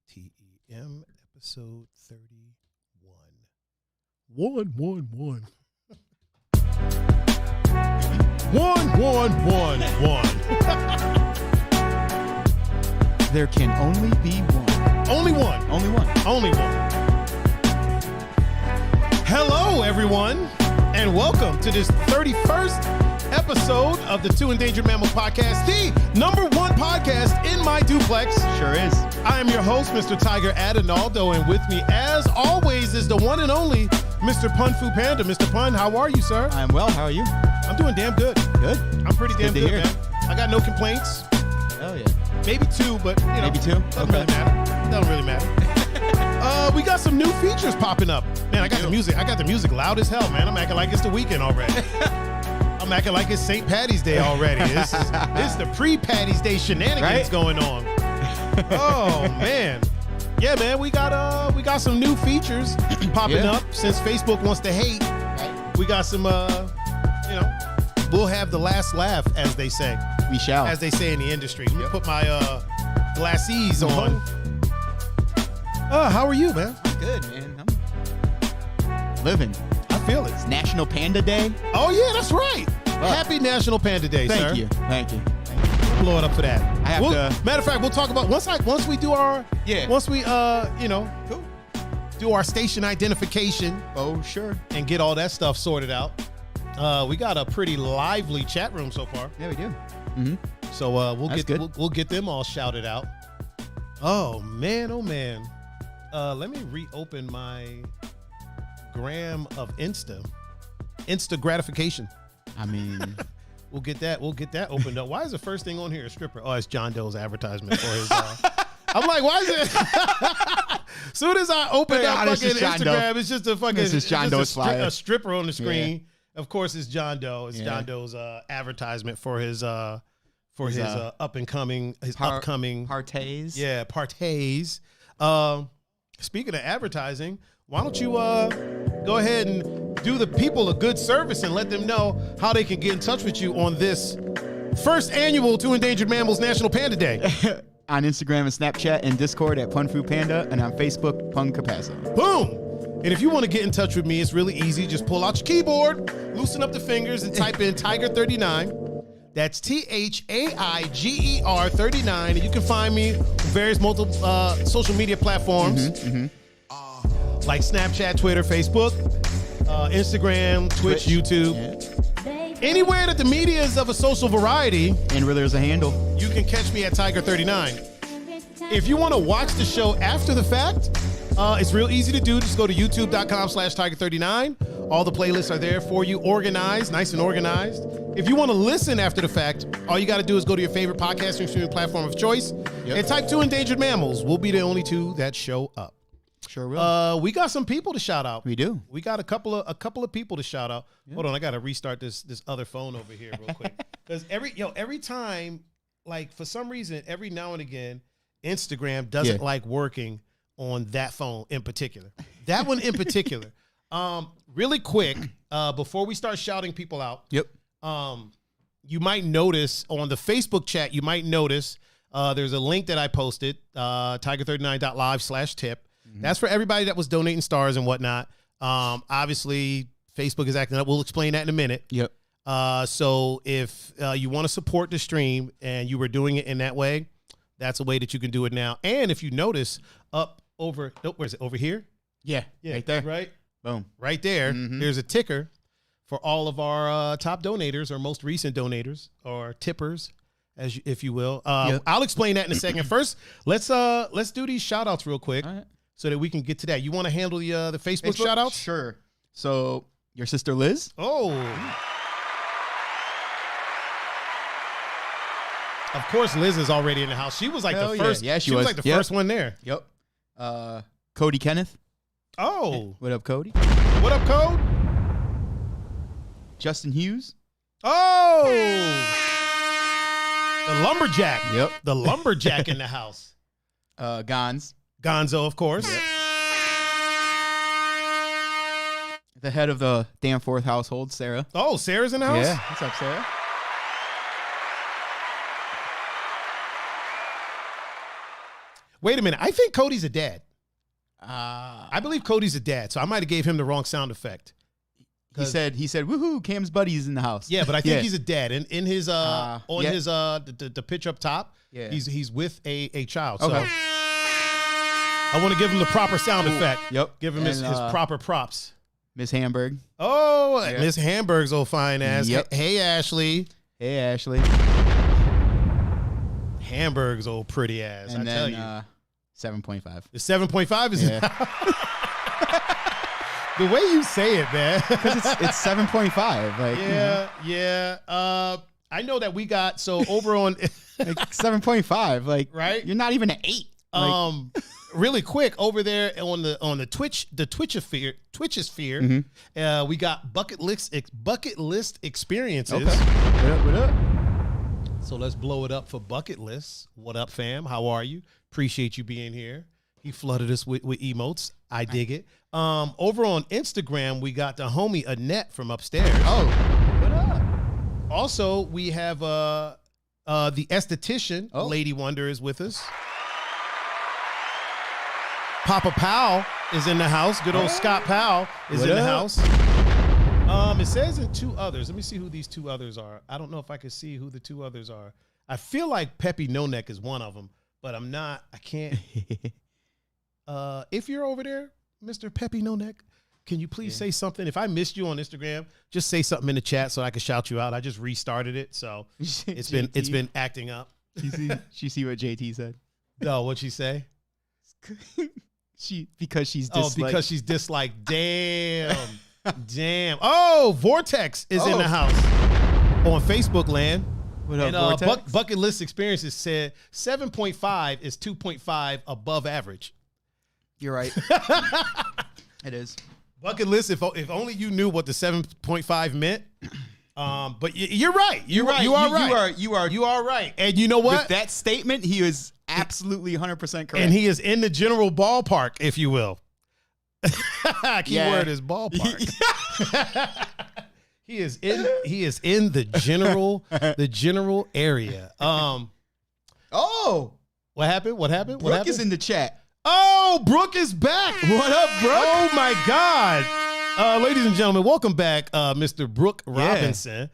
TEM episode 31. 111. 1111. There can only be one. Only one. Only one. Only one. Hello, everyone, and welcome to this 31st episode of the Two Endangered Mammals podcast, the number one podcast in my duplex. Sure is. I am your host, Mr. Tiger Adinaldo, and with me, as always, is the one and only Mr. Pun-Fu-Panda. Mr. Pun, how are you, sir? I'm well. How are you? I'm doing damn good. Good. I'm pretty damn good to good, hear. man. I got no complaints. Hell yeah. Maybe two, but, you know. Maybe two? Doesn't really matter. Doesn't really matter. We got some new features popping up. Man, I got the music loud as hell, man. I'm acting like it's the weekend already. I'm acting like it's St. Paddy's Day already. This is the pre-Paddy's Day shenanigans going on. Oh man. Yeah, man, we got some new features popping up since Facebook wants to hate. We got some we'll have the last laugh, as they say. We shall. As they say in the industry. Let me put my glasses on. How are you, man? I'm good, man. I'm living. I feel it. It's National Panda Day. Oh yeah, that's right. Happy National Panda Day, sir. Thank you. Blow it up for that. I have to. Matter of fact, we'll talk about once we do our Cool. do our station identification. Oh sure. And get all that stuff sorted out. We got a pretty lively chat room so far. Yeah, we do. Mm-hmm. So we'll get them all shouted out. Oh man. Let me reopen my gram of Insta gratification. I mean, we'll get that opened up. Why is the first thing on here a stripper? Oh, it's John Doe's advertisement for his. I'm like, why is it? Soon as I open up fucking Instagram, it's just a fucking. This is John Doe's flyer. A stripper on the screen. Yeah. Of course, it's John Doe. It's John Doe's advertisement for his upcoming parties. Yeah, parties. Speaking of advertising, why don't you go ahead and do the people a good service and let them know how they can get in touch with you on this first annual Two Endangered Mammals National Panda Day. On Instagram and Snapchat and Discord at Pun-Fu-Panda, and on Facebook, Pun-Capasso. Boom! And if you want to get in touch with me, it's really easy. Just pull out your keyboard, loosen up the fingers, and type in Tiger39. That's THAIGER 39. And you can find me on various multiple social media platforms like Snapchat, Twitter, Facebook, Instagram, Twitch, YouTube. Yeah. Anywhere that the media is of a social variety. And where there's a handle. You can catch me at Tiger39. If you want to watch the show after the fact, it's real easy to do. Just go to youtube.com/Tiger39. All the playlists are there for you, organized, nice and organized. If you want to listen after the fact, all you got to do is go to your favorite podcasting streaming platform of choice and type Two Endangered Mammals. We'll be the only two that show up. Sure will. We got some people to shout out. We do. We got a couple of people to shout out. Yeah. Hold on, I got to restart this other phone over here real quick. Because every time, like for some reason, every now and again, Instagram doesn't like working on that phone in particular. That one in particular. Really quick, before we start shouting people out. Yep. You might notice on the Facebook chat, there's a link that I posted, tiger39.live/tip. That's for everybody that was donating stars and whatnot. Obviously, Facebook is acting up. We'll explain that in a minute. Yep. So if you want to support the stream and you were doing it in that way, that's a way that you can do it now. And if you notice where is it? Over here? Yeah. Right there. Right? Boom. Right there. Mm-hmm. There's a ticker for all of our top donators or most recent donators or tippers, if you will. I'll explain that in a second. First, let's do these shout outs real quick. All right. So that we can get to that. You want to handle the Facebook shout-outs? Sure. So, your sister Liz? Oh. Of course, Liz is already in the house. She was like the first. Yeah, she was like the first one there. Yep. Cody Kenneth. Oh. Hey, what up, Cody? What up, Code? Justin Hughes. Oh. The lumberjack. Yep. The lumberjack in the house. Gonzo, of course. Yep. The head of the Danforth household, Sarah. Oh, Sarah's in the house? Yeah. What's up, Sarah? Wait a minute. I think Cody's a dad. I I believe Cody's a dad, so I might have gave him the wrong sound effect. He said, woohoo, Cam's buddy's in the house. Yeah, but I think he's a dad. In his his the pitch up top, yeah. he's with a child. Okay. So I want to give him the proper sound effect. Yep. Give him his proper props. Miss Hamburg. Oh, Miss Hamburg's old fine ass. Yep. Hey, Ashley. Hey, Ashley. Hamburg's old pretty ass. And I then, tell you. 7.5. The 7.5 is Yeah. the way you say it, man. Because it's 7.5. Like, Yeah. I know that we got over on like 7.5. Like, right? You're not even an 8. Like, really quick over there on the Twitchosphere, we got bucket list experiences. Okay. What up? So let's blow it up for bucket lists. What up, fam? How are you? Appreciate you being here. He flooded us with emotes. I dig it. Over on Instagram, we got the homie Annette from upstairs. Oh, what up? Also, we have the esthetician, Lady Wonder, is with us. Papa Powell is in the house. Good old Scott Powell is in the house. It says in 2 others. Let me see who these 2 others are. I don't know if I can see who the 2 others are. I feel like Peppy No Neck is one of them, but I'm not. I can't. If you're over there, Mr. Peppy No Neck, can you please say something? If I missed you on Instagram, just say something in the chat so I can shout you out. I just restarted it, so it's been acting up. You see what JT said? No, what'd she say? Because she's disliked. Oh, because she's disliked. Damn. Damn. Oh, Vortex is in the house on Facebook land. What up, and Vortex? Bucket List Experiences said 7.5 is 2.5 above average. You're right. It is. Bucket List, if only you knew what the 7.5 meant. But you're right. You're right. You are right. You are right. And you know what? With that statement, he is absolutely 100% correct. And he is in the general ballpark, if you will. Keyword is ballpark. He is in the general area. What happened? Brooke is in the chat. Oh, Brooke is back. What up, Brooke? Oh my God. Ladies and gentlemen, welcome back, Mr. Brooke Robinson.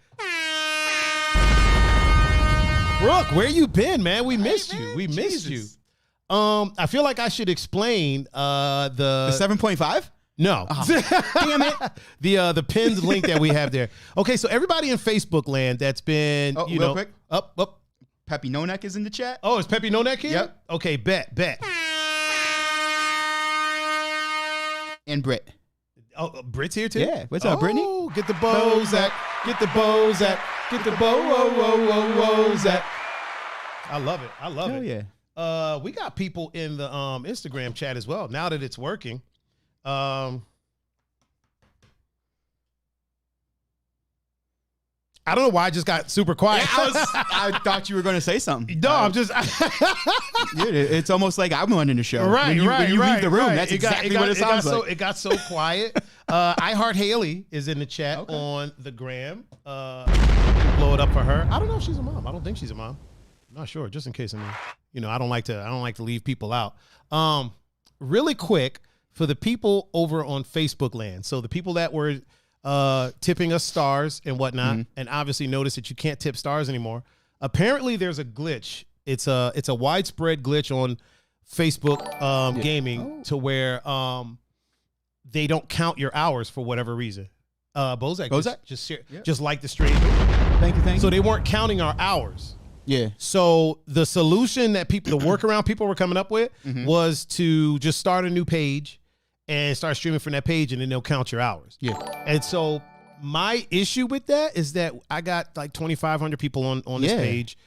Brooke, where you been, man? We missed you. We missed you. I feel like I should explain the 7.5? No. Damn it. The pinned link that we have there. Okay, so everybody in Facebook land that's been, real quick. Up. Peppy No Neck is in the chat. Oh, is Peppy No Neck here? Yep. Okay, bet. And Britt. Oh, Britt's here too? Yeah. What's up, Brittany? Oh, get the bows at. I love it. Hell yeah. We got people in the Instagram chat as well. Now that it's working. I don't know why I just got super quiet. Yeah, I thought you were going to say something. No, I'm just. Dude, it's almost like I'm running the show. Right, when you leave the room, that's exactly what it sounds like. It got so quiet. I Heart Haley is in the chat on the gram. Blow it up for her. I don't know if she's a mom. I don't think she's a mom. I'm not sure. Just in case. I don't like to leave people out. Really quick for the people over on Facebook land. So the people that were tipping us stars and whatnot, and obviously notice that you can't tip stars anymore. Apparently, there's a glitch. It's a widespread glitch on Facebook gaming to where they don't count your hours for whatever reason. Bozak just like the stream. Thank you. So they weren't counting our hours. Yeah. So the solution that the workaround people were coming up with was to just start a new page and start streaming from that page, and then they'll count your hours. Yeah. And so my issue with that is that I got like 2,500 people on this page.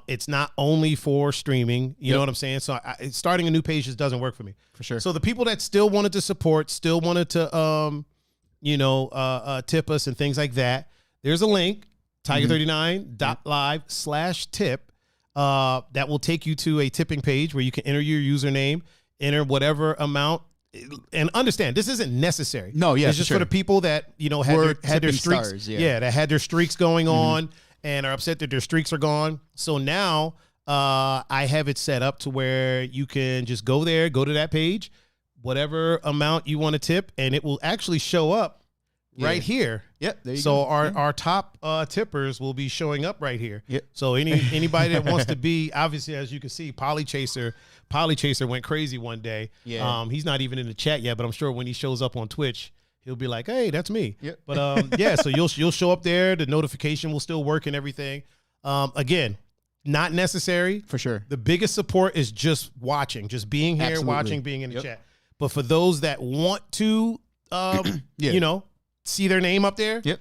It's not only for streaming, you know what I'm saying? So starting a new page just doesn't work for me. For sure. So the people that still wanted to support, still wanted to, tip us and things like that, there's a link, tiger39.live/tip, that will take you to a tipping page where you can enter your username, enter whatever amount. And understand, this isn't necessary. No, yeah, it's just for the people that had their streaks. Stars, that had their streaks going on and are upset that their streaks are gone. So now I have it set up to where you can just go there, go to that page, whatever amount you want to tip, and it will actually show up right here. Yep. There you So go. our top tippers will be showing up right here. Yep. So anybody that wants to be, obviously, as you can see, Polly Chaser went crazy one day. Yeah. He's not even in the chat yet, but I'm sure when he shows up on Twitch, he'll be like, "Hey, that's me." Yep. But yeah, so you'll show up there. The notification will still work and everything. Again, not necessary. For sure. The biggest support is just watching, just being here, Absolutely. watching, being in the chat. But for those that want to, see their name up there, Yep.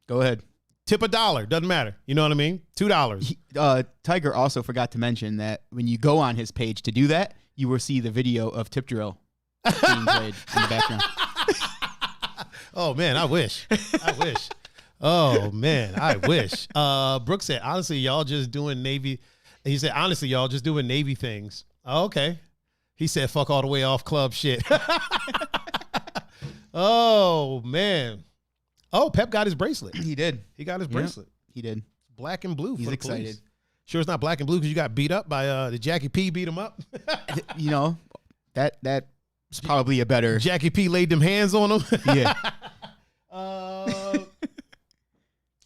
Go ahead. tip $1. Doesn't matter. You know what I mean? $2. Tiger also forgot to mention that when you go on his page to do that, you will see the video of Tip Drill being played in the background. Oh, man, I wish. Oh, man, I wish. Brooke said, honestly, y'all just doing Navy. He said, honestly, y'all just doing Navy things. Oh, okay. He said, fuck all the way off club shit. Oh, man. Oh, Pep got his bracelet. He did. He got his bracelet. He did. Black and blue. He's for the excited. police. Sure it's not black and blue because you got beat up by the Jackie P beat him up. That's probably a better. Jackie P laid them hands on him. Yeah.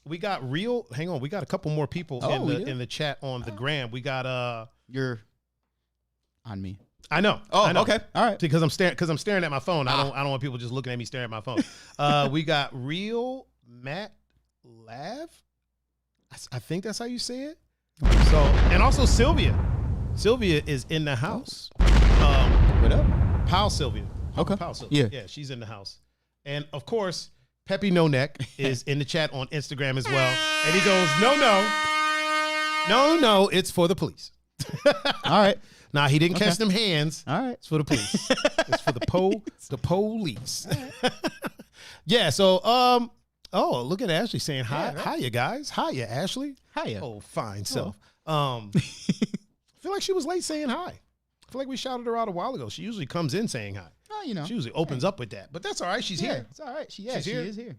We got hang on, we got a couple more people in the chat on the gram. We got You're on me. I know. Oh, I know. okay. All right. Because I'm staring at my phone. I don't want people just looking at me staring at my phone. We got Real Matt Lav. I think that's how you say it. So, and also Sylvia. Sylvia is in the house. What up? Pal Sylvia. Okay. Pal Sylvia. Yeah, she's in the house. And of course, Peppy No Neck is in the chat on Instagram as well. And he goes, no, it's for the police. All right. Nah, he didn't catch them hands. All right. It's for the police. It's for the police. Yeah, so look at Ashley saying hi. Yeah, right. Hiya, guys. Hiya, Ashley. Hiya. Oh, fine self. I feel like she was late saying hi. I feel like we shouted her out a while ago. She usually comes in saying hi. Oh, She usually opens up with that. But that's all right. She's here. It's all right. She She's here. is here.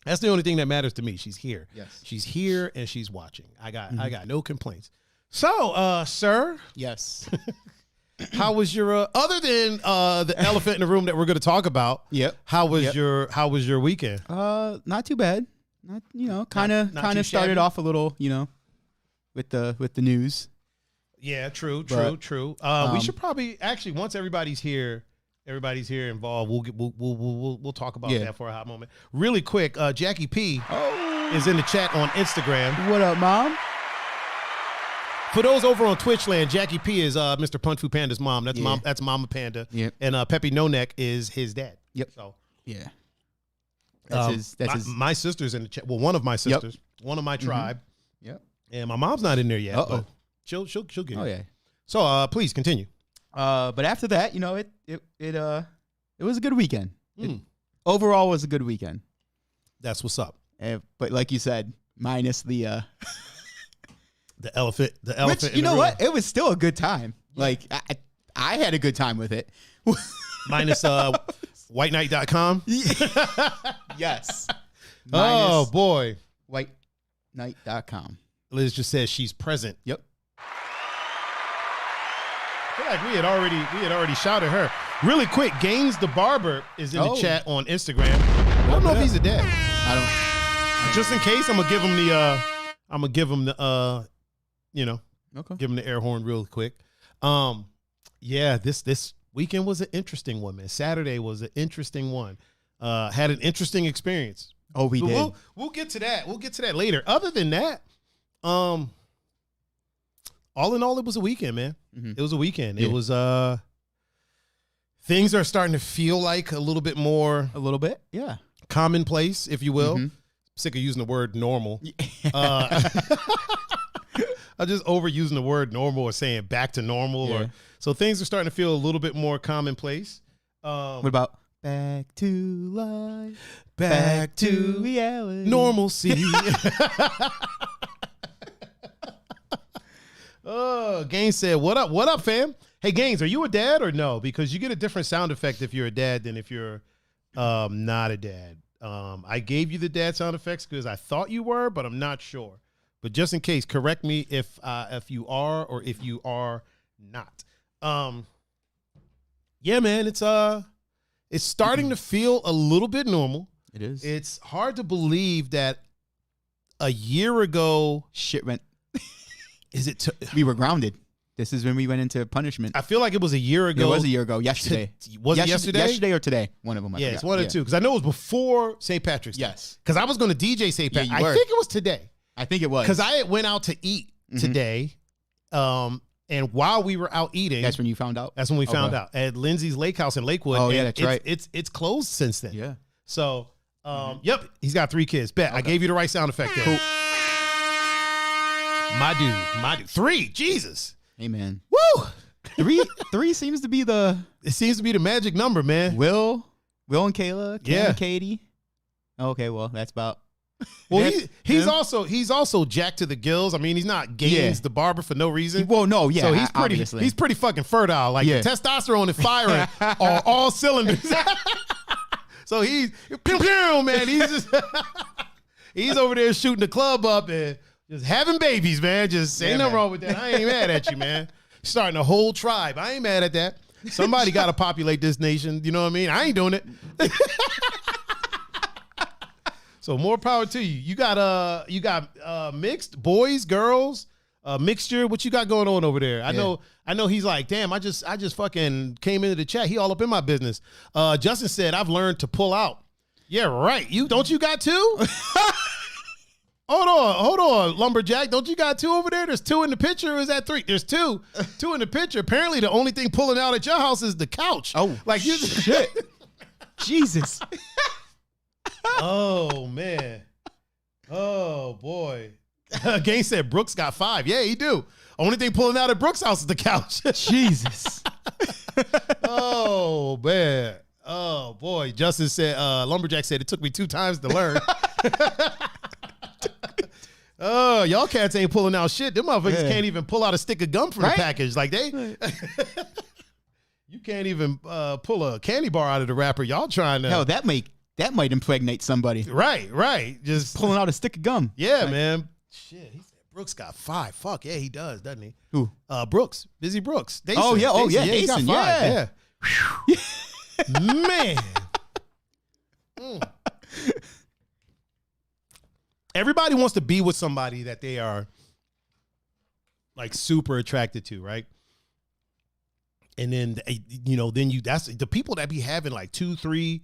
That's the only thing that matters to me. She's here. Yes. She's here and she's watching. I got no complaints. So, sir, Yes. how was your other than the elephant in the room that we're going to talk about? Yep. How was your weekend? Not too bad. Not kind Not too of started shabby? off a little, with the news. Yeah, true. But, We should probably actually once everybody's here involved. We'll talk about that for a hot moment. Really quick, Jackie P is in the chat on Instagram. What up, Mom? For those over on Twitch land, Jackie P is Mr. Pun-Fu-Panda's mom. That's Mama Panda. Yep. And Peppy No Neck is his dad. Yep. So Yeah. That's his. My sister's in the chat. Well, one of my sisters, one of my tribe. Yep. And my mom's not in there yet. Uh-oh. But she'll get Oh it. yeah. So please continue. But after that, it was a good weekend. Mm. It overall was a good weekend. That's what's up. But like you said, minus the The elephant. which, in you the know room. what? It was still a good time. Like I had a good time with it. Minus whiteknight.com. Yes. Oh boy. Whiteknight.com. Liz just says she's present. Yep. I feel like we had already shouted her. Really quick, Gaines the Barber is in the chat on Instagram. I don't know if he's a dad. I don't. Just in case, I'm gonna give him the Okay. give him the air horn real quick. Yeah, this weekend was an interesting one, man. Saturday was an interesting one. Had an interesting experience. Oh, we did. We'll get to that. We'll get to that later. Other than that, all in all, it was a weekend, man. Mm-hmm. It was a weekend. Yeah. It was things are starting to feel like a little bit more A little bit. Yeah. commonplace, if you will. Mhm. Sick of using the word normal. I'm just overusing the word normal or saying back to normal. Yeah. So things are starting to feel a little bit more commonplace. What about back to life? Back to reality. normalcy. Gaines said, what up, fam? Hey, Gaines, are you a dad or no? Because you get a different sound effect if you're a dad than if you're not a dad. I gave you the dad sound effects because I thought you were, but I'm not sure. but just in case, correct me if you are or if you are not. Yeah, man, it's starting to feel a little bit normal. It is. It's hard to believe that a year ago, Shit went. we were grounded. This is when we went into punishment. I feel like it was a year ago. It was a year ago. Yesterday. Was it yesterday? Yesterday or today? One of them. Yeah, it's one or two. Because I know it was before St. Patrick's Day. Yes. Because I was going to DJ St. Patrick's. Yeah, I think it was today. I think it was. Because I went out to eat today. And while we were out eating. That's when you found out? That's when we found out. At Lindsay's Lake House in Lakewood. Oh, yeah, that's right. It's closed since then. Yeah. So, yep, he's got 3 kids. Bet. Okay. I gave you the right sound effect there. Cool. My dude. 3. Jesus. Hey, man. Woo! 3 seems to be the... It seems to be the magic number, man. Will and Kayla. Yeah. And Katie. Okay, well, that's about... Well, he's also jacked to the gills. I mean, he's not Gaines the barber for no reason. Well, no, yeah. So he's pretty fucking fertile. Like the testosterone is firing on all cylinders. So he's pew pew, man. He's just he's over there shooting the club up and just having babies, man. Just ain't nothing wrong with that. I ain't mad at you, man. Starting a whole tribe. I ain't mad at that. Somebody got to populate this nation. You know what I mean? I ain't doing it. So more power to you. You got mixed boys, girls, mixture. What you got going on over there? I know he's like, damn, I just fucking came into the chat. He all up in my business. Justin said, I've learned to pull out. Yeah, right. You got 2? Hold on, Lumberjack. Don't you got 2 over there? There's 2 in the picture, or is that 3? There's 2. 2 in the picture. Apparently the only thing pulling out at your house is the couch. Oh, like you shit. Jesus. Oh, man. Oh, boy. Gaines said Brooks got 5. Yeah, he do. Only thing pulling out at Brooks' house is the couch. Jesus. Oh, man. Oh, boy. Justin said, Lumberjack said, it took me 2 times to learn. Oh, y'all cats ain't pulling out shit. Them motherfuckers can't even pull out a stick of gum from the package. Like, they... You can't even pull a candy bar out of the wrapper. Y'all trying to... Hell, that might impregnate somebody. Right. Just pulling out a stick of gum. Yeah, man. Shit, he said Brooks got 5. Fuck, yeah, he does, doesn't he? Who? Brooks. Busy Brooks. Dason. Oh, yeah. He got 5. Yeah. Man. Everybody wants to be with somebody that they are like super attracted to, right? And then, that's the people that be having like 2, 3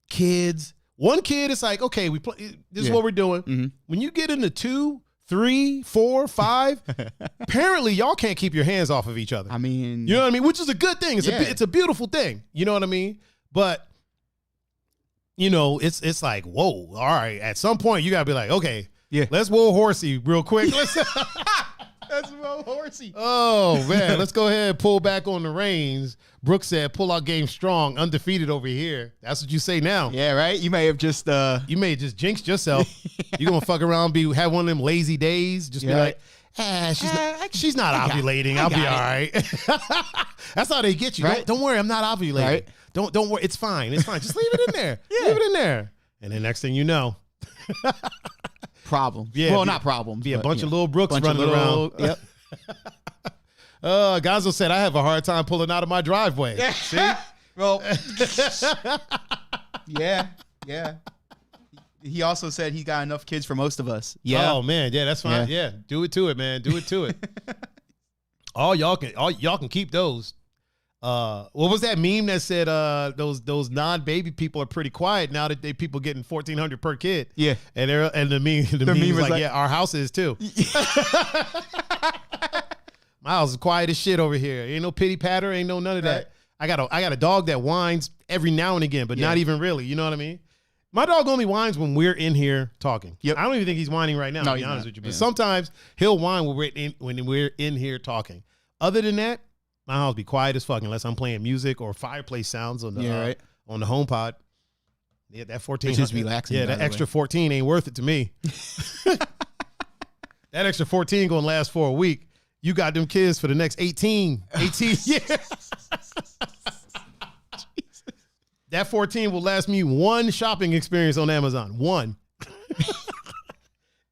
kids. 1 kid, it's like, okay, this is what we're doing. Mm-hmm. When you get into 2, 3, 4, 5, apparently y'all can't keep your hands off of each other. I mean, you know what I mean? Which is a good thing. It's a beautiful thing. You know what I mean? But it's like, whoa, all right. At some point, you gotta be like, okay, let's whoa horsey real quick. That's whoa horsey. Oh man, let's go ahead and pull back on the reins. Brooks said, "Pull out game strong, undefeated over here." That's what you say now. Yeah, right. You may have just jinxed yourself. You gonna fuck around, have one of them lazy days. Just be like, she's not ovulating. I'll be all right. That's how they get you. Right? Don't worry, I'm not ovulating. Right? Don't worry. It's fine. Just leave it in there. Leave it in there. And then next thing you know, problems. Yeah. Well, not problems. Be a bunch of little Brooks running around. Yep. Gonzo said, I have a hard time pulling out of my driveway. See? Well, yeah. He also said he got enough kids for most of us. Yeah. Oh man, yeah, that's fine. Yeah. Do it to it, man. Do it to it. all y'all can keep those. What was that meme that said those non-baby people are pretty quiet now that people getting $1,400 per kid? Yeah. And the meme was like, yeah, our house is too. My house is quiet as shit over here. Ain't no pity patter, ain't no none of that. I got a dog that whines every now and again, but not even really. You know what I mean? My dog only whines when we're in here talking. Yep. I don't even think he's whining right now, to be honest with you. But sometimes he'll whine when we're in here talking. Other than that, my house be quiet as fuck unless I'm playing music or fireplace sounds on the on the HomePod. Yeah, that 14. It's just relaxing. Yeah, that extra 14 ain't worth it to me. That extra 14 gonna last for a week. You got them kids for the next 18 years. That 14 will last me one shopping experience on Amazon. One.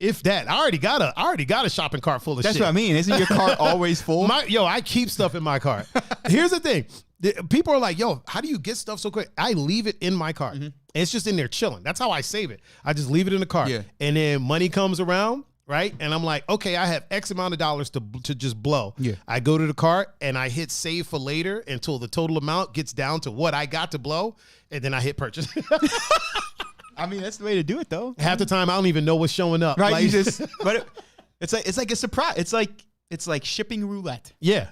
If that, I already got a shopping cart full of That's shit. what I mean. Isn't your cart always full? I keep stuff in my cart. Here's the thing. People are like, yo, how do you get stuff so quick? I leave it in my cart. It's just in there chilling. That's how I save it. I just leave it in the cart. Yeah. And then money comes around, right? And I'm like, okay, I have X amount of dollars to just blow. Yeah. I go to the cart and I hit save for later until the total amount gets down to what I got to blow. And then I hit purchase. I mean, that's the way to do it, though. Half the time, I don't even know what's showing up. Right? Like, You just, but it's like a surprise. It's like shipping roulette. Yeah.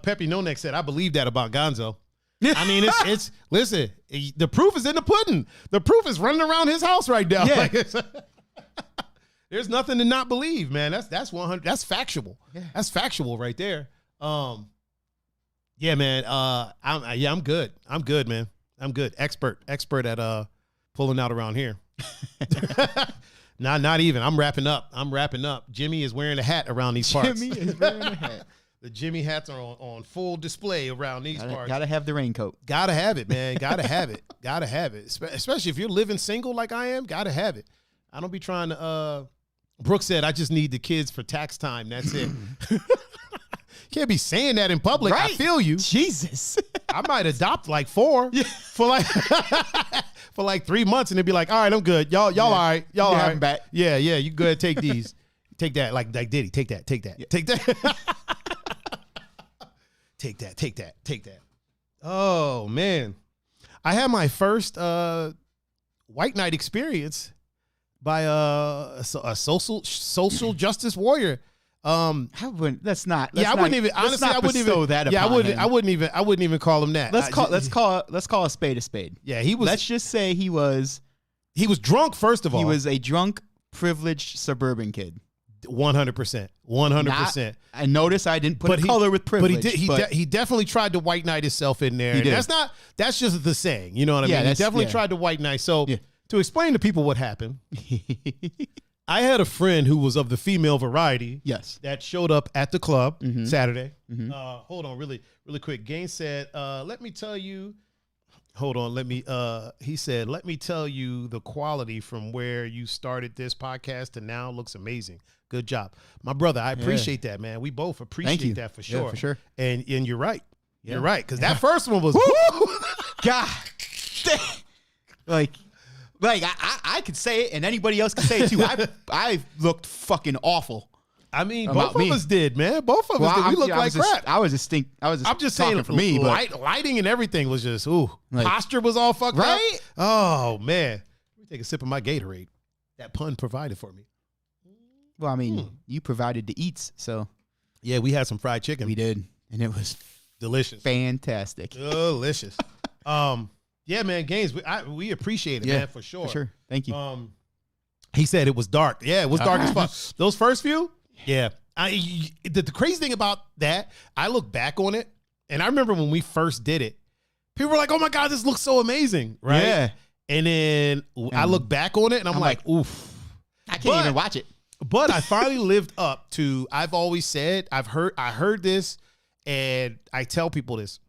Pepe No Neck said, I believe that about Gonzo. I mean, it's listen, the proof is in the pudding. The proof is running around his house right now. Yeah. Like, there's nothing to not believe, man. That's 100. That's factual. Yeah. That's factual right there. Yeah, man. I'm good. I'm good, man. I'm good. Expert at pulling out around here. Not even. I'm wrapping up. Jimmy is wearing a hat around these parts. Jimmy is wearing a hat. The Jimmy hats are on full display around these parts. Gotta have the raincoat. Gotta have it, man. Gotta have it. Gotta have it. Especially if you're living single like I am. Gotta have it. I don't be trying to. Brooke said, "I just need the kids for tax time. That's it." Can't be saying that in public. Right. I feel you. Jesus. I might adopt like 4 for like for like 3 months, and they'd be like, "All right, I'm good. Y'all all right. Y'all all have right. them back. Yeah. You go ahead, take these. Take that. Like Diddy. Take that. Take that. Take that. Take that. Oh man, I had my first white knight experience by a social justice warrior. I wouldn't. Let's not. I wouldn't even. Honestly, I wouldn't even. That Yeah, upon I wouldn't even call him that. Let's call a spade a spade. Yeah, he was. Let's just say he was drunk. First of all, he was a drunk, privileged suburban kid. 100%. 100%. I notice I didn't put color with privilege. But he definitely tried to white knight himself in there. He did. That's just the saying. You know what I mean? He definitely tried to white knight. So to explain to people what happened, I had a friend who was of the female variety. Yes. That showed up at the club Saturday. Hold on, really quick. Gaines said, let me tell you. Hold on, he said, let me tell you the quality from where you started this podcast to now looks amazing. Good job. My brother, I appreciate that, man. We both appreciate that for sure. Yeah, for sure. And you're right. You're right. Because that first one was, God. Like I could say it and anybody else can say it too. I looked fucking awful. I mean, both of us did, man. Both of us did. We looked like crap. I'm just saying for me, but lighting and everything was just, posture was all fucked up. Right? Oh, man. Let me take a sip of my Gatorade. That pun provided for me. Well, I mean, you provided the eats, so. Yeah, we had some fried chicken. We did, and it was delicious. Fantastic. Delicious. Yeah, man, Gaines, we appreciate it, man, for sure. For sure. Thank you. He said it was dark. Yeah, it was dark as fuck. Those first few? Yeah. The crazy thing about that, I look back on it, and I remember when we first did it, people were like, oh my God, this looks so amazing, right? Yeah. And then I look back on it, and I'm like, oof. I can't even watch it. But I finally lived up to, I've always said, I heard this, and I tell people this.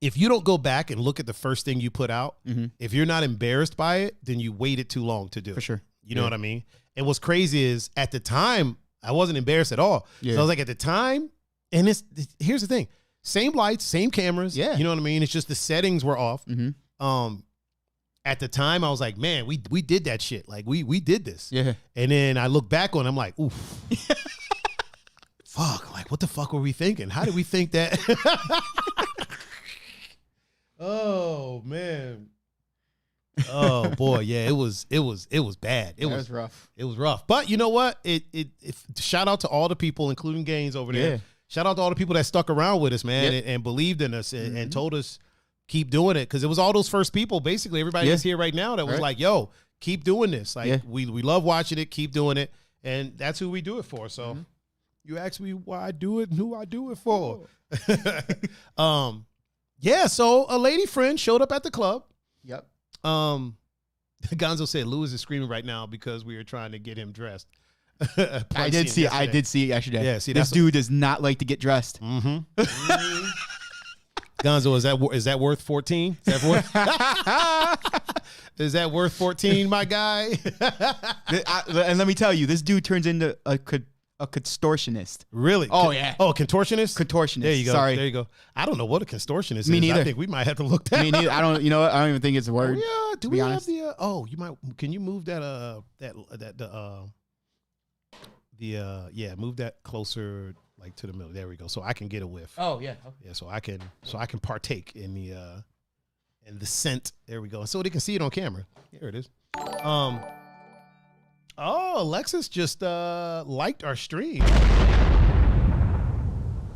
If you don't go back and look at the first thing you put out, if you're not embarrassed by it, then you waited too long to do it. For sure. You know what I mean? And what's crazy is at the time, I wasn't embarrassed at all. Yeah. So I was like, at the time, and here's the thing. Same lights, same cameras. Yeah. You know what I mean? It's just the settings were off. At the time, I was like, man, we did that shit. Like, we did this. Yeah. And then I look back on it, I'm like, oof. Fuck. Like, what the fuck were we thinking? How did we think that? Oh, man. Oh boy, yeah, it was bad. It was rough. It was rough. But you know what? Shout out to all the people, including Gaines over there. Yeah. Shout out to all the people that stuck around with us, man, and believed in us and told us keep doing it. Because it was all those first people, basically everybody that's here right now that was like, yo, keep doing this. Like we love watching it, keep doing it. And that's who we do it for. So you ask me why I do it and who I do it for. Yeah, so a lady friend showed up at the club. Yep. Gonzo said Lewis is screaming right now because we are trying to get him dressed. I did see it yesterday. Yeah, see, this dude does not like to get dressed. Gonzo, is that worth 14? Is that worth 14, my guy? And let me tell you, this dude turns into a contortionist. Really? Oh, yeah. Oh, a contortionist? Contortionist. There you go. Sorry. There you go. I don't know what a contortionist is. Me neither. I think we might have to look that Me neither. up. I don't. You know what? I don't even think it's a word. Oh, yeah. Do to we be have honest. the? You might. Can you move that? Move that closer, like to the middle. There we go. So I can get a whiff. Oh yeah. Okay. Yeah. So I can partake in the scent. There we go. So they can see it on camera. Here it is. Oh, Alexis just liked our stream.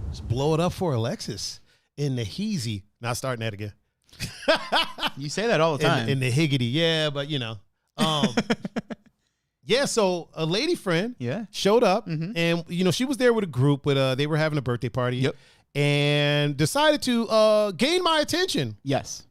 Just blow it up for Alexis in the heezy. Not starting that again. You say that all the time. In the higgity, yeah, but you know. Yeah, so a lady friend showed up, and you know she was there with a group. They were having a birthday party, and decided to gain my attention. Yes.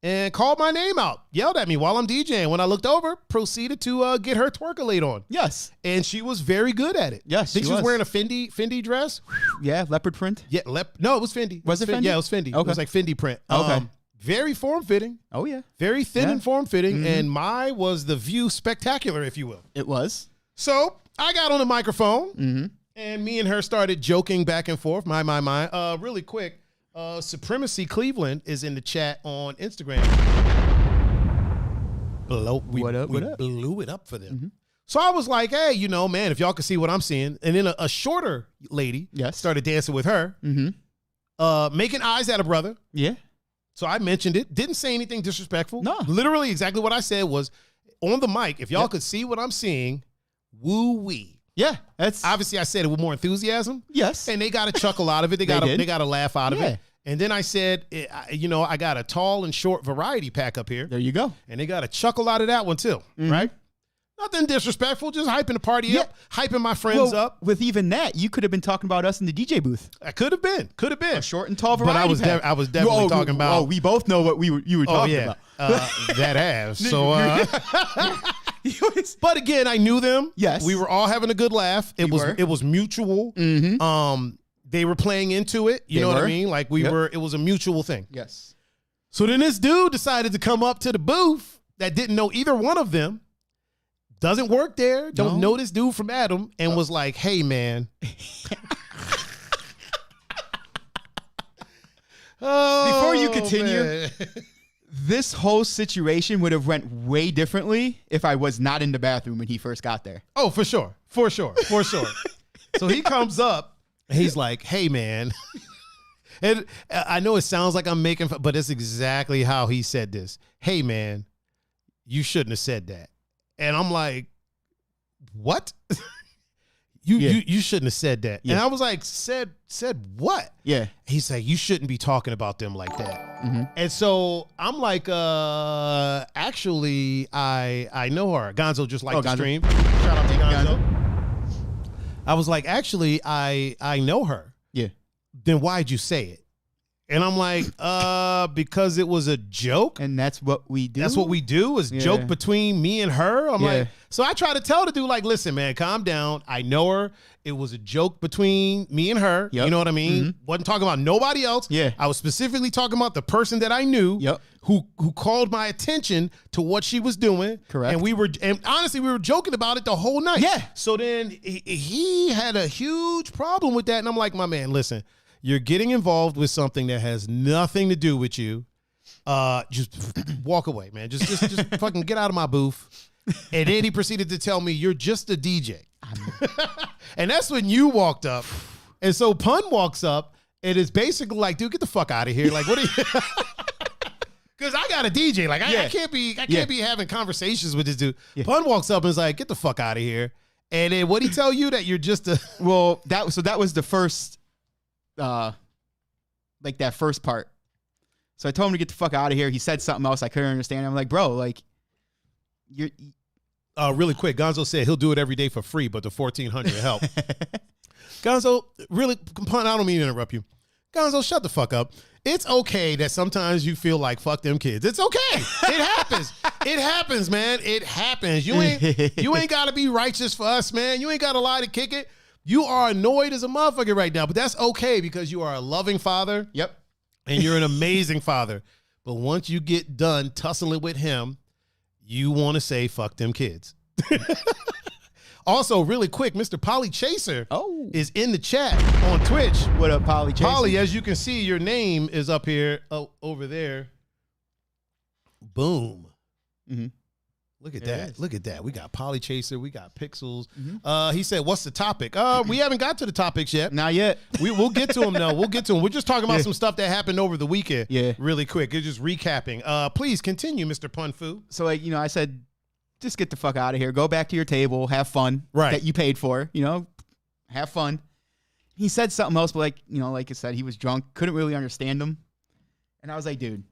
And called my name out, yelled at me while I'm DJing. When I looked over, proceeded to get her twerkalate on. Yes. And she was very good at it. Yes, I think she was wearing a Fendi dress. Yeah, leopard print. Yeah, no, it was Fendi. Was it Fendi? Yeah, it was Fendi. Okay. It was like Fendi print. Okay. Very form-fitting. Oh, yeah. Very thin and form-fitting. And my was the view spectacular, if you will. It was. So I got on the microphone, and me and her started joking back and forth. My. Really quick, Supremacy Cleveland is in the chat on Instagram. We blew it up for them. So I was like, hey, you know, man, if y'all can see what I'm seeing. And then a shorter lady started dancing with her, making eyes at a brother. Yeah. So I mentioned it. Didn't say anything disrespectful. No. Literally exactly what I said was, on the mic, if y'all could see what I'm seeing, woo-wee. Yeah. That's Obviously, I said it with more enthusiasm. Yes. And they got a chuckle out of it. They got a laugh out of Yeah. it. And then I said, you know, I got a tall and short variety pack up here. There you go. And they got a chuckle out of that one too, right? Nothing disrespectful, just hyping the party up, hyping my friends up. With even that, you could have been talking about us in the DJ booth. I could have been. A short and tall variety But I was definitely talking about. Oh, we both know what you were talking about. That ass. So, but again, I knew them. Yes, we were all having a good laugh. It was mutual. They were playing into it. You know what I mean? Like we were. It was a mutual thing. Yes. So then this dude decided to come up to the booth that didn't know either one of them. Doesn't work there. Don't know this dude from Adam, and was like, "Hey, man." Before you continue, this whole situation would have went way differently if I was not in the bathroom when he first got there. Oh, for sure. So he comes up, and he's like, "Hey, man." And I know it sounds like I'm making fun, but it's exactly how he said this. "Hey, man, you shouldn't have said that." And I'm like, "What?" You shouldn't have said that. And I was like, said what? Yeah. He's like, "You shouldn't be talking about them like that." And so I'm like, actually, I know her. Gonzo just liked the stream. Shout out to Gonzo. I was like, actually, I know her. Yeah. Then why'd you say it? And I'm like, because it was a joke. And that's what we do. That's what we do is joke between me and her. I'm like, so I try to tell the dude, like, listen, man, calm down. I know her. It was a joke between me and her. You know what I mean? Wasn't talking about nobody else. Yeah. I was specifically talking about the person that I knew who called my attention to what she was doing. Correct. And honestly, we were joking about it the whole night. Yeah. So then he had a huge problem with that. And I'm like, my man, listen. You're getting involved with something that has nothing to do with you. Just walk away, man. Just fucking get out of my booth. And then he proceeded to tell me, you're just a DJ. And that's when you walked up. And so Pun walks up and it's basically like, dude, get the fuck out of here. Like, what are you? Because I got a DJ. Like, I can't be having conversations with this dude. Pun walks up and is like, get the fuck out of here. And then what'd he tell you? That you're just a... Well, that was the first... like that first part. So I told him to get the fuck out of here. He said something else I couldn't understand. I'm like, bro, like you're really quick. Gonzo said he'll do it every day for free, but the 1,400 help. Gonzo, really, Pun, I don't mean to interrupt you. Gonzo, shut the fuck up. It's okay that sometimes you feel like fuck them kids. It's okay. It happens. It happens, man. It happens. You ain't gotta be righteous for us, man. You ain't gotta lie to kick it. You are annoyed as a motherfucker right now, but that's okay because you are a loving father. Yep. and you're an amazing father. But once you get done tussling with him, you want to say, fuck them kids. Also, really quick, Mr. Polly Chaser is in the chat on Twitch. What up, Polly Chaser? Polly, as you can see, your name is up here, over there. Boom. Mm-hmm. Look at that. Look at that. We got Polly Chaser. We got Pixels. Mm-hmm. He said, what's the topic? We haven't got to the topics yet. Not yet. We'll get to them, though. We'll get to them. We're just talking about some stuff that happened over the weekend. Yeah. Really quick. It's just recapping. Please continue, Mr. Pun-Fu. So, like, I said, just get the fuck out of here. Go back to your table. Have fun. Right. That you paid for. Have fun. He said something else, but, like I said, he was drunk. Couldn't really understand him. And I was like, dude,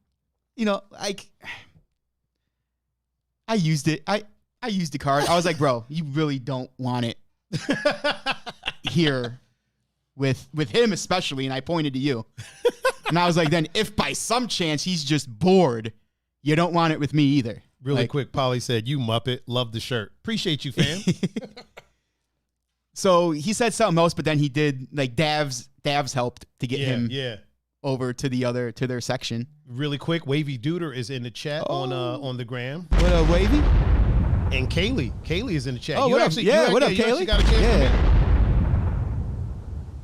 I used it. I used the card. I was like, bro, you really don't want it here with him especially, and I pointed to you. And I was like, then if by some chance he's just bored, you don't want it with me either. Really quick, Polly said, you Muppet, love the shirt. Appreciate you, fam. So he said something else, but then he did, Davs helped to get him over to their section. Really quick, Wavy Duder is in the chat on the gram. What up, Wavy? And Kaylee is in the chat. Oh, what up? What up, Kaylee? Got a chance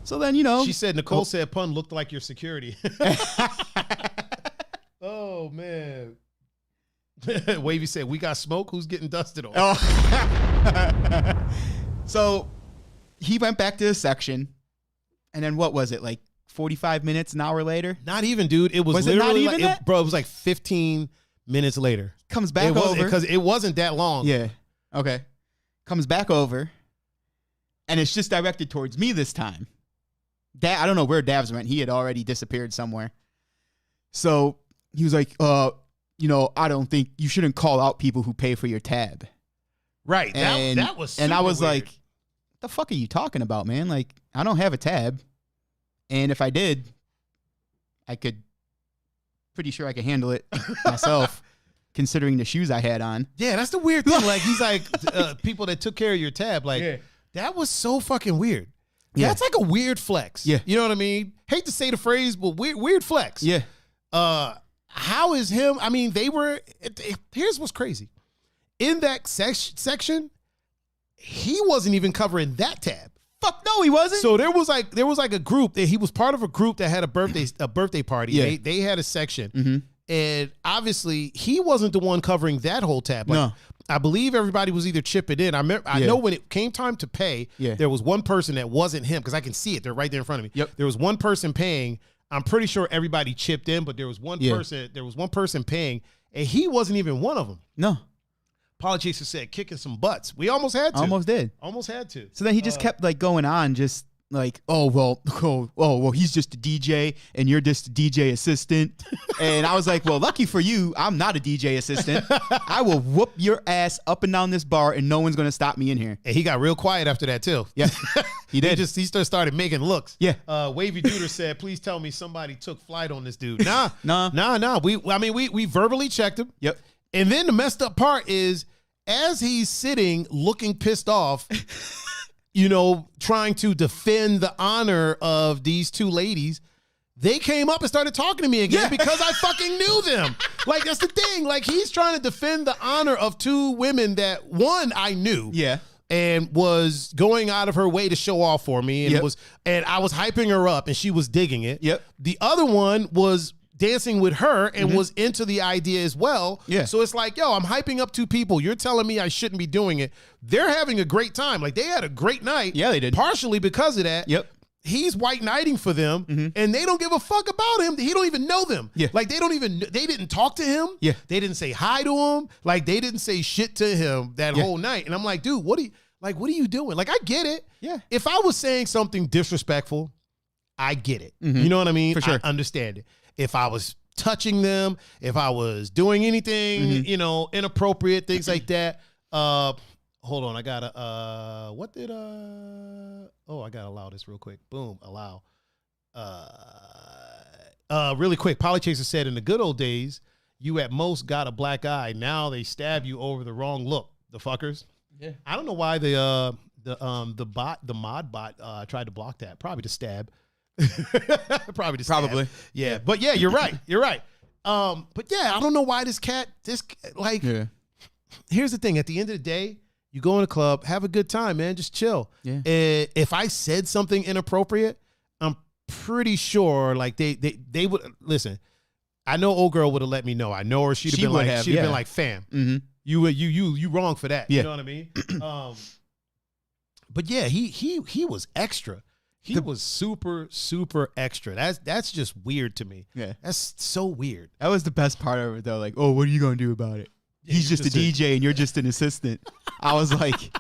So then, she said, Nicole said Pun looked like your security. Oh, man. Wavy said, we got smoke. Who's getting dusted on? Oh. So he went back to his section. And then what was it? 45 minutes, an hour later? Not even, dude. It was literally it was 15 minutes later. Comes back over. Because it wasn't that long. Yeah. Okay. Comes back over. And it's just directed towards me this time. I don't know where Davs went. He had already disappeared somewhere. So he was like, I don't think you shouldn't call out people who pay for your tab. Right. That was super And I was weird. like, the fuck are you talking about, man? I don't have a tab. And if I did, pretty sure I could handle it myself, considering the shoes I had on. Yeah, that's the weird thing. He's like, people that took care of your tab. That was so fucking weird. Yeah. That's like a weird flex. Yeah. You know what I mean? Hate to say the phrase, but weird flex. Yeah. How is him? I mean, here's what's crazy. In that section, he wasn't even covering that tab. Fuck no, he wasn't. So there was like a group that he was part of a group that had a birthday party. Yeah. They had a section, and obviously he wasn't the one covering that whole tab. No, I believe everybody was either chipping in. I know when it came time to pay, there was one person that wasn't him because I can see it. They're right there in front of me. Yep. There was one person paying. I'm pretty sure everybody chipped in, but there was one person. There was one person paying, and he wasn't even one of them. No. Politician said kicking some butts. We almost had to. Almost did. Almost had to. So then he just kept going on, just well, he's just a DJ and you're just a DJ assistant. And I was like, well, lucky for you, I'm not a DJ assistant. I will whoop your ass up and down this bar and no one's going to stop me in here. And he got real quiet after that too. Yeah, he did. He started making looks. Yeah. Wavy Duder said, please tell me somebody took flight on this dude. Nah. Nah. We verbally checked him. Yep. And then the messed up part is as he's sitting looking pissed off, trying to defend the honor of these two ladies, they came up and started talking to me again because I fucking knew them. That's the thing. He's trying to defend the honor of two women that one I knew. Yeah. And was going out of her way to show off for me. And and I was hyping her up and she was digging it. Yep. The other one was dancing with her and was into the idea as well. Yeah. So it's like, yo, I'm hyping up two people. You're telling me I shouldn't be doing it. They're having a great time. They had a great night. Yeah, they did. Partially because of that. Yep. He's white knighting for them and they don't give a fuck about him. He don't even know them. Yeah. They didn't talk to him. Yeah. They didn't say hi to him. They didn't say shit to him that whole night. And I'm like, dude, what are you doing? I get it. Yeah. If I was saying something disrespectful, I get it. You know what I mean? For sure. I understand it. If I was touching them, if I was doing anything, inappropriate, things like that. Hold on, I gotta I gotta allow this real quick. Boom, allow. Really quick, Polychaser said in the good old days, you at most got a black eye. Now they stab you over the wrong look. The fuckers. Yeah. I don't know why the mod bot tried to block that. Probably to stab. Probably the Probably. staff. Yeah. But yeah, you're right. You're right. But yeah, I don't know why this like, here's the thing. At the end of the day, you go in a club, have a good time, man. Just chill. Yeah. If I said something inappropriate, I'm pretty sure like they would listen. I know old girl would have let me know. I know her. She'd have been like, fam, Mm-hmm. you wrong for that. Yeah. You know what I mean? But yeah, he was extra. He was super, super extra. That's just weird to me. Yeah. That's so weird. That was the best part of it, though. Like, oh, what are you going to do about it? Yeah, He's just a DJ and you're just an assistant. I was like, should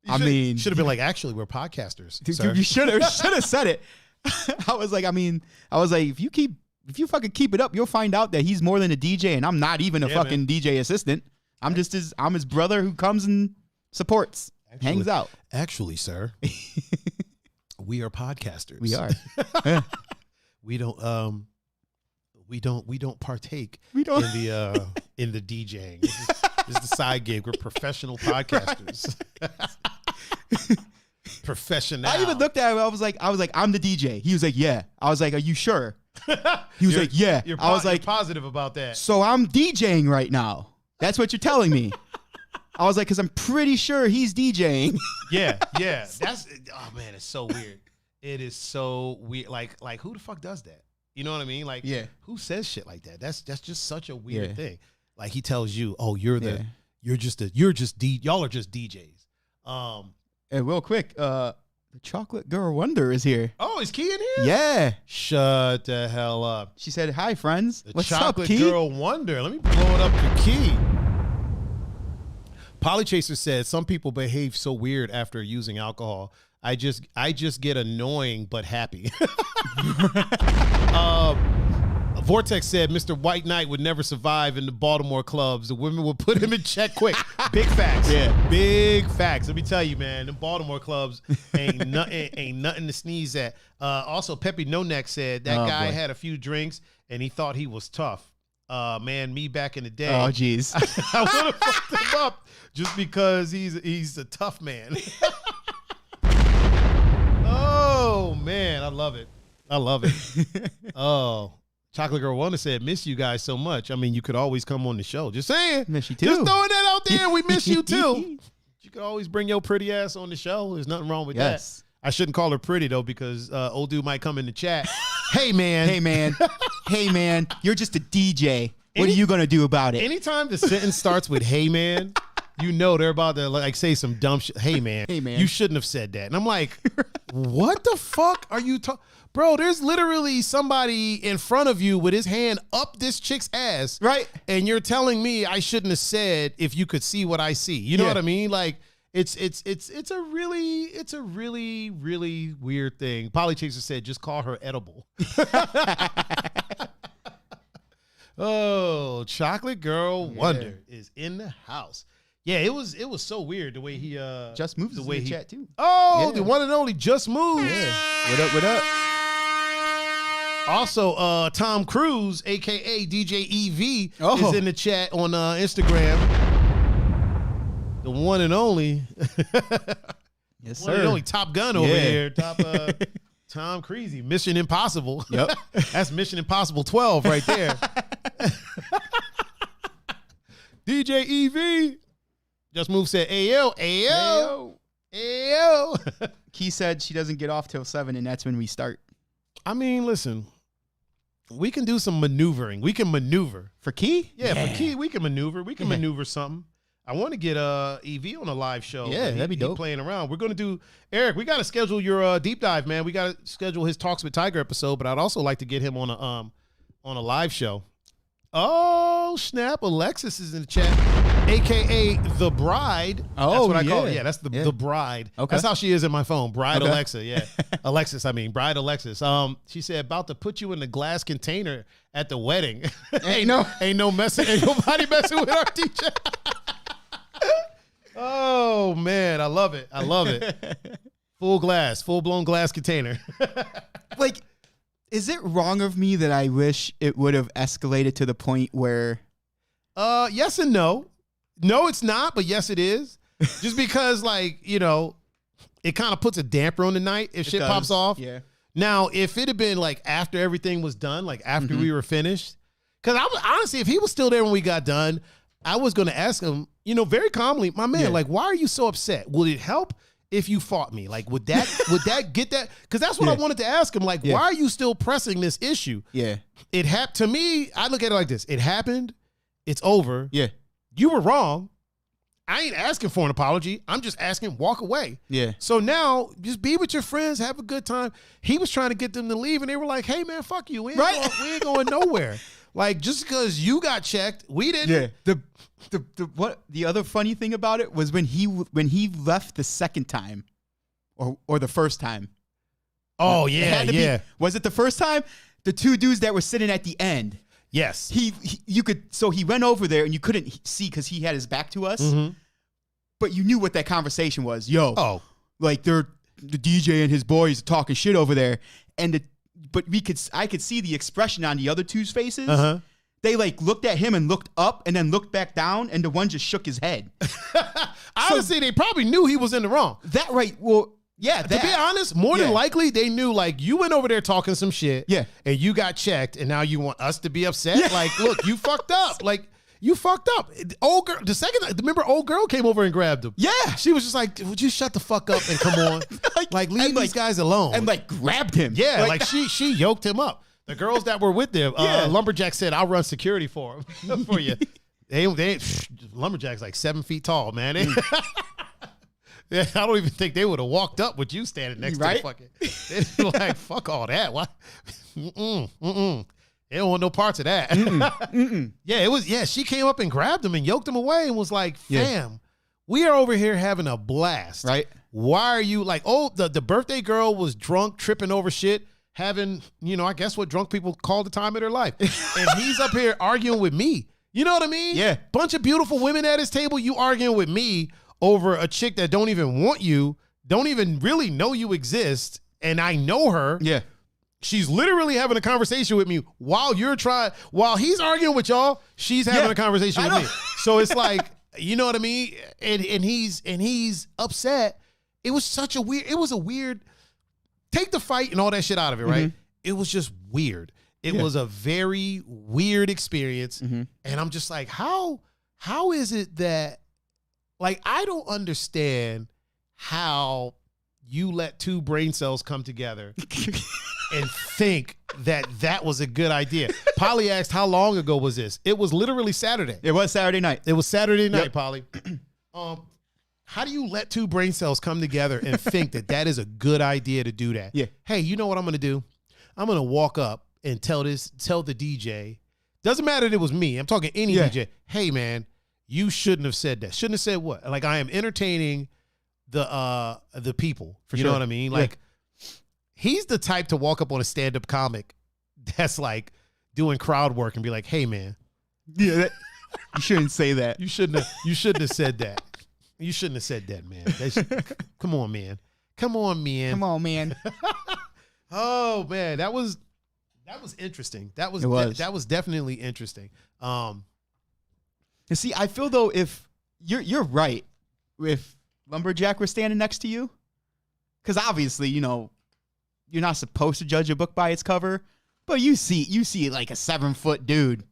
have been like, actually, we're podcasters. Sir. You should have said it. I was like, if you fucking keep it up, you'll find out that he's more than a DJ and I'm not even a fucking DJ assistant. I'm his brother who comes and supports, hangs out. Actually, sir, we are podcasters. We are. We don't partake We don't. in the DJing. This is the side gig. We're professional podcasters. Professional. I even looked at him. I was like, I'm the DJ. He was like, yeah. I was like, are you sure? He was like, yeah. I was like, positive about that. So I'm DJing right now. That's what you're telling me. I was like, because I'm pretty sure he's DJing. Yeah. That's, oh man, it's so weird. It is so weird. Like who the fuck does that? You know what I mean? Like, who says shit like that? That's just such a weird thing. Like he tells you, oh, y'all are just DJs. And real quick, the Chocolate Girl Wonder is here. Oh, is Key in here? Yeah. Shut the hell up. She said, hi, friends. The What's Chocolate up, Key? Girl Wonder. Let me blow it up to Key. Polychaser said, some people behave so weird after using alcohol. I just get annoying but happy. Vortex said Mr. White Knight would never survive in the Baltimore clubs. The women would put him in check quick. Big facts. Yeah. Big facts. Let me tell you, man, the Baltimore clubs ain't nothing to sneeze at. Also, Peppy No Neck said that guy had a few drinks and he thought he was tough. Man, me back in the day. Oh, jeez. I would have fucked him up just because he's a tough man. Oh, man, I love it. Oh, Chocolate Girl Wonder said, miss you guys so much. I mean, you could always come on the show. Just saying. Miss you too. Just throwing that out there. We miss you too. You could always bring your pretty ass on the show. There's nothing wrong with that. I shouldn't call her pretty, though, because old dude might come in the chat. Hey, man. Hey, man. You're just a DJ. What are you going to do about it? Anytime the sentence starts with, hey, man, you know they're about to like say some dumb shit. Hey, man. You shouldn't have said that. And I'm like, what the fuck are you talking? Bro, there's literally somebody in front of you with his hand up this chick's ass. Right. And you're telling me I shouldn't have said if you could see what I see. You know what I mean? Like, it's a really, really weird thing. Polychaser said, just call her edible. Oh, Chocolate Girl Wonder is in the house. Yeah, it was so weird the way he Just Moves the way he chat too. Oh, the one and only Just Moves. Yeah. What up? Also, Tom Cruise, aka DJ EV, is in the chat on Instagram. The one and only. Yes, one sir. and only Top Gun over here. Tom Cruise, Mission Impossible. Yep. That's Mission Impossible 12 right there. DJ EV. Just Move said, Ayo. Key said she doesn't get off till 7, and that's when we start. I mean, listen, we can do some maneuvering. We can maneuver. For Key? Yeah, for Key, we can maneuver. We can maneuver something. I want to get EV on a live show. Yeah, that'd be dope. Playing around. We're going to do, Eric, we got to schedule your deep dive, man. We got to schedule his Talks with Tiger episode, but I'd also like to get him on a live show. Oh, snap. Alexis is in the chat, a.k.a. The Bride. Oh, that's what I call it. Yeah, that's the Bride. Okay. That's how she is in my phone. Bride Alexa, yeah. Bride Alexis. She said, about to put you in the glass container at the wedding. ain't nobody messing with our teacher. Oh, man, I love it. Full blown glass container. Like, is it wrong of me that I wish it would have escalated to the point where... Yes and no. No, it's not, but yes, it is. Just because, like, you know, it kind of puts a damper on the night if shit pops off. Yeah. Now, if it had been like after everything was done, like after we were finished, because I was honestly, if he was still there when we got done, I was going to ask him, you know, very calmly, my man, like, why are you so upset? Would it help if you fought me? Like, would that get that? Because that's what I wanted to ask him. Like, why are you still pressing this issue? Yeah. It happened to me. I look at it like this. It happened. It's over. Yeah. You were wrong. I ain't asking for an apology. I'm just asking, walk away. Yeah. So now, just be with your friends, have a good time. He was trying to get them to leave, and they were like, hey, man, fuck you. We ain't going nowhere. Like, just because you got checked, we didn't. Yeah. The other funny thing about it was when he left the second time, or the first time. Oh, yeah. Was it the first time? The two dudes that were sitting at the end. Yes. He went over there and you couldn't see because he had his back to us. Mm-hmm. But you knew what that conversation was. Like the DJ and his boys talking shit over there. I could see the expression on the other two's faces. Uh-huh. They like looked at him and looked up and then looked back down, and the one just shook his head. Honestly, they probably knew he was in the wrong. That right. Well, yeah, to be honest, more than likely, they knew, like, you went over there talking some shit, and you got checked, and now you want us to be upset? Yeah. Like, look, you fucked up. Like, you fucked up. Old girl, remember old girl came over and grabbed him. Yeah. She was just like, would you shut the fuck up and come on? like leave these guys alone. And, like, grabbed him. Yeah, like she yoked him up. The girls that were with them, Lumberjack said, I'll run security for him, for you. Lumberjack's like 7 feet tall, man. Yeah, I don't even think they would have walked up with you standing next to the fucking. They were like, fuck all that. Why? They don't want no parts of that. Yeah, it was. Yeah, she came up and grabbed him and yoked him away and was like, fam, we are over here having a blast. Right. Why are you like, the birthday girl was drunk, tripping over shit, having, I guess what drunk people call the time of their life. And he's up here arguing with me. You know what I mean? Yeah. Bunch of beautiful women at his table, you arguing with me over a chick that don't even want you, don't even really know you exist, and I know her. Yeah. She's literally having a conversation with me while he's arguing with y'all, she's having a conversation with me. So it's like, you know what I mean? And he's upset. It was a weird, take the fight and all that shit out of it, right? It was just weird. It was a very weird experience. And I'm just like, how is it that, like, I don't understand how you let two brain cells come together and think that was a good idea. Polly asked, how long ago was this? It was literally Saturday. It was Saturday night. It was Saturday night, Polly. How do you let two brain cells come together and think that is a good idea to do that? Yeah. Hey, you know what I'm going to do? I'm going to walk up and tell the DJ, doesn't matter that it was me. I'm talking any DJ. Hey, man. You shouldn't have said that. Shouldn't have said what? Like, I am entertaining the people. You know what I mean? Like, he's the type to walk up on a stand-up comic that's like doing crowd work and be like, hey, man. Yeah, you shouldn't say that. You shouldn't have said that. You shouldn't have said that, man. Come on, man. Come on, man. Oh, man. That was interesting. That was definitely interesting. You see, I feel though if you're right, if Lumberjack were standing next to you, because obviously you're not supposed to judge a book by its cover, but you see like a 7-foot dude.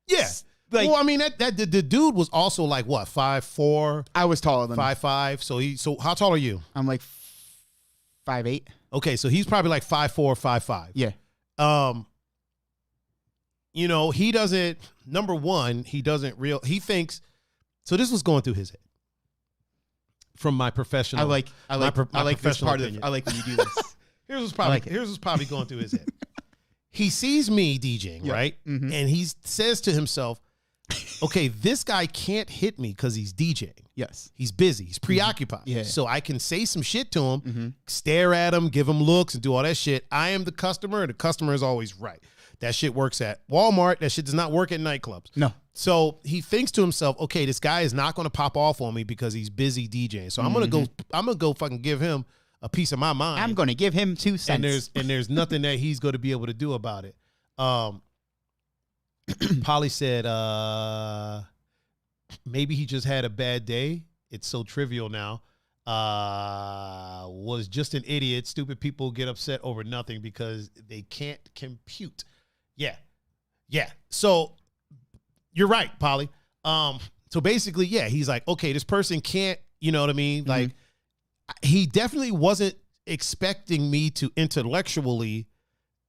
Yeah. Like, well, I mean the dude was also like what 5'4". I was taller than 5'5". So how tall are you? I'm like 5'8". Okay, so he's probably like 5'4", 5'5". Yeah. He doesn't, number one, he thinks, so this was going through his head from my professional. I like this part opinion. I like when you do this. Here's what's probably going through his head. He sees me DJing, right? Mm-hmm. And he says to himself, okay, this guy can't hit me because he's DJing. Yes. He's busy. He's preoccupied. Yeah. So I can say some shit to him, stare at him, give him looks, and do all that shit. I am the customer, and the customer is always right. That shit works at Walmart. That shit does not work at nightclubs. No. So he thinks to himself, okay, this guy is not going to pop off on me because he's busy DJing. So I'm going to go fucking give him a piece of my mind. I'm going to give him 2 cents. And there's nothing that he's going to be able to do about it. Polly said, maybe he just had a bad day. It's so trivial now. was just an idiot. Stupid people get upset over nothing because they can't compute. Yeah. So you're right, Polly. So basically, yeah, he's like, okay, this person can't, you know what I mean? Mm-hmm. Like, he definitely wasn't expecting me to intellectually,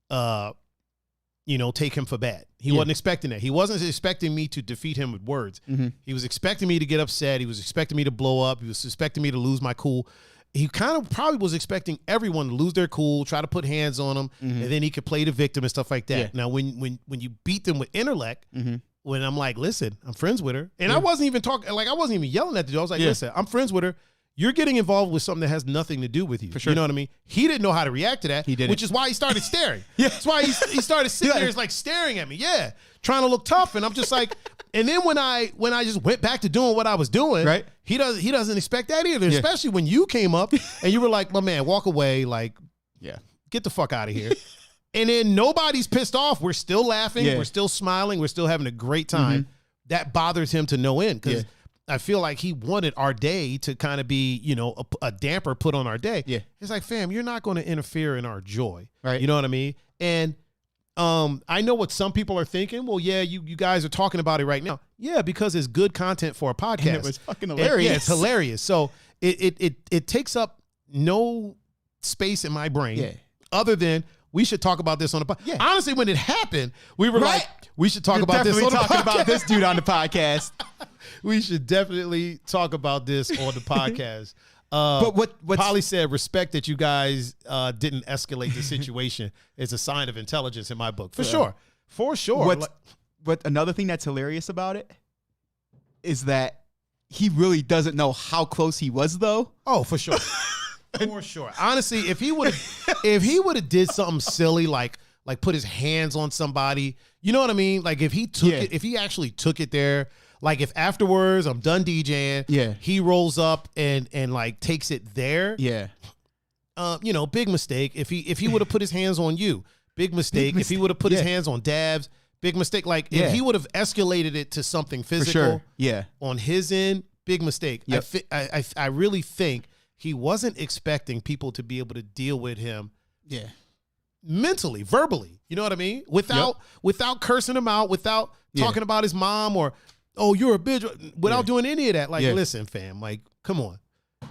take him for bad. He wasn't expecting that. He wasn't expecting me to defeat him with words. Mm-hmm. He was expecting me to get upset. He was expecting me to blow up. He was expecting me to lose my cool. He kind of probably was expecting everyone to lose their cool, try to put hands on him, and then he could play the victim and stuff like that. Yeah. Now, when you beat them with intellect, when I'm like, listen, I'm friends with her, and Yeah. I wasn't even talking, like I wasn't even yelling at the dude. I was like, listen, I'm friends with her. You're getting involved with something that has nothing to do with you. For sure. You know what I mean? He didn't know how to react to that. He didn't. Which is why he started staring. Yeah. That's why he started sitting there, like staring at me. Yeah. Trying to look tough. And I'm just like, and then when I just went back to doing what I was doing, right? He doesn't expect that either. Yeah. Especially when you came up and you were like, my man, walk away, like, Yeah. get the fuck out of here. And then nobody's pissed off. We're still laughing. Yeah. We're still smiling. We're still having a great time. That bothers him to no end because I feel like he wanted our day to kind of be, a damper put on our day. Yeah. It's like, fam, you're not going to interfere in our joy. Right. You know what I mean? And I know what some people are thinking. Well, yeah, you guys are talking about it right now. Yeah, because it's good content for a podcast. And it was fucking hilarious. Yeah, it's hilarious. So it takes up no space in my brain other than we should talk about this on the podcast. Yeah. Honestly, when it happened, we were like, we should talk about this on the podcast. Talking about this dude on the podcast. We should definitely talk about this on the podcast. But what Polly said, respect that you guys didn't escalate the situation is a sign of intelligence in my book. For sure. For sure. But another thing that's hilarious about it is that he really doesn't know how close he was, though. Oh, for sure. For sure. Honestly, if he would have did something silly like put his hands on somebody, you know what I mean? Like if he took it, if he actually took it there, like if afterwards I'm done DJing, he rolls up and like takes it there. Yeah. Big mistake. If he would have put his hands on you, big mistake. If he would have put his hands on Dabs, big mistake. Like if he would have escalated it to something physical on his end, big mistake. Yep. I really think he wasn't expecting people to be able to deal with him mentally, verbally. You know what I mean? Without cursing him out, without talking about his mom or, oh, you're a bitch, without doing any of that. Like, listen, fam, like, come on.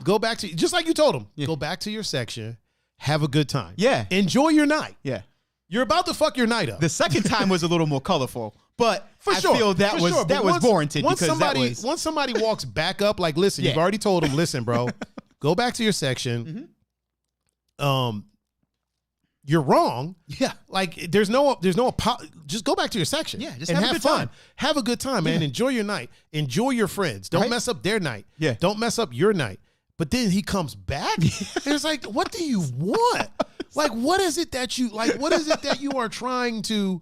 Go back to, just like you told him, go back to your section, have a good time. Yeah. Enjoy your night. Yeah. You're about to fuck your night up. The second time was a little more colorful, but I feel that was warranted once because once somebody walks back up, like, listen, you've already told him, listen, bro, go back to your section. You're wrong. Yeah. Like there's no just go back to your section. Yeah, just and have a good fun. time. Have a good time, man. Enjoy your night. Enjoy your friends. Don't mess up their night. Yeah. Don't mess up your night. But then he comes back and it's like, what do you want? Like, what is it that you are trying to,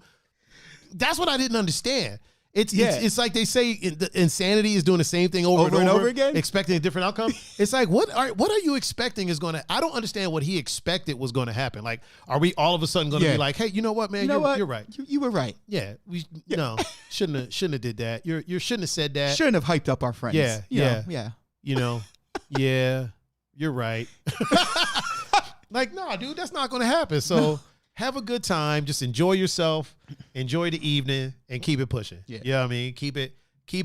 that's what I didn't understand. It's like they say insanity is doing the same thing over and over again, expecting a different outcome. It's like, what are you expecting is going to, I don't understand what he expected was going to happen. Like, are we all of a sudden going to be like, hey, you know what, man, you're right. You were right. Yeah. No, shouldn't have did that. You shouldn't have said that. Shouldn't have hyped up our friends. Yeah. Yeah, you're right. Like, no, dude, that's not going to happen. So have a good time. Just enjoy yourself. Enjoy the evening and keep it pushing. Yeah. You know what I mean? Keep it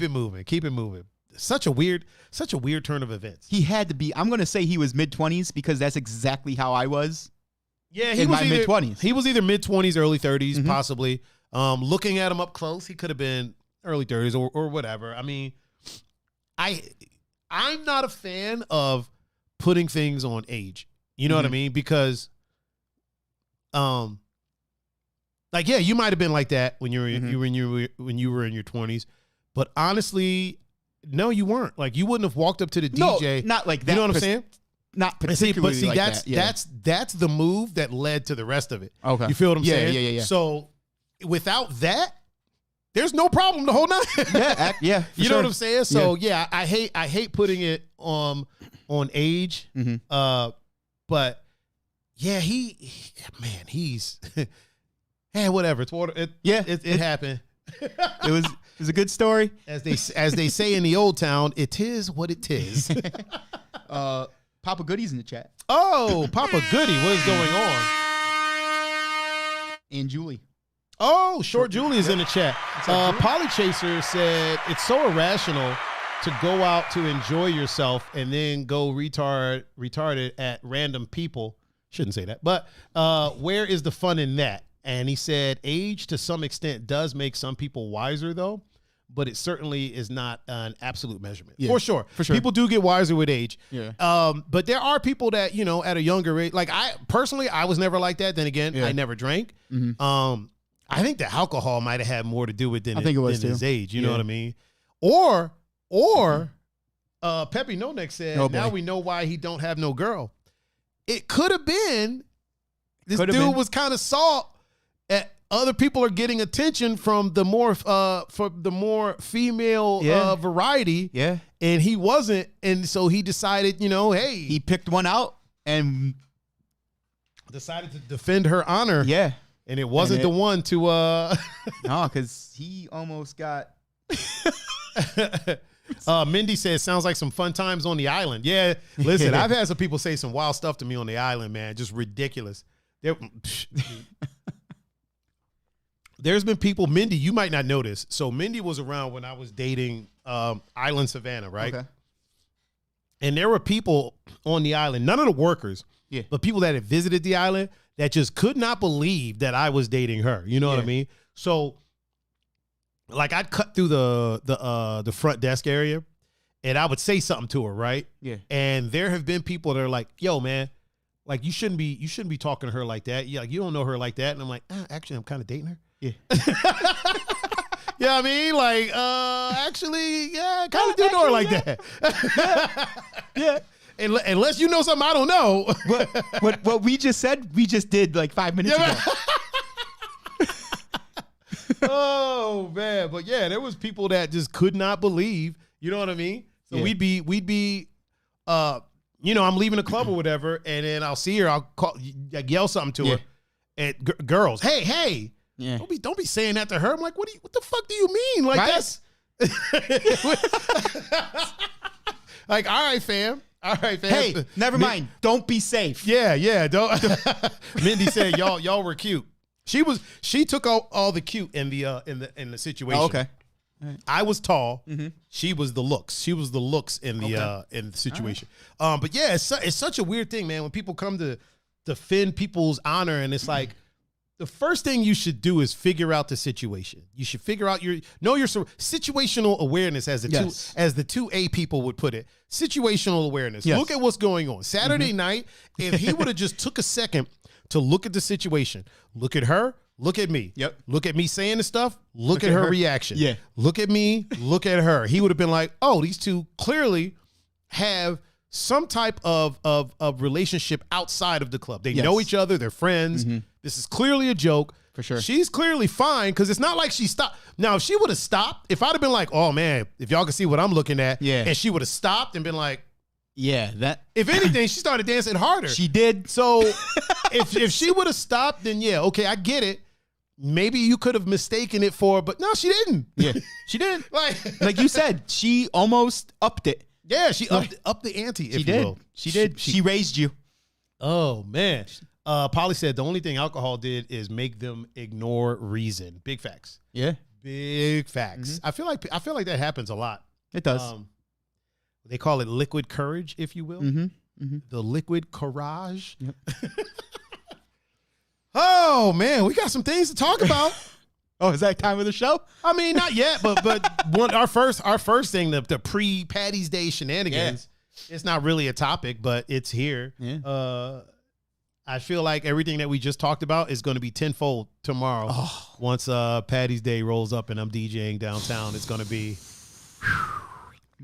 moving. Keep it moving. Such a weird turn of events. He had to be, I'm going to say he was mid-20s because that's exactly how I was. Yeah, he was in my mid-20s. He was either mid-20s, early 30s, possibly. Looking at him up close, he could have been early 30s or whatever. I mean, I'm not a fan of putting things on age. You know what I mean? Because, like, yeah, you might have been like that when you were when you were in your 20s, but honestly, no, you weren't. Like, you wouldn't have walked up to the DJ. Not like that. You know what I'm saying? Not particularly. But like that. That's the move that led to the rest of it. Okay, you feel what I'm saying? Yeah. So without that, there's no problem the whole night. Yeah. You know what I'm saying? So yeah, I hate putting it on age. But yeah, he's hey, whatever. It's water. It happened. It was a good story. As they say in the old town, it is what it is. Papa Goody's in the chat. Oh, Papa Goody, what is going on? And Julie. Oh, Short Julie is in the chat. Polychaser said it's so irrational to go out to enjoy yourself and then go retarded at random people. Shouldn't say that, but where is the fun in that? And he said age to some extent does make some people wiser though, but it certainly is not an absolute measurement. Yeah, for sure. People do get wiser with age. Yeah. But there are people that, you know, at a younger age, like I personally, I was never like that. Then again, Yeah. I never drank. Mm-hmm. I think the alcohol might have had more to do with than his age. You know what I mean? Or Peppy No Neck said, now we know why he don't have no girl. It could have been this dude was kind of salt at other people are getting attention from the more female variety. Yeah. And he wasn't. And so he decided, you know, hey. He picked one out and decided to defend her honor. Yeah. And it wasn't the one to no, because he almost got Mindy says sounds like some fun times on the island. Yeah, listen, I've had some people say some wild stuff to me on the island, man. Just ridiculous. There's been people, Mindy, you might not know this. So Mindy was around when I was dating Island Savannah, right? Okay. And there were people on the island, none of the workers, but people that had visited the island that just could not believe that I was dating her. You know what I mean? So like I'd cut through the front desk area and I would say something to her, right? Yeah. And there have been people that are like, yo, man, like you shouldn't be talking to her like that. Yeah, like you don't know her like that. And I'm like, actually, I'm kind of dating her. Yeah. Yeah, I mean, like, actually, yeah, kind of do know her like that. Yeah. Unless you know something I don't know. What we just said, we just did like 5 minutes ago. Oh man, but yeah, there was people that just could not believe. You know what I mean? So we'd be, you know, I'm leaving the club or whatever, and then I'll see her. I'll call, like, yell something to her. And girls, hey, don't be saying that to her. I'm like, what the fuck do you mean? Like that's like, all right, fam. Hey, never mind. Don't be safe. Yeah. Don't. Mindy said y'all were cute. She took all the cute in the situation. Oh, okay. Right. I was tall. Mm-hmm. She was the looks. She was the looks in the situation. Right. But yeah, it's such a weird thing, man. When people come to defend people's honor, and it's like the first thing you should do is figure out the situation. You should figure out your situational awareness, as the two A people would put it. Situational awareness. Yes. Look at what's going on. Saturday night, if he would have just took a second to look at the situation, look at her, look at me. Yep. Look at me saying the stuff, look at her reaction. Yeah. Look at me, look at her. He would have been like, oh, these two clearly have some type of relationship outside of the club. They know each other, they're friends. Mm-hmm. This is clearly a joke. For sure. She's clearly fine because it's not like she stopped. Now, if she would have stopped, if I'd have been like, oh man, if y'all can see what I'm looking at, and she would have stopped and been like, that. If anything, she started dancing harder. She did. So if she would have stopped, then okay, I get it. Maybe you could have mistaken it for, but no, she didn't. Yeah, she didn't. Like you said, she almost upped it. Yeah, she upped the ante. She did. She did. She raised you. Oh man. Polly said the only thing alcohol did is make them ignore reason. Big facts. Yeah. Big facts. Mm-hmm. I feel like that happens a lot. It does. They call it liquid courage, if you will. Mm-hmm. Mm-hmm. The liquid courage. Yep. Oh man, we got some things to talk about. Oh, is that time of the show? I mean, not yet, but our first thing, the pre-Paddy's Day shenanigans. Yeah. It's not really a topic, but it's here. Yeah. I feel like everything that we just talked about is going to be tenfold tomorrow. Oh. Once Paddy's Day rolls up and I'm DJing downtown, it's going to be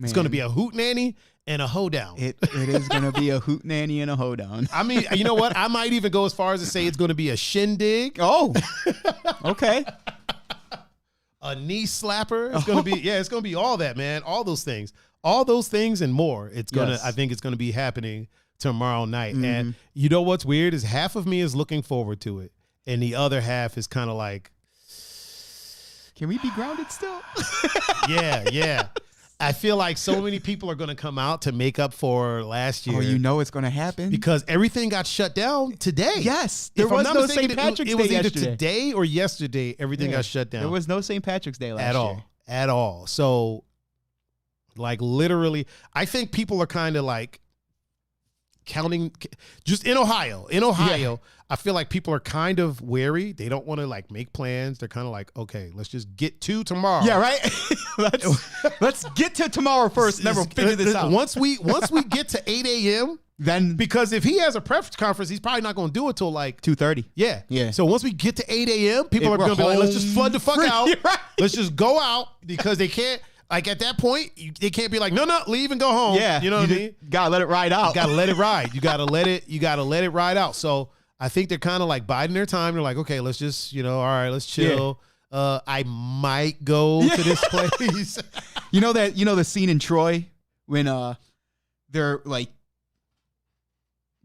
it's going to be a hootenanny and a hoedown. It is going to be a hootenanny and a hoedown. I mean, you know what? I might even go as far as to say it's going to be a shindig. Oh, okay. A knee slapper. It's going to be it's going to be all that, man. All those things and more. It's going to I think it's going to be happening tomorrow night. Mm-hmm. And you know what's weird is half of me is looking forward to it, and the other half is kind of like, can we be grounded still? Yeah. I feel like so many people are going to come out to make up for last year. Oh, you know it's going to happen because everything got shut down today. Yes, there was no St. Patrick's Day yesterday. It was either yesterday. today or yesterday. Everything got shut down. There was no St. Patrick's Day last year at all. So, like literally, I think people are kind of like counting. Just in Ohio, I feel like people are kind of wary. They don't want to like make plans. They're kind of like, okay, let's just get to tomorrow. Yeah, right. let's get to tomorrow first, and then we'll figure this out. Once we get to 8 a.m., then because if he has a press conference, he's probably not going to do it till like 2:30. Yeah. So once we get to 8 a.m., people are going to be like, let's just flood the fuck out. Right. Let's just go out because they can't. Like at that point, they can't be like, no, leave and go home. Yeah, you know what I mean. Gotta let it ride out. You gotta let it ride. You gotta let it ride out. So I think they're kind of like biding their time. They're like, okay, let's just, all right, let's chill. Yeah. I might go to this place. You know the scene in Troy when they're like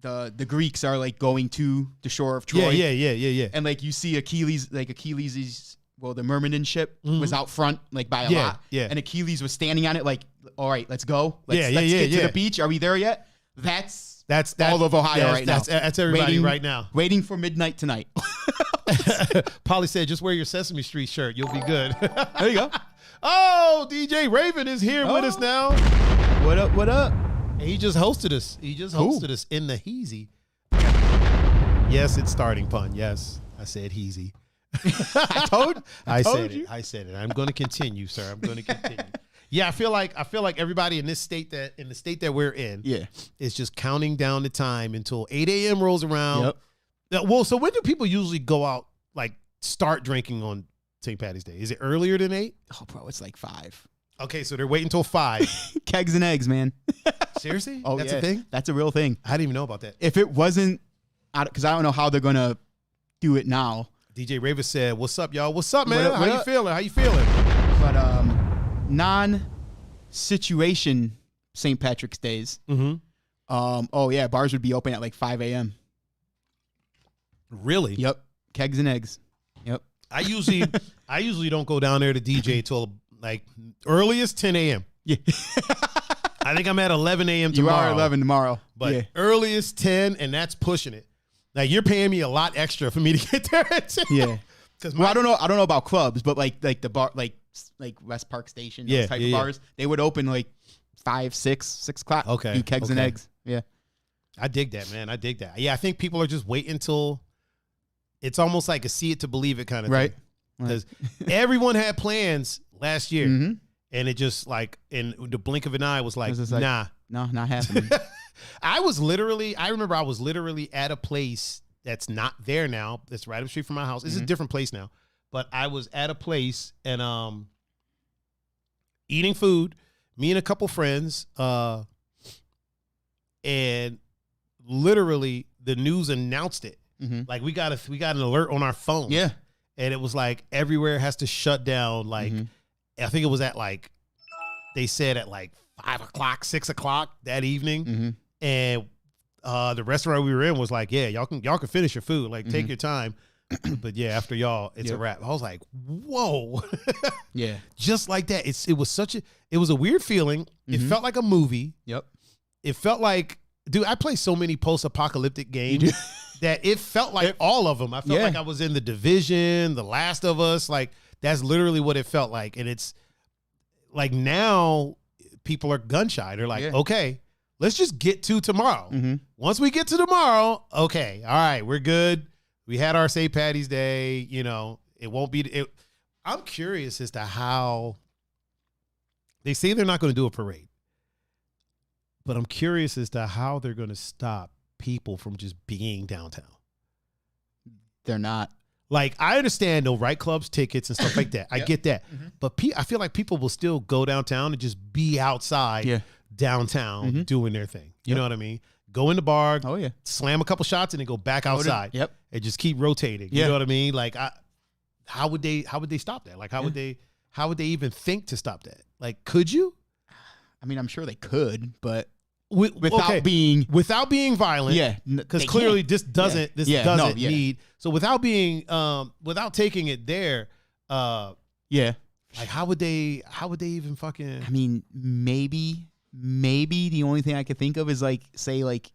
the Greeks are like going to the shore of Troy. Yeah. And like you see Achilles is. Well, the Myrmidon ship was out front, like by a lot. Yeah. And Achilles was standing on it, like, all right, let's go. Let's get to the beach. Are we there yet? That's all of Ohio right now. That's everybody right now. Waiting for midnight tonight. Polly said, just wear your Sesame Street shirt. You'll be good. There you go. Oh, DJ Raven is here with us now. What up? And he just hosted us. Us in the Heezy. Yes, it's starting, Pun. Yes, I said Heezy. I said it. I'm going to continue, sir. I'm going to continue. Yeah, I feel like everybody in the state that we're in, is just counting down the time until 8 a.m. rolls around. Yep. Well, so when do people usually go out, like start drinking on St. Patty's Day? Is it earlier than 8? Oh, bro, it's like 5. Okay, so they're waiting until 5. Kegs and eggs, man. Seriously? Oh, that's a thing? That's a real thing. I didn't even know about that. If it wasn't, because I don't know how they're going to do it now. DJ Raven said, "What's up, y'all? What's up, man? How you feeling? But non-situation St. Patrick's Days. Mm-hmm. Bars would be open at like 5 a.m. Really? Yep. Kegs and eggs. Yep. I usually don't go down there to DJ till like earliest 10 a.m. Yeah. I think I'm at 11 a.m. tomorrow. You are 11 tomorrow. But earliest 10, and that's pushing it. Like you're paying me a lot extra for me to get there at 10. Yeah. Because I don't know about clubs, but like the bar, like West Park Station, those type of bars, they would open like 5, 6 o'clock. Okay. Do kegs and eggs. Yeah. I dig that, man. I dig that. Yeah, I think people are just waiting until it's almost like a see it to believe it kind of thing. Because everyone had plans last year, and it just like in the blink of an eye was like, nah. No, not happening. I remember I was literally at a place that's not there now. That's right up the street from my house. It's a different place now. But I was at a place and eating food, me and a couple friends, and literally the news announced it. Like we got an alert on our phone. Yeah. And it was like everywhere has to shut down. Like I think it was at like they said at like 5 o'clock, 6 o'clock that evening. And the restaurant we were in was like, yeah, y'all can finish your food. Like take your time. But yeah, after y'all, it's a wrap. I was like, whoa. Yeah. Just like that. It was a weird feeling. It felt like a movie. Yep. It felt like, dude, I play so many post-apocalyptic games that it felt like all of them. I felt like I was in The Division, The Last of Us. Like that's literally what it felt like. And it's like now people are gun shy. They're like, okay, let's just get to tomorrow. Once we get to tomorrow, okay, all right, we're good. We had our St. Patty's Day. It won't be. I'm curious as to how they say they're not going to do a parade, but I'm curious as to how they're going to stop people from just being downtown. They're not. Like, I understand they'll write clubs tickets and stuff like that. I get that. But I feel like people will still go downtown and just be outside downtown doing their thing. You know what I mean? Go in the bar, slam a couple shots, and then go back outside. And just keep rotating. You know what I mean? Like, how would they stop that? Like, how would they even think to stop that? Like, could you? I mean, I'm sure they could, but without being violent. Yeah, because clearly this doesn't need. So without being without taking it there. Like, how would they even fucking? I mean, maybe the only thing I could think of is like, say, like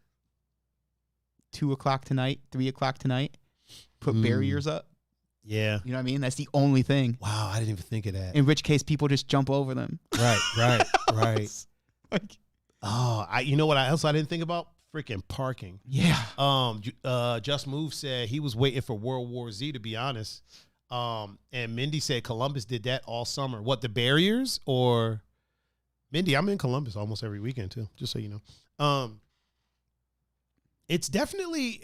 2 o'clock tonight, 3 o'clock tonight, put barriers up. Yeah. You know what I mean? That's the only thing. Wow, I didn't even think of that. In which case, people just jump over them. Right. Like, You know what else I didn't think about? Freaking parking. yeah. Just Move said he was waiting for World War Z, to be honest. And Mindy said Columbus did that all summer. What, the barriers? Or Mindy, I'm in Columbus almost every weekend too, just so you know. It's definitely,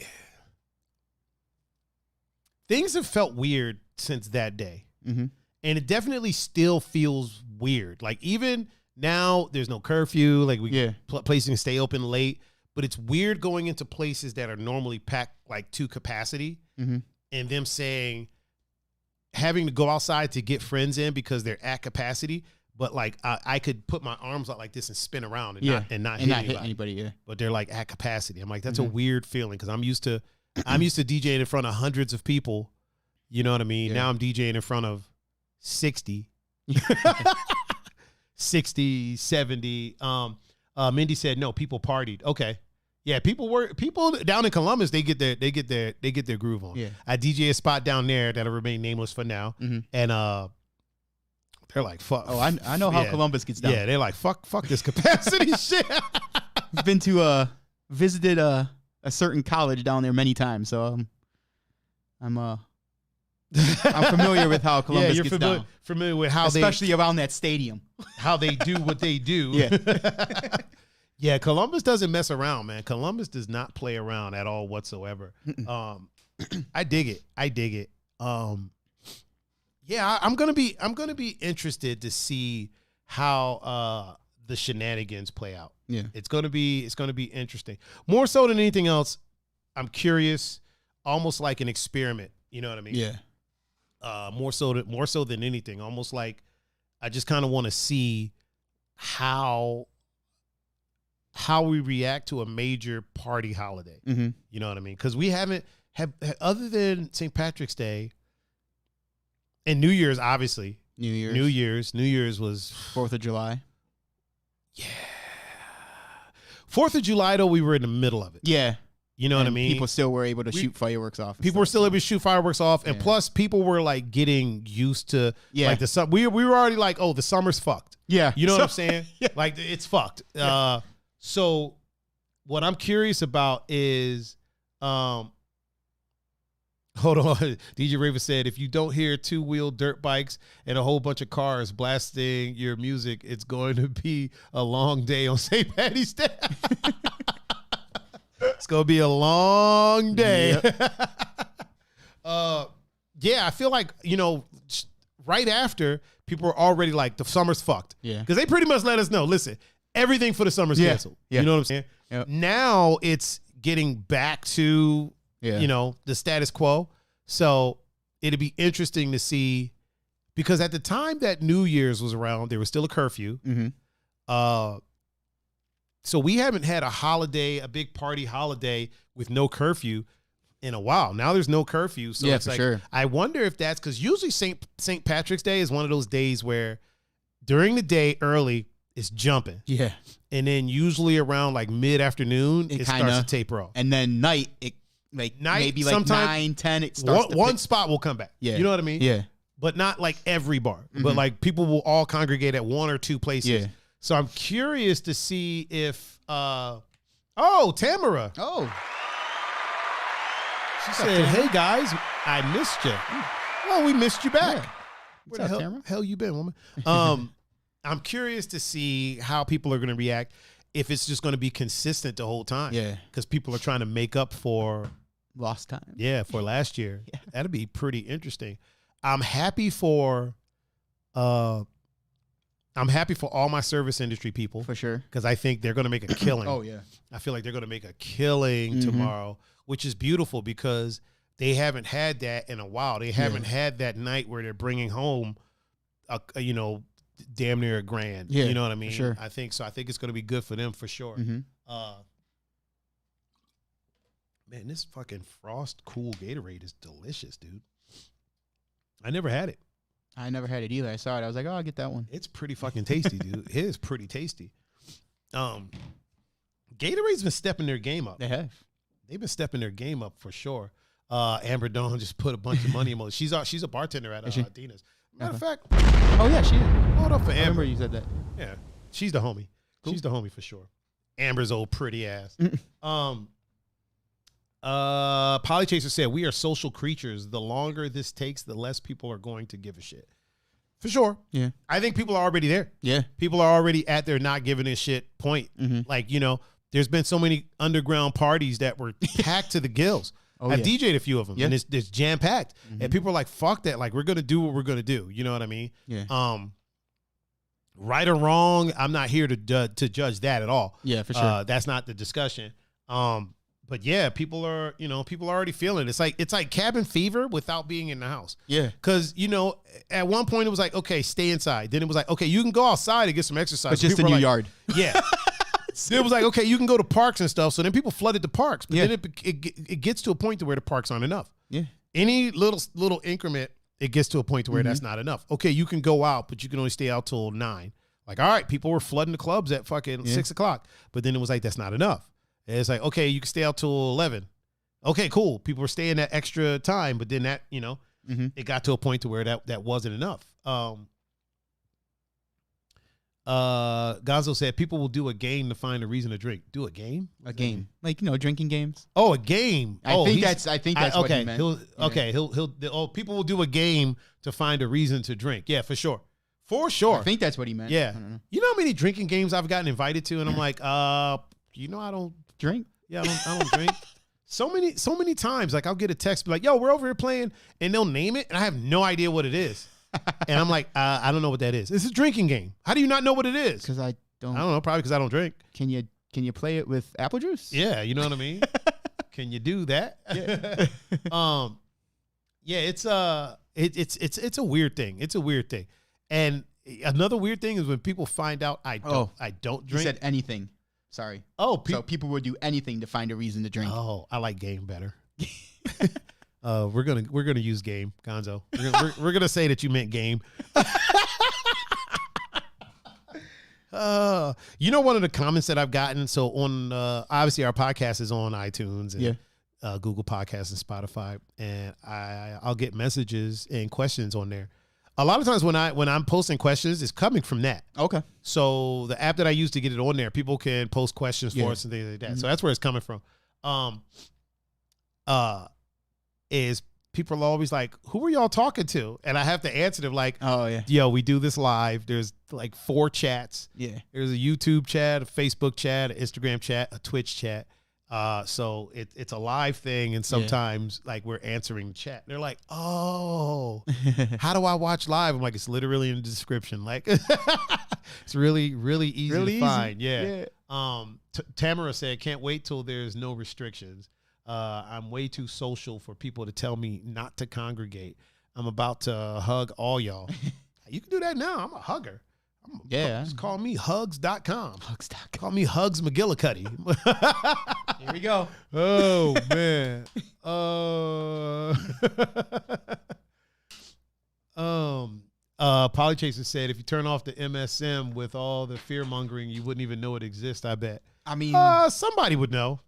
things have felt weird since that day. Mm-hmm. And it definitely still feels weird. Like, even now there's no curfew, like places can stay open late, but it's weird going into places that are normally packed like to capacity, and them saying, having to go outside to get friends in because they're at capacity, but like I could put my arms out like this and spin around and not hit anybody. Yeah. But they're like at capacity. I'm like, that's a weird feeling, because I'm used to DJing in front of hundreds of people. You know what I mean? Yeah. Now I'm DJing in front of 60, 60, 70. Mindy said, no, people partied. Okay. Yeah, people down in Columbus, they get their groove on. Yeah. I DJ a spot down there that'll remain nameless for now. And they're like, fuck. Oh, I know how Columbus gets down. Yeah, they're like, fuck this capacity shit. I've been to visited a certain college down there many times, so I'm familiar with how Columbus gets down. Familiar with how especially around that stadium. How they do what they do. Yeah. Yeah, Columbus doesn't mess around, man. Columbus does not play around at all whatsoever. I dig it. Yeah, I'm gonna be interested to see how the Shenanigans play out. Yeah, it's gonna be interesting. More so than anything else, I'm curious, almost like an experiment. You know what I mean? Yeah. More so than anything, almost like I just kind of want to see how we react to a major party holiday. Mm-hmm. You know what I mean? Because we haven't other than St. Patrick's Day and New Year's, obviously. New Year's was 4th of July. Yeah. 4th of July, though, we were in the middle of it. Yeah. You know what I mean? People still were able to shoot fireworks off. People were still able to shoot fireworks off. And plus, people were like getting used to like the summer. We were already like, oh, the summer's fucked. Yeah. You know what I'm saying? Yeah. Like, it's fucked. So what I'm curious about is, hold on. DJ Raver said, if you don't hear 2-wheel dirt bikes and a whole bunch of cars blasting your music, it's going to be a long day on St. Paddy's Day. It's going to be a long day. Yep. Yeah, I feel like, right after, people were already like, the summer's fucked. Yeah. Because they pretty much let us know, listen, everything for the summer's canceled. Yeah. You know what I'm saying? Yep. Now it's getting back to, the status quo. So it'd be interesting to see, because at the time that New Year's was around, there was still a curfew. Mm-hmm. So we haven't had a big party holiday with no curfew in a while. Now there's no curfew. So it's like, sure. I wonder if that's because usually St. Patrick's Day is one of those days where during the day early, it's jumping. Yeah. And then usually around like mid-afternoon, it starts to taper off. And then night, maybe like 9, 10, it starts one spot will come back. Yeah. You know what I mean? Yeah. But not like every bar. Mm-hmm. But like people will all congregate at one or two places. Yeah. So I'm curious to see if Tamara. Oh. She said, hey guys, I missed you. Well, we missed you back. Yeah. Where the hell you been, woman? I'm curious to see how people are going to react, if it's just going to be consistent the whole time. Yeah. Because people are trying to make up for lost time. Yeah, for last year. Yeah. That'd be pretty interesting. I'm happy for all my service industry people. For sure. Because I think they're going to make a killing. Oh, yeah. I feel like they're going to make a killing tomorrow, which is beautiful because they haven't had that in a while. They haven't had that night where they're bringing home, damn near $1,000. Yeah, you know what I mean? Sure. I think so. I think it's going to be good for them for sure. Mm-hmm. Man, this fucking Frost Cool Gatorade is delicious, dude. I never had it. I never had it either. I saw it. I was like, oh, I'll get that one. It's pretty fucking tasty, dude. It is pretty tasty. Gatorade's been stepping their game up. They have. They've been stepping their game up for sure. Amber Dawn just put a bunch of money in. She's a bartender at Dina's. Matter of fact, oh yeah, she is. Hold up for Amber. I remember you said that. Yeah, she's the homie. Cool. She's the homie for sure. Amber's old pretty ass. Polychaser said, "We are social creatures. The longer this takes, the less people are going to give a shit." For sure. Yeah. I think people are already there. Yeah. People are already at their not giving a shit point. Like, you know, there's been so many underground parties that were packed to the gills. I've DJ'd a few of them, and it's jam packed. And people are like, "Fuck that! Like, we're gonna do what we're gonna do." You know what I mean? Yeah. Right or wrong, I'm not here to judge that at all. Yeah, for sure. That's not the discussion. But yeah, people are already feeling it. It's like cabin fever without being in the house. Yeah. Because, you know, at one point it was like, okay, stay inside. Then it was like, okay, you can go outside and get some exercise. But just in your yard. Yeah. Then it was like, okay, you can go to parks and stuff. So then people flooded the parks. But then it gets to a point to where the parks aren't enough. Yeah. Any little increment, it gets to a point to where that's not enough. Okay, you can go out, but you can only stay out till 9. Like, all right, people were flooding the clubs at fucking 6 o'clock. But then it was like, that's not enough. And it's like, okay, you can stay out till 11. Okay, cool. People were staying that extra time, but then that, you know, it got to a point to where that wasn't enough. Gonzo said people will do a game to find a reason to drink. Do a game? A game. Like, you know, drinking games. Oh, a game. I think that's what he meant. People will do a game to find a reason to drink. Yeah, for sure. For sure. I think that's what he meant. Yeah. You know how many drinking games I've gotten invited to, and I'm like, you know, I don't drink. Yeah, I don't drink. So many times, like I'll get a text, be like, yo, we're over here playing, and they'll name it, and I have no idea what it is. And I'm like, I don't know what that is. It's a drinking game. How do you not know what it is? Because I don't know. Probably because I don't drink. Can you play it with apple juice? Yeah, you know what I mean. Can you do that? Yeah. It's a weird thing. It's a weird thing. And another weird thing is when people find out I don't drink. You said anything. Sorry. Oh, so people would do anything to find a reason to drink. Oh, I like game better. We're gonna use game, Gonzo. We're gonna say that you meant game. You know, one of the comments that I've gotten. So on obviously our podcast is on iTunes and Google Podcasts and Spotify, and I'll get messages and questions on there. A lot of times when I'm posting questions, it's coming from that. Okay. So the app that I use to get it on there, people can post questions for us and things like that. So that's where it's coming from. Is people are always like, who are y'all talking to? And I have to answer them like, oh yeah, yo, we do this live. There's like 4 chats. Yeah. There's a YouTube chat, a Facebook chat, an Instagram chat, a Twitch chat. So it's a live thing, and sometimes like we're answering the chat. They're like, "Oh, how do I watch live?" I'm like, "It's literally in the description." Like, it's really easy to find. Yeah. Tamara said, "Can't wait till there's no restrictions. I'm way too social for people to tell me not to congregate. I'm about to hug all y'all." You can do that now. I'm a hugger. Just call me hugs.com. Hugs.com. Call me Hugs McGillicuddy. Here we go. Oh, man. Polychaser said, if you turn off the MSM with all the fear mongering, you wouldn't even know it exists, I bet. I mean, somebody would know.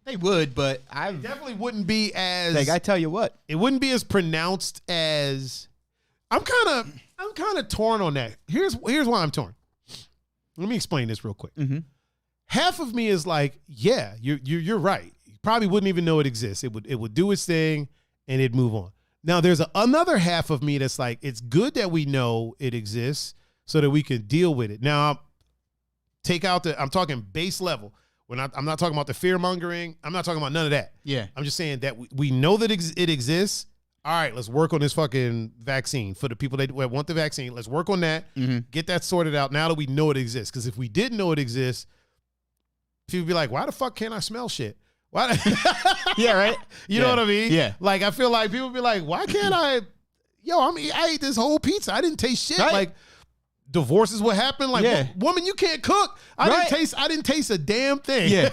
They would, but I definitely wouldn't be as, like, I tell you what, it wouldn't be as pronounced as, I'm kind of torn on that. Here's why I'm torn. Let me explain this real quick. Half of me is like, yeah, you're right. You probably wouldn't even know it exists. It would do its thing and it'd move on. Now there's another half of me that's like, it's good that we know it exists so that we can deal with it. Now, I'm talking base level. I'm not talking about the fear mongering. I'm not talking about none of that. Yeah. I'm just saying that we know that it exists. All right, let's work on this fucking vaccine. For the people that want the vaccine, let's work on that. Get that sorted out now that we know it exists. Because if we didn't know it exists, people would be like, why the fuck can't I smell shit? Why? Yeah, right? You know what I mean? Yeah. Like, I feel like people would be like, why can't I? I ate this whole pizza. I didn't taste shit. Right. Like, divorce is what happened. Like, woman, you can't cook. I didn't taste a damn thing. Yeah.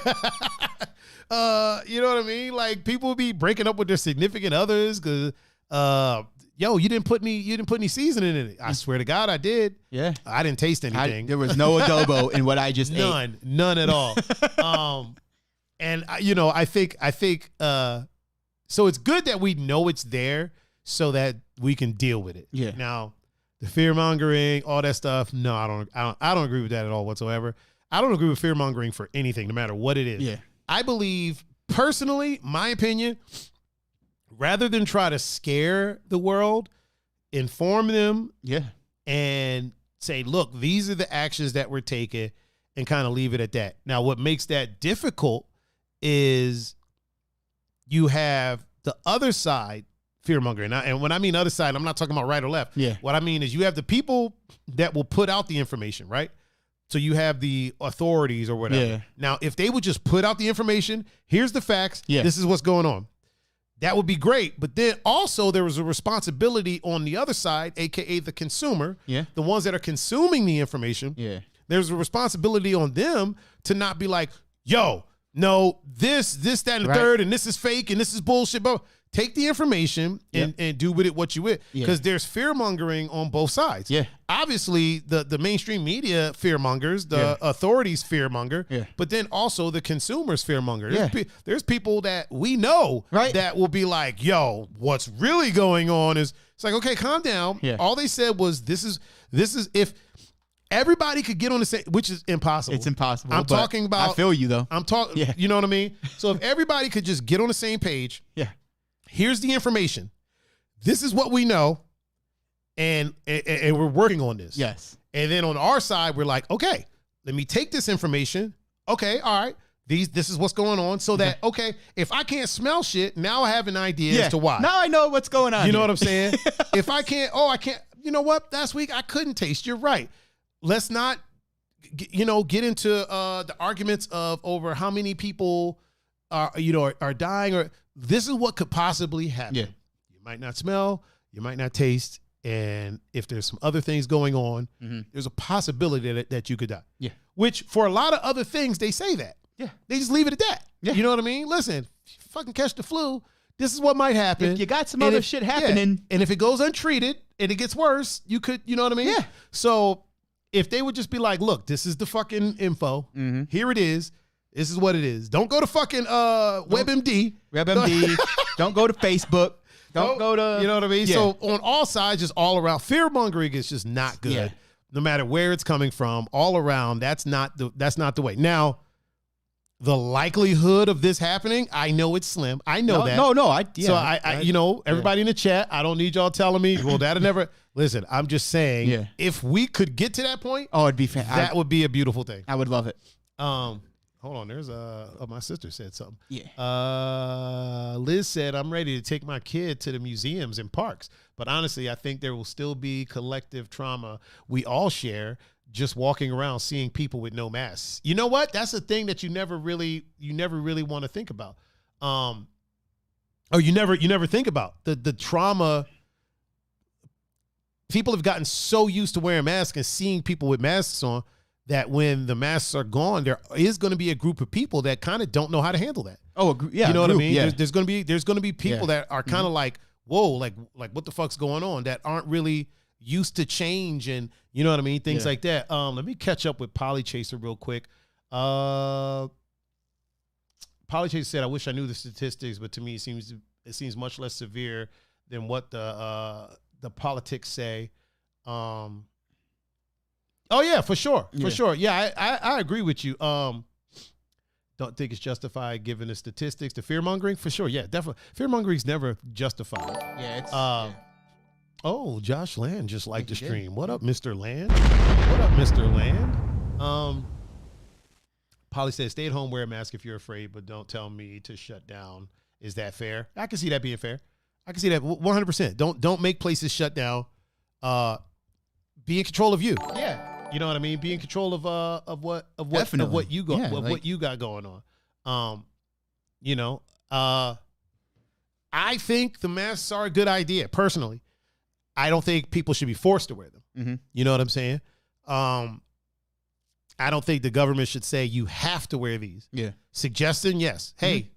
You know what I mean? Like, people be breaking up with their significant others because yo, you didn't put any seasoning in it. I swear to God, I did. Yeah. I didn't taste anything. There was no adobo in what I just ate. None at all. And I think so it's good that we know it's there so that we can deal with it. Yeah. Now, the fear mongering, all that stuff. No, I don't agree with that at all whatsoever. I don't agree with fear mongering for anything, no matter what it is. Yeah. I believe personally, my opinion, rather than try to scare the world, inform them. Yeah. And say, look, these are the actions that we're taking, and kind of leave it at that. Now, what makes that difficult is you have the other side fear-mongering. And when I mean other side, I'm not talking about right or left. Yeah. What I mean is you have the people that will put out the information, right? So you have the authorities or whatever. Yeah. Now, if they would just put out the information, here's the facts, Yeah. this is what's going on. That would be great. But then also there was a responsibility on the other side, AKA the consumer, Yeah. the ones that are consuming the information. Yeah. There's a responsibility on them to not be like, yo, no, this, that, and the Right. third, and this is fake, and this is bullshit. But take the information and do with it what you will. Because there's fear mongering on both sides. Yeah. Obviously, the mainstream media fear mongers, the authorities fear monger, but then also the consumers fear monger. There's people that we know that will be like, yo, what's really going on is, it's like, okay, calm down. Yeah. All they said was, this is if everybody could get on the same, which is impossible. It's impossible. I'm talking about. I feel you though. I'm talking. Yeah. You know what I mean? So if everybody could just get on the same page. Yeah. Here's the information. This is what we know, and we're working on this. Yes. And then on our side, we're like, okay, let me take this information. Okay, all right. This is what's going on. So that, okay, if I can't smell shit, now I have an idea as to why. Now I know what's going on. You know what I'm saying? If I can't, you know what? Last week I couldn't taste. You're right. Let's not, get into the arguments of over how many people are dying, or this is what could possibly happen. Yeah. You might not smell, you might not taste, and if there's some other things going on, there's a possibility that you could die. Yeah. Which for a lot of other things, they say that. Yeah. They just leave it at that. Yeah. You know what I mean? Listen, if you fucking catch the flu, this is what might happen. If you got some other shit happening. And if it goes untreated and it gets worse, you could, you know what I mean? Yeah. So if they would just be like, look, this is the fucking info. Here it is. This is what it is. Don't go to fucking WebMD. WebMD. Don't go to Facebook. Don't go to. You know what I mean? Yeah. So on all sides, just all around, fear mongering is just not good. Yeah. No matter where it's coming from, all around, that's not the way. Now, the likelihood of this happening, I know it's slim. I know that. No. So everybody in the chat, I don't need y'all telling me, well, that'll never. Listen, I'm just saying, if we could get to that point, it'd be fantastic. that would be a beautiful thing. I would love it. Hold on, there's my sister said something. Yeah. Liz said, I'm ready to take my kid to the museums and parks. But honestly, I think there will still be collective trauma we all share just walking around seeing people with no masks. You know what? That's a thing that you never really want to think about. Or you never think about the trauma. People have gotten so used to wearing masks and seeing people with masks on that when the masks are gone, there is going to be a group of people that kind of don't know how to handle that. Yeah. You know what I mean? Yeah. There's going to be people that are kind of like, whoa, like what the fuck's going on, that aren't really used to change, and you know what I mean? Things like that. Let me catch up with Polly Chaser real quick. Polly Chaser said, I wish I knew the statistics, but to me it seems much less severe than what the politics say. Oh yeah, for sure. For sure. Yeah, I agree with you. Don't think it's justified given the statistics. The fear mongering, for sure. Yeah, definitely. Fear mongering is never justified. Yeah, it's Oh, Josh Land just liked the stream. What up, Mr. Land? What up, Mr. Land? Polly says, stay at home, wear a mask if you're afraid, but don't tell me to shut down. Is that fair? I can see that being fair. I can see that 100%. Don't make places shut down. Be in control of you. Yeah. You know what I mean? Be in control of what you got going on. I think the masks are a good idea, personally. I don't think people should be forced to wear them. You know what I'm saying? I don't think the government should say you have to wear these. Yeah. Suggesting, yes. Hey,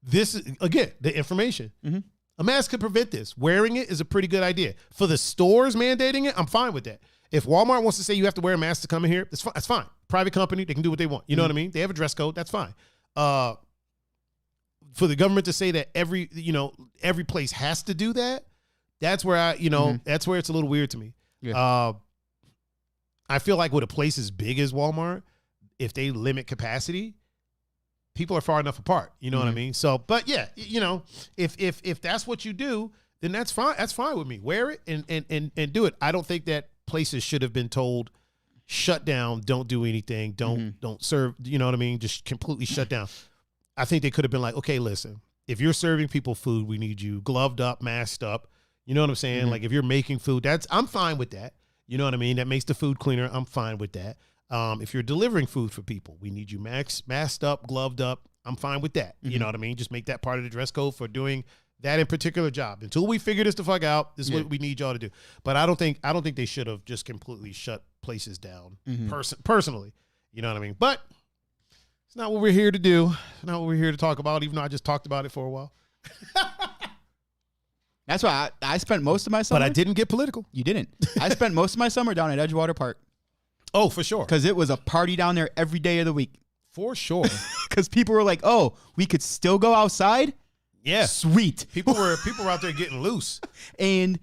this is, again, the information. A mask could prevent this. Wearing it is a pretty good idea. For the stores mandating it, I'm fine with that. If Walmart wants to say you have to wear a mask to come in here, that's fine. Private company, they can do what they want. You know what I mean? They have a dress code. That's fine. For the government to say that every place has to do that, that's where that's where it's a little weird to me. Yeah. I feel like with a place as big as Walmart, if they limit capacity, people are far enough apart. You know what I mean? So, but yeah, if that's what you do, then that's fine. That's fine with me. Wear it and do it. I don't think that places should have been told, shut down, don't do anything, don't serve. You know what I mean? Just completely shut down. I think they could have been like, okay, listen, if you're serving people food, we need you gloved up, masked up. You know what I'm saying? Like if you're making food, I'm fine with that. You know what I mean? That makes the food cleaner. I'm fine with that. If you're delivering food for people, we need you masked up, gloved up. I'm fine with that. You know what I mean? Just make that part of the dress code for doing that in particular job. Until we figure this the fuck out, this is what we need y'all to do. But I don't think they should have just completely shut places down personally. You know what I mean? But it's not what we're here to do. It's not what we're here to talk about, even though I just talked about it for a while. That's why I spent most of my summer. But I didn't get political. You didn't. I spent most of my summer down at Edgewater Park. Oh, for sure. Because it was a party down there every day of the week. For sure. Because people were like, "Oh, we could still go outside." Yeah, sweet. People were out there getting loose. And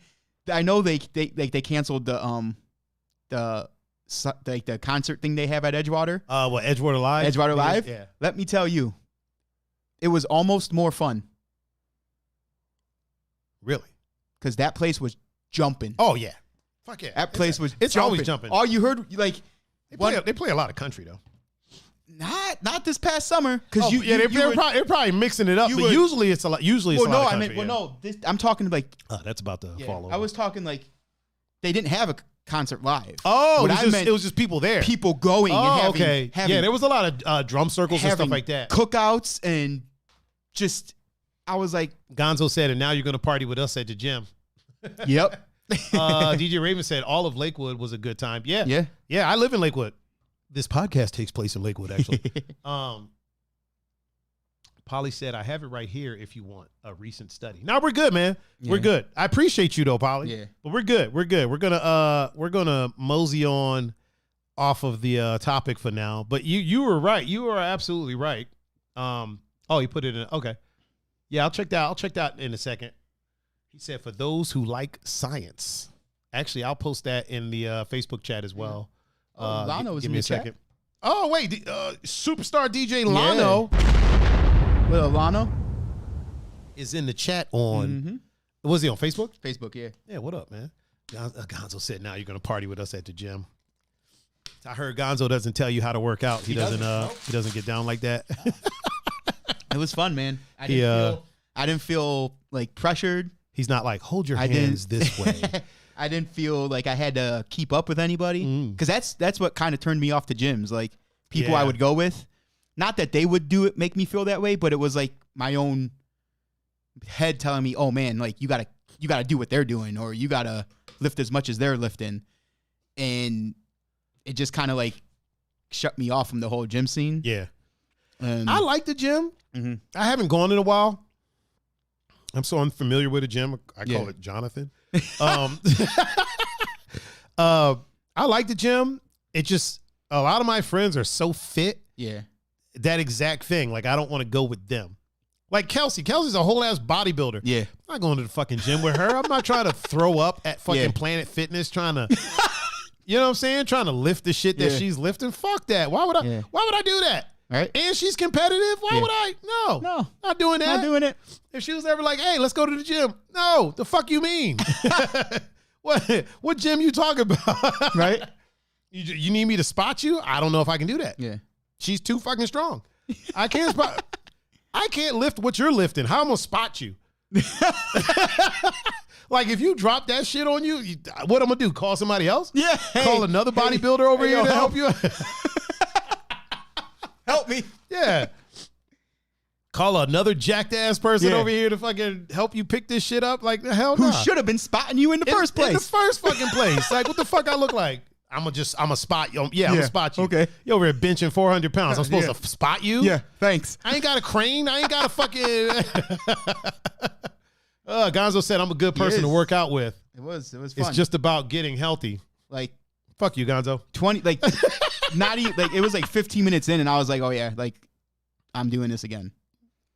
I know they canceled the concert thing they have at Edgewater. What, Edgewater Live? Edgewater Live. Yeah. Let me tell you, it was almost more fun. Really? Because that place was jumping. Oh yeah. Fuck yeah. That place was it's jumping. Always jumping. All you heard, like, they play a lot of country though. Not this past summer, because they're probably mixing it up. But usually it's a lot. Usually it's a lot of country. I'm talking like that's about to fall over. I was talking like they didn't have a concert live. Oh, it was just people there, people going. Oh, and having, there was a lot of drum circles and stuff like that, cookouts, and just I was like, Gonzo said, and now you're gonna party with us at the gym. Yep. DJ Raven said all of Lakewood was a good time. Yeah. I live in Lakewood. This podcast takes place in Lakewood, actually. Polly said, I have it right here if you want a recent study. Now we're good, man. Yeah. We're good. I appreciate you though, Polly. Yeah. But we're good. We're gonna mosey on off of the topic for now. But you were right. You are absolutely right. He put it in. Okay. Yeah, I'll check that in a second. He said, for those who like science. Actually, I'll post that in the Facebook chat as well. Lano was give in me the a second. chat. Oh wait, superstar DJ Lano. Well, Lano is in the chat on. Was he on Facebook? Facebook, yeah. Yeah, what up, man? Gonzo said, "Now you're gonna party with us at the gym." I heard Gonzo doesn't tell you how to work out. He doesn't. He doesn't get down like that. It was fun, man. I didn't feel like pressured. He's not like, hold your hands this way. I didn't feel like I had to keep up with anybody, because that's what kind of turned me off to gyms. Like people I would go with, not that they would make me feel that way, but it was like my own head telling me, "Oh man, like you gotta do what they're doing, or you gotta lift as much as they're lifting," and it just kind of like shut me off from the whole gym scene. Yeah, I like the gym. Mm-hmm. I haven't gone in a while. I'm so unfamiliar with the gym. I call it Jonathan. I like the gym. It just, a lot of my friends are so fit. Yeah. That exact thing. Like, I don't want to go with them. Like Kelsey. Kelsey's a whole ass bodybuilder. Yeah. I'm not going to the fucking gym with her. I'm not trying to throw up at fucking Planet Fitness trying to, you know what I'm saying? Trying to lift the shit that she's lifting. Fuck that. Why would I do that? Right. And she's competitive. Why would I? No, not doing that. Not doing it. If she was ever like, hey, let's go to the gym. No, the fuck you mean? What gym you talking about? Right. You need me to spot you? I don't know if I can do that. Yeah. She's too fucking strong. I can't lift what you're lifting. How am I gonna spot you? Like if you drop that shit on you, what I'm gonna do? Call somebody else? Yeah. Call another bodybuilder over here to help you? Help me. Yeah. Call another jacked ass person over here to fucking help you pick this shit up? Like the hell no. Who should have been spotting you in the first place? In the first fucking place. Like what the fuck I look like? I'm gonna spot you. Yeah, I'm gonna spot you. Okay. You over here benching 400 pounds. I'm supposed to spot you? Yeah, thanks. I ain't got a crane. I ain't got a fucking... Gonzo said I'm a good person to work out with. It was fun. It's just about getting healthy. Like, fuck you, Gonzo. 20, like, not even, like, it was like 15 minutes in, and I was like, oh, yeah, like, I'm doing this again.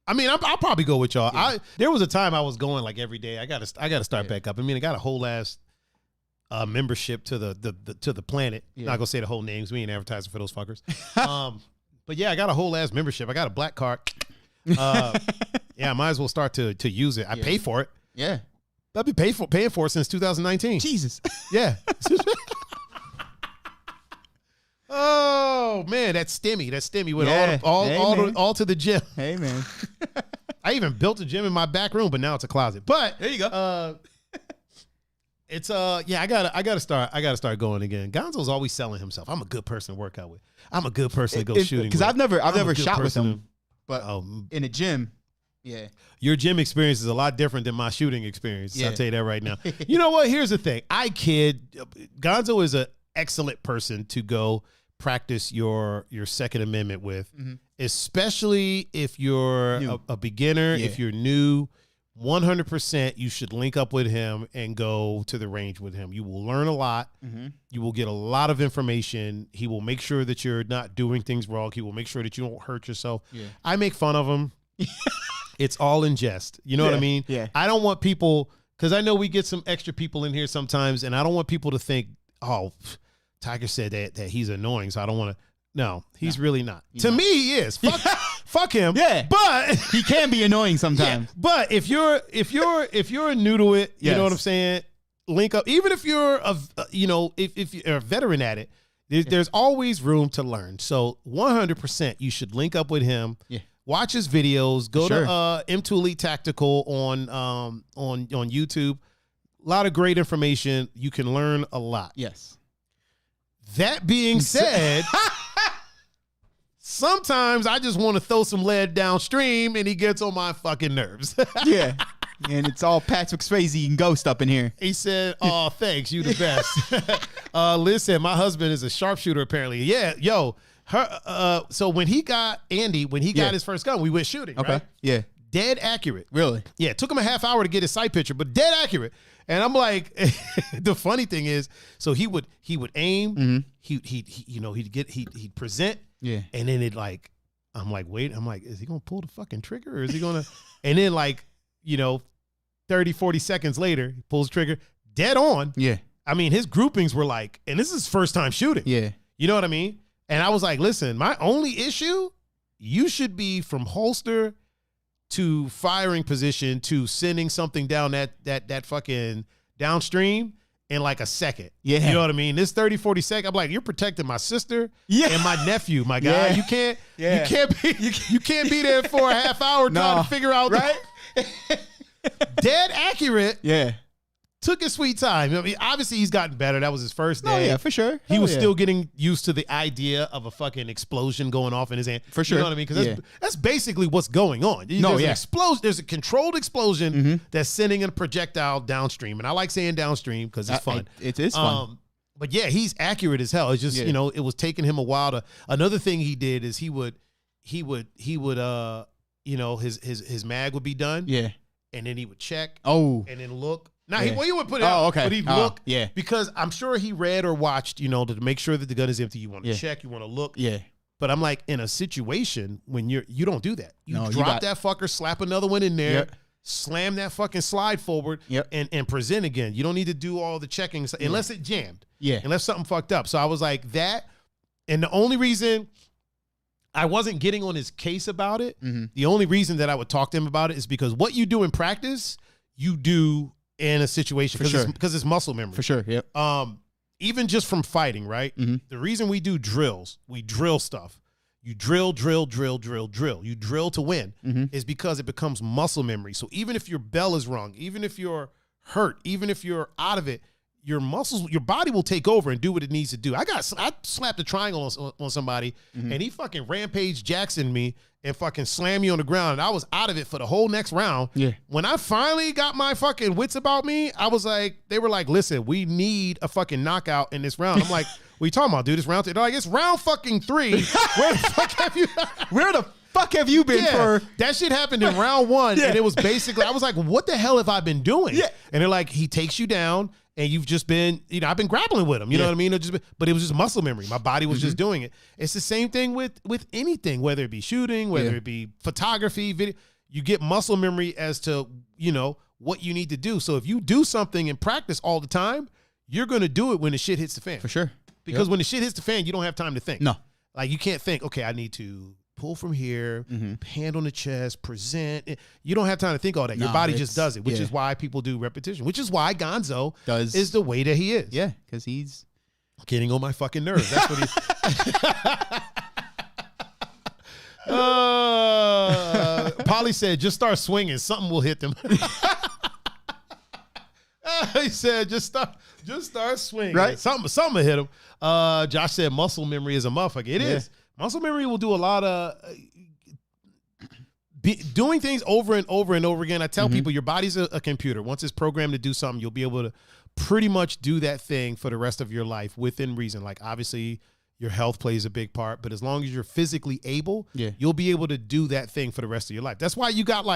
I mean, I'll probably go with y'all. Yeah. There was a time I was going like every day. I gotta start back up. I mean, I got a whole ass membership to the Planet. Yeah. Not gonna say the whole names. We ain't advertising for those fuckers. But yeah, I got a whole ass membership. I got a black card. Yeah, I might as well start to use it. I pay for it. Yeah. I've been paying for it since 2019. Jesus. Yeah. Oh man, that's stimmy with all to the gym. Hey man. I even built a gym in my back room, but now it's a closet. But there you go. It's yeah, I gotta start going again. Gonzo's always selling himself. I'm a good person to work out with. I'm a good person to go shooting with. Because I've never shot with him, but in a gym. Yeah. Your gym experience is a lot different than my shooting experience. Yeah. I'll tell you that right now. You know what? Here's the thing. I kid. Gonzo is an excellent person to go practice your Second Amendment with, especially if you're a beginner, if you're new. 100% you should link up with him and go to the range with him. You will learn a lot. You will get a lot of information. He will make sure that you're not doing things wrong. He will make sure that you don't hurt yourself. I make fun of him. It's all in jest. You know what I mean? Yeah. I don't want people, because I know we get some extra people in here sometimes, and I don't want people to think, oh, Tiger said that he's annoying, so I don't want to. No, he's really not. To me, he is. Fuck him. Yeah, but he can be annoying sometimes. Yeah, but if you're new to it, you know what I'm saying. Link up. Even if you're if you're a veteran at it, there's always room to learn. So 100%, you should link up with him. Yeah. Watch his videos. Go to M2 Elite Tactical on YouTube. A lot of great information. You can learn a lot. Yes. That being said, sometimes I just want to throw some lead downstream, and he gets on my fucking nerves. Yeah. And it's all Patrick Swayze and Ghost up in here. He said, oh, thanks. You the best. Liz said, my husband is a sharpshooter, apparently. Yeah, yo. So when he got his first gun, we went shooting, right? Yeah. Dead accurate. Really? Yeah. It took him a half hour to get his sight picture, but dead accurate. And I'm like, the funny thing is, so he would aim, he'd present, and then I'm like, is he gonna pull the fucking trigger, or is he gonna? And then 30, 40 seconds later, he pulls the trigger, dead on. Yeah. I mean, his groupings were like, and this is his first time shooting. Yeah. You know what I mean? And I was like, listen, my only issue, you should be from holster to firing position to sending something down that fucking downstream in like a second. Yeah. You know what I mean? This 30, 40 seconds, I'm like, you're protecting my sister and my nephew, my guy. You can't be there for a half hour trying to figure out right? Dead accurate. Yeah. Took his sweet time. I mean, obviously he's gotten better. That was his first day. Oh, yeah, for sure. He was still getting used to the idea of a fucking explosion going off in his hand. For sure. You know what I mean? Because that's basically what's going on. There's a controlled explosion that's sending a projectile downstream. And I like saying downstream because it's fun. It is fun. But yeah, he's accurate as hell. It's just, it was taking him a while to. Another thing he did is he would his mag would be done. Yeah. And then he would check. Oh. And then look. Now, he wouldn't put it out, okay. but he'd look. Yeah. Because I'm sure he read or watched, to make sure that the gun is empty. You want to check, you want to look. Yeah. But I'm like, in a situation when you don't do that. You drop that fucker, slap another one in there, slam that fucking slide forward, and present again. You don't need to do all the checking unless it jammed. Yeah. Unless something fucked up. So I was like, that. And the only reason I wasn't getting on his case about it, the only reason that I would talk to him about it is because what you do in practice, you do in a situation because it's muscle memory. For sure. Yep. Even just from fighting, right? The reason we do drills, we drill stuff. You drill. You drill to win is because it becomes muscle memory. So even if your bell is wrong, even if you're hurt, even if you're out of it, your muscles, your body will take over and do what it needs to do. I slapped a triangle on somebody and he fucking Rampage Jackson me and fucking slammed me on the ground. And I was out of it for the whole next round. Yeah. When I finally got my fucking wits about me, I was like, they were like, listen, we need a fucking knockout in this round. I'm like, what are you talking about, dude? It's round 2. They're like, it's round fucking 3. Where the fuck have you? fuck have you been for? That shit happened in round 1, and it was basically, I was like, what the hell have I been doing? Yeah. And they're like, he takes you down, and you've just been, I've been grappling with him. You know what I mean? But it was just muscle memory. My body was just doing it. It's the same thing with anything, whether it be shooting, whether it be photography, video. You get muscle memory as to, what you need to do. So if you do something in practice all the time, you're going to do it when the shit hits the fan. For sure. Because when the shit hits the fan, you don't have time to think. No. Like, you can't think, okay, I need to pull from here, hand on the chest, present. You don't have time to think all that. Your body just does it, which is why people do repetition, which is why Gonzo is the way that he is. Yeah, because he's getting on my fucking nerves. That's what he's... Polly said, just start swinging. Something will hit them. He said, just start swinging. Right. Something will hit him. Josh said, muscle memory is a motherfucker. It is. Muscle memory will do a lot of doing things over and over and over again. I tell people your body's a computer. Once it's programmed to do something, you'll be able to pretty much do that thing for the rest of your life within reason. Like, obviously, your health plays a big part, but as long as you're physically able, you'll be able to do that thing for the rest of your life. That's why you got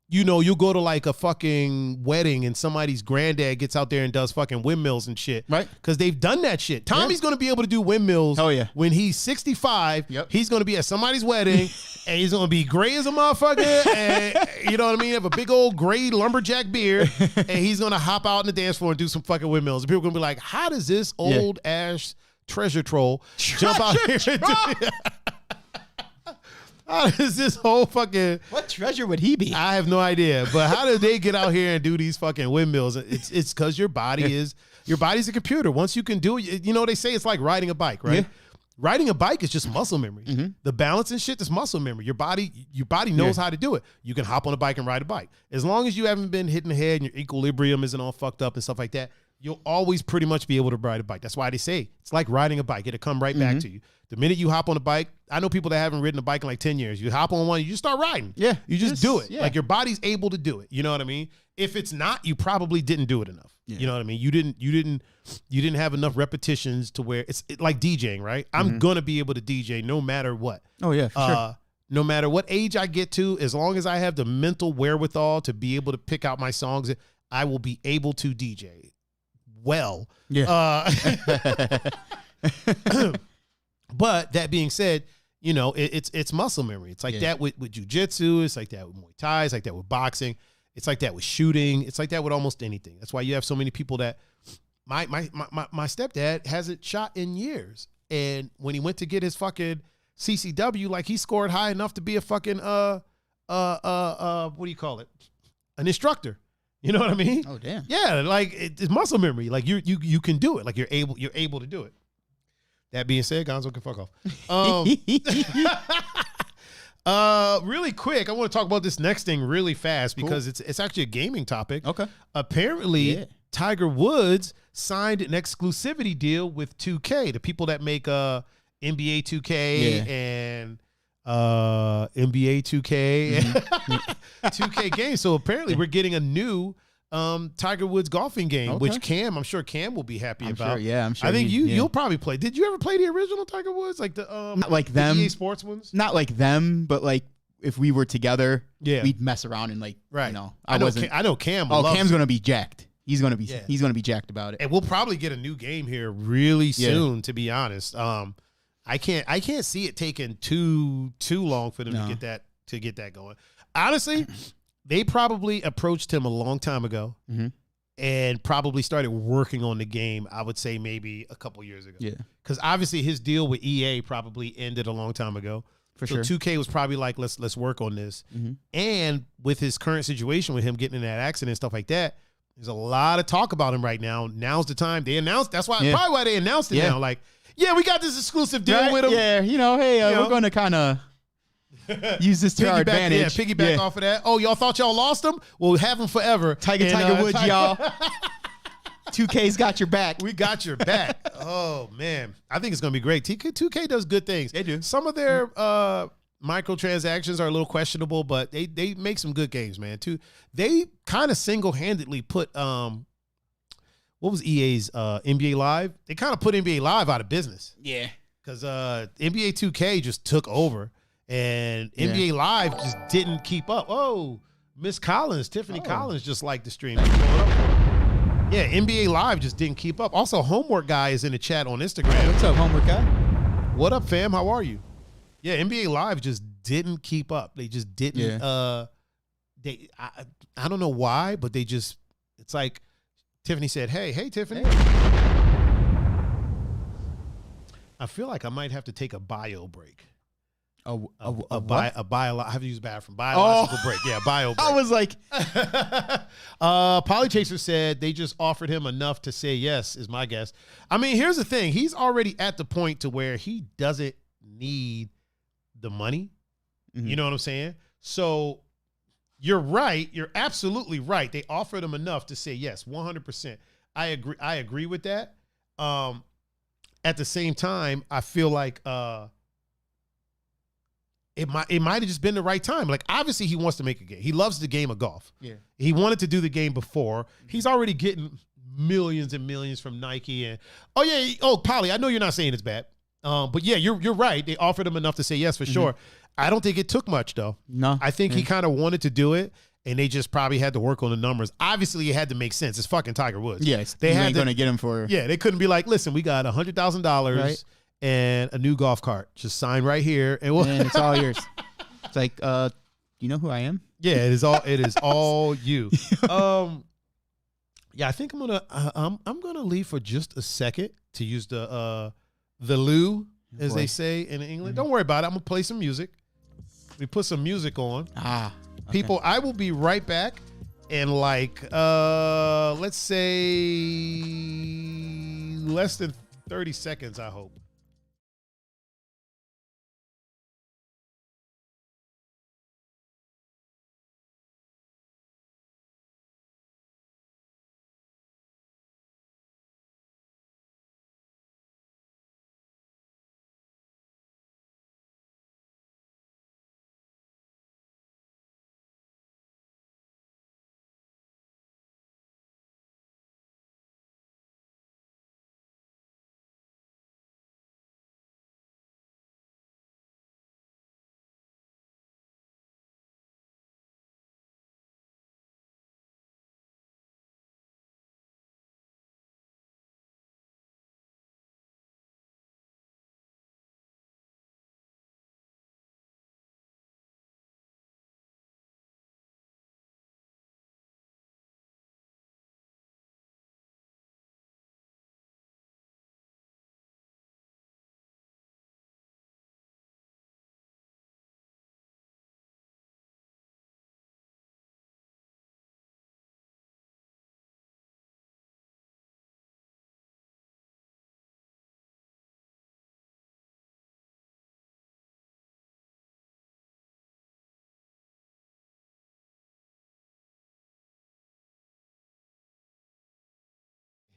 you'll go to like a fucking wedding and somebody's granddad gets out there and does fucking windmills and shit. Right. Because they've done that shit. Tommy's going to be able to do windmills when he's 65. Yep. He's going to be at somebody's wedding and he's going to be gray as a motherfucker. And you know what I mean? Have a big old gray lumberjack beard. And he's going to hop out on the dance floor and do some fucking windmills. And people are going to be like, how does this old ass treasure troll jump out here and do How does this whole fucking... What treasure would he be? I have no idea. But how did they get out here and do these fucking windmills? It's because your body's a computer. Once you can do it, they say it's like riding a bike, right? Yeah. Riding a bike is just muscle memory. The balance and shit is muscle memory. Your body knows how to do it. You can hop on a bike and ride a bike. As long as you haven't been hitting the head and your equilibrium isn't all fucked up and stuff like that, you'll always pretty much be able to ride a bike. That's why they say it's like riding a bike. It'll come right back to you. The minute you hop on a bike, I know people that haven't ridden a bike in like 10 years. You hop on one, you just start riding. Yeah. You just do it. Yeah. Like, your body's able to do it. You know what I mean? If it's not, you probably didn't do it enough. Yeah. You know what I mean? You didn't have enough repetitions to where it's like DJing, right? I'm going to be able to DJ no matter what. Oh, yeah, for sure. No matter what age I get to, as long as I have the mental wherewithal to be able to pick out my songs, I will be able to DJ well. Yeah. But that being said, it's muscle memory. It's like that with jujitsu. It's like that with Muay Thai. It's like that with boxing. It's like that with shooting. It's like that with almost anything. That's why you have so many people that my stepdad hasn't shot in years. And when he went to get his fucking CCW, like, he scored high enough to be a fucking what do you call it? An instructor. You know what I mean? Oh, damn. Yeah, like, it's muscle memory. Like, you can do it. Like, you're able to do it. That being said, Gonzo can fuck off. Really quick, I want to talk about this next thing really fast because it's actually a gaming topic. Okay. Apparently, Tiger Woods signed an exclusivity deal with 2K, the people that make NBA 2K and NBA 2K, 2K games. So apparently, we're getting a new Tiger Woods golfing game, which I'm sure Cam will be happy about. Sure, I'm sure. I think you'll probably play. Did you ever play the original Tiger Woods, like the not like them EA Sports ones? Not like them, but like if we were together, we'd mess around and like I know Cam. Cam's gonna be jacked. He's gonna be jacked about it. And we'll probably get a new game here really soon. To be honest, I can't see it taking too long for them to get that going. Honestly. They probably approached him a long time ago and probably started working on the game, I would say maybe a couple years ago. Yeah. Because obviously his deal with EA probably ended a long time ago. For sure. 2K was probably like, let's work on this. And with his current situation with him getting in that accident and stuff like that, there's a lot of talk about him right now. Now's the time. They announced, that's why probably why they announced it now. Like, we got this exclusive deal with him. Yeah, we're going to kind of use this to our advantage. Yeah, piggyback off of that. Oh, y'all thought y'all lost him? Well, have him forever. Tiger Woods, y'all. 2K's got your back. We got your back. Oh, man. I think it's going to be great. 2K does good things. They do. Some of their microtransactions are a little questionable, but they make some good games, man. They kind of single-handedly put what was EA's NBA Live? They kind of put NBA Live out of business. Yeah. Because NBA 2K just took over. And NBA Live just didn't keep up. Oh, Miss Collins, Tiffany Collins just liked the stream. Yeah, NBA Live just didn't keep up. Also, Homework Guy is in the chat on Instagram. What's up, Homework Guy? What up, fam? How are you? Yeah, NBA Live just didn't keep up. They just didn't. I don't know why, but they just. It's like Tiffany said, "Hey, Tiffany." I feel like I might have to take a bio break. A bio. I have to use bathroom. Biological break. Yeah, bio break. I was like, Polychaser said they just offered him enough to say yes, is my guess. I mean, here's the thing. He's already at the point to where he doesn't need the money. Mm-hmm. You know what I'm saying? So you're right. You're absolutely right. They offered him enough to say yes, 100%. I agree with that. At the same time, I feel like it might have just been the right time. Like, obviously he wants to make a game. He loves the game of golf. Yeah. He wanted to do the game before. He's already getting millions and millions from Nike. And Polly, I know you're not saying it's bad. But yeah, you're right. They offered him enough to say yes for sure. I don't think it took much though. No. I think he kind of wanted to do it, and they just probably had to work on the numbers. Obviously, it had to make sense. It's fucking Tiger Woods. Yes. They ain't going to get him for. Yeah, they couldn't be like, listen, we got $100,000 right. and a new golf cart. Just sign right here, and it's all yours. It's like, you know who I am? Yeah, it is all you. Yeah, I think I'm gonna leave for just a second to use the loo, as they say in England. Don't worry about it. I'm gonna play some music. We put some music on. Okay. People, I will be right back in like let's say less than 30 seconds, I hope.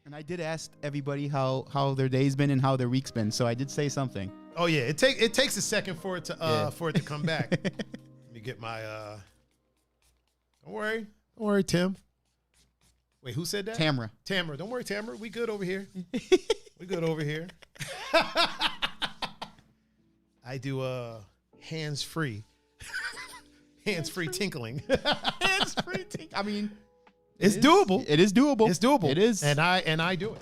And I did ask everybody how their day's been and how their week's been, so I did say something. Oh yeah, it takes a second for it to come back. Let me get my Don't worry, Tim. Wait, who said that? Tamra. Don't worry, Tamra. We good over here. We good over here. I do hands-free. Hands-free tinkling. Hands-free tinkling. I mean, it's doable. It is doable. It's doable. It is. And I do it.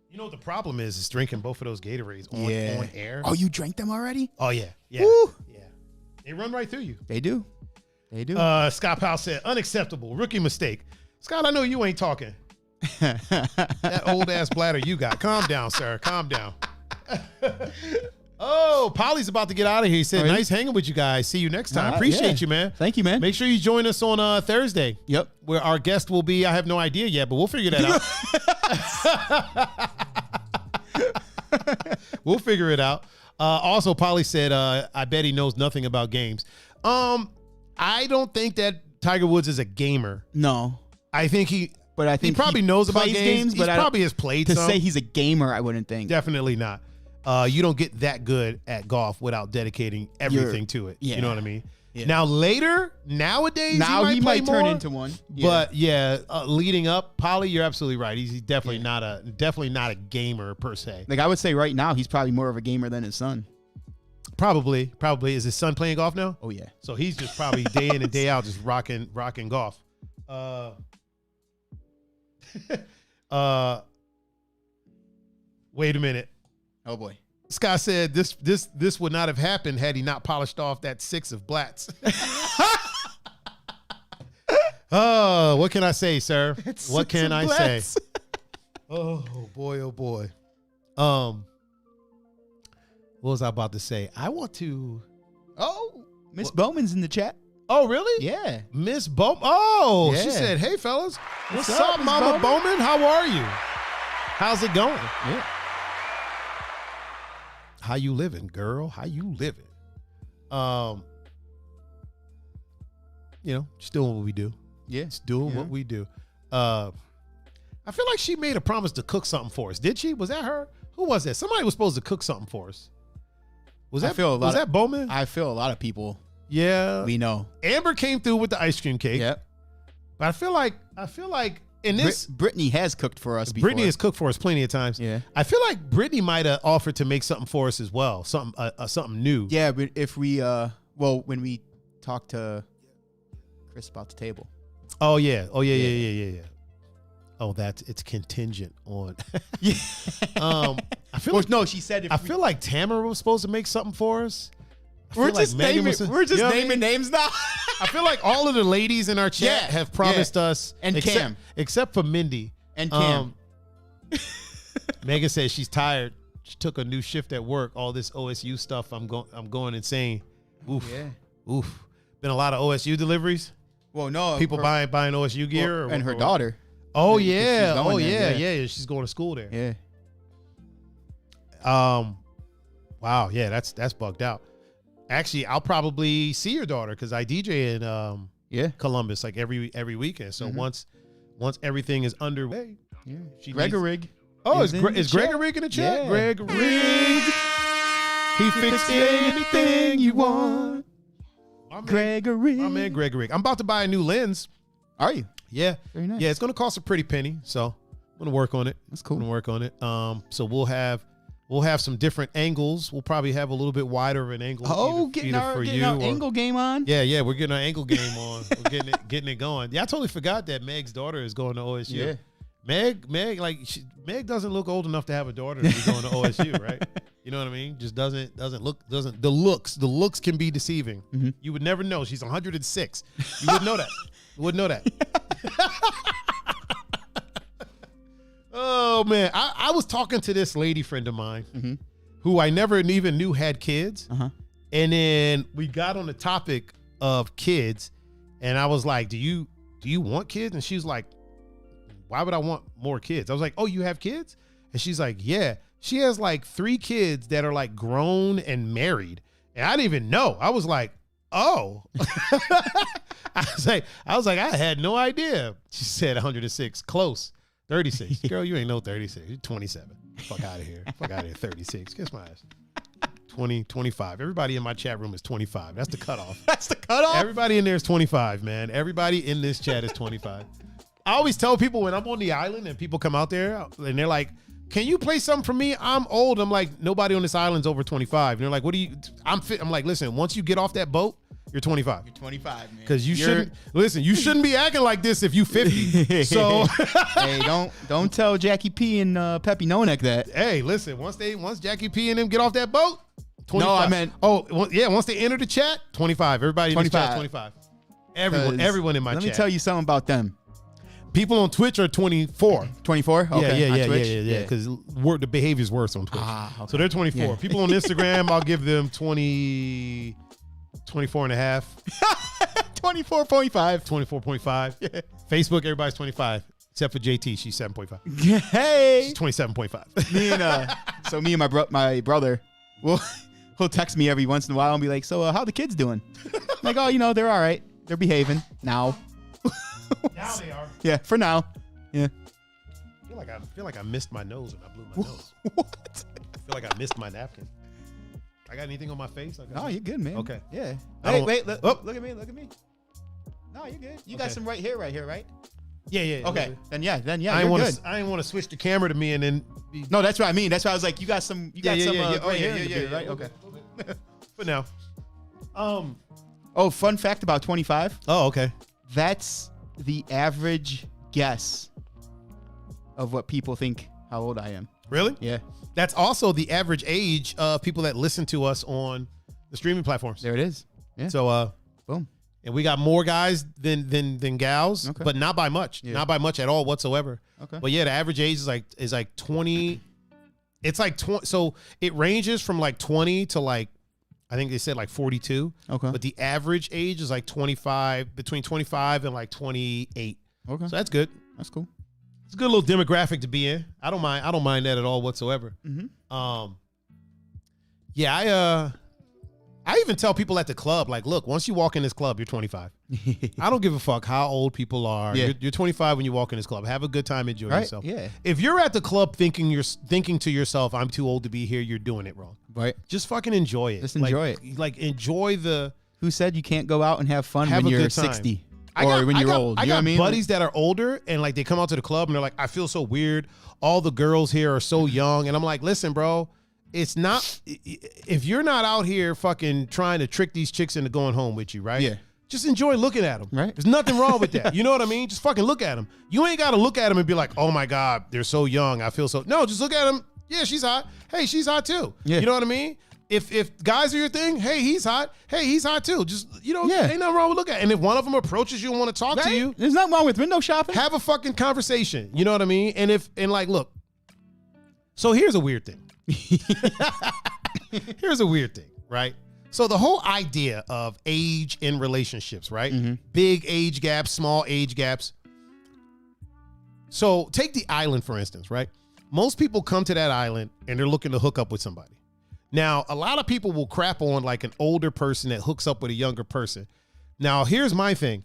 You know what the problem is drinking both of those Gatorades on air. Oh, you drank them already? Oh, yeah. Yeah. Woo. Yeah. They run right through you. They do. They do. Scott Powell said, unacceptable. Rookie mistake. Scott, I know you ain't talking. That old-ass bladder you got. Calm down, sir. Calm down. Oh, Polly's about to get out of here. He said, nice hanging with you guys. See you next time. Appreciate you, man. Thank you, man. Make sure you join us on Thursday. Yep. Where our guest will be. I have no idea yet, but we'll figure that out. We'll figure it out. Also, Polly said, I bet he knows nothing about games. I don't think that Tiger Woods is a gamer. No. I think he probably knows about games. He probably has played to some. say he's a gamer, I wouldn't think. Definitely not. You don't get that good at golf without dedicating everything to it. Yeah. You know what I mean? Yeah. Now nowadays, he might turn into one. Yeah. But leading up, Polly, you're absolutely right. He's definitely not a gamer per se. Like I would say right now, he's probably more of a gamer than his son. Probably. Is his son playing golf now? Oh yeah. So he's just probably day in and day out just rocking golf. Wait a minute. Oh boy. Scott said this would not have happened had he not polished off that 6 of Blatz. Oh, what can I say, sir? What can I say? Oh boy, oh boy. What was I about to say? I want to. Oh, Miss Bowman's in the chat. Oh, really? Yeah. Miss Bowman. Oh, Yeah. she said, "Hey, fellas, what's up, up, Miss Mama Bowman? Bowman? How are you? How's it going? Yeah. How you living, girl? How you living? Just doing what we do. Yeah. Just doing what we do. I feel like she made a promise to cook something for us. Did she? Was that her? Who was that? Somebody was supposed to cook something for us. Was that Bowman? I feel a lot of people Yeah. we know. Amber came through with the ice cream cake. Yep. But I feel like in this Brittany has cooked for us before. Brittany has cooked for us plenty of times. Yeah. I feel like Brittany might have offered to make something for us as well. Something new. Yeah, but if we when we talk to Chris about the table. Oh yeah. Yeah. Oh, it's contingent on. Yeah. I feel like no, she said I feel like Tamara was supposed to make something for us. we're just naming names now. I feel like all of the ladies in our chat have promised us, and Cam, except for Mindy and Cam. Megan says she's tired. She took a new shift at work. All this OSU stuff, I'm going insane. Oof. Yeah. Oof. Been a lot of OSU deliveries. Well, no, People buying OSU gear, and her daughter. Oh She's yeah. going Oh there, yeah. She's going to school there. Yeah. Wow. Yeah. That's bugged out. Actually, I'll probably see your daughter because I DJ in Columbus like every weekend. So once everything is underway, Gregorig. Oh, is Gregorig in the chat? Yeah. Gregorig. He fixed anything you want. Gregory. My man Gregorig. I'm about to buy a new lens. Are you? Yeah. Very nice. Yeah, it's gonna cost a pretty penny. So I'm gonna work on it. That's cool. I'm gonna work on it. So we'll have some different angles. We'll probably have a little bit wider of an angle. Getting our angle game on. Yeah, we're getting our angle game on. We're getting it going. Yeah, I totally forgot that Meg's daughter is going to OSU. Yeah. Meg doesn't look old enough to have a daughter to be going to OSU, right? You know what I mean? Just doesn't look the looks can be deceiving. Mm-hmm. You would never know. She's 106. You wouldn't know that. You wouldn't know that. Oh man, I was talking to this lady friend of mine who I never even knew had kids, and then we got on the topic of kids, and I was like, "Do you want kids?" And she's like, "Why would I want more kids?" I was like, "Oh, you have kids?" And she's like, "Yeah." She has like 3 kids that are like grown and married, and I didn't even know. I was like, "Oh." I was like, I had no idea. She said 106, close. 36. Girl, you ain't no 36. You're 27. Fuck out of here. 36. Kiss my ass. 20, 25. Everybody in my chat room is 25. That's the cutoff. That's the cutoff? Everybody in there is 25, man. Everybody in this chat is 25. I always tell people when I'm on the island and people come out there and they're like, "Can you play something for me? I'm old." I'm like, "Nobody on this island's over 25. And they're like, "What do you?" I'm like, "Listen, once you get off that boat, you're 25. You're 25, man. Because you shouldn't be acting like this if you 50. So hey, don't tell Jackie P and Peppy Nonek that. Hey, listen, once Jackie P and them get off that boat, 25. No, I meant once they enter the chat, 25. Everybody in the chat, 25. Everyone in my chat. Let me tell you something about them. People on Twitch are 24. 24? Okay. Yeah. Because the behavior's worse on Twitch. Okay. So they're 24. Yeah. People on Instagram, I'll give them 24 and a half. 24.5. 24.5. Yeah. Facebook, everybody's 25. Except for JT, she's 7.5. Hey. She's 27.5. Me and my brother, he'll text me every once in a while and be like, "So how the kids doing?" I'm like, "Oh, they're all right. They're behaving now." Now they are. Yeah, for now. Yeah. I feel like I missed my nose and I blew my nose. What? I feel like I missed my napkin. I got anything on my face? No, you're good, man. Okay. Yeah. Wait. Look at me. No, you're good. You got some right here, right? Yeah. Okay. Then yeah. I didn't want to switch the camera to me and then. No, that's what I mean. That's why I was like, you got some. You got some. Oh, right yeah. here, right? Okay. For now. Oh, fun fact about 25. Oh, okay. That's the average guess of what people think how old I am. Really? Yeah. That's also the average age of people that listen to us on the streaming platforms. There it is. Yeah. So, boom. And we got more guys than gals, Okay. but not by much. Yeah. Not by much at all whatsoever. Okay. But yeah, the average age is like 20. It's like 20. So it ranges from like 20 to like, I think they said like 42. Okay. But the average age is like 25, between 25 and like 28. Okay. So that's good. That's cool. It's a good little demographic to be in. I don't mind that at all whatsoever. Mm-hmm. Yeah, I even tell people at the club, like, look, once you walk in this club, you're 25. I don't give a fuck how old people are. Yeah. You're 25 when you walk in this club. Have a good time, enjoy yourself. Yeah. If you're at the club thinking to yourself, I'm too old to be here, you're doing it wrong. Right. Just fucking enjoy it. Just enjoy it. Like enjoy the. Who said you can't go out and have fun Have when a you're good time. 60 I or got- when I you're got- old? I You know got what I mean? buddies that are older and like they come out to the club and they're like, I feel so weird. All the girls here are so young. And I'm like, listen, bro, it's not, if you're not out here fucking trying to trick these chicks into going home with you, right? Yeah. Just enjoy looking at them. Right. There's nothing wrong with that. You know what I mean? Just fucking look at them. You ain't got to look at them and be like, oh my God, they're so young. I feel so. No, just look at them. Yeah, she's hot. Hey, she's hot too. Yeah. You know what I mean? If guys are your thing, hey, he's hot. Hey, he's hot too. Just, Yeah. ain't nothing wrong with looking at it. And if one of them approaches you and want to talk to Right? you, There's nothing wrong with window shopping. have a fucking conversation. You know what I mean? And like, look. So here's a weird thing. Here's a weird thing, right? So the whole idea of age in relationships, right? Mm-hmm. Big age gaps, small age gaps. So take the island, for instance, right? Most people come to that island and they're looking to hook up with somebody. Now, a lot of people will crap on like an older person that hooks up with a younger person. Now, here's my thing.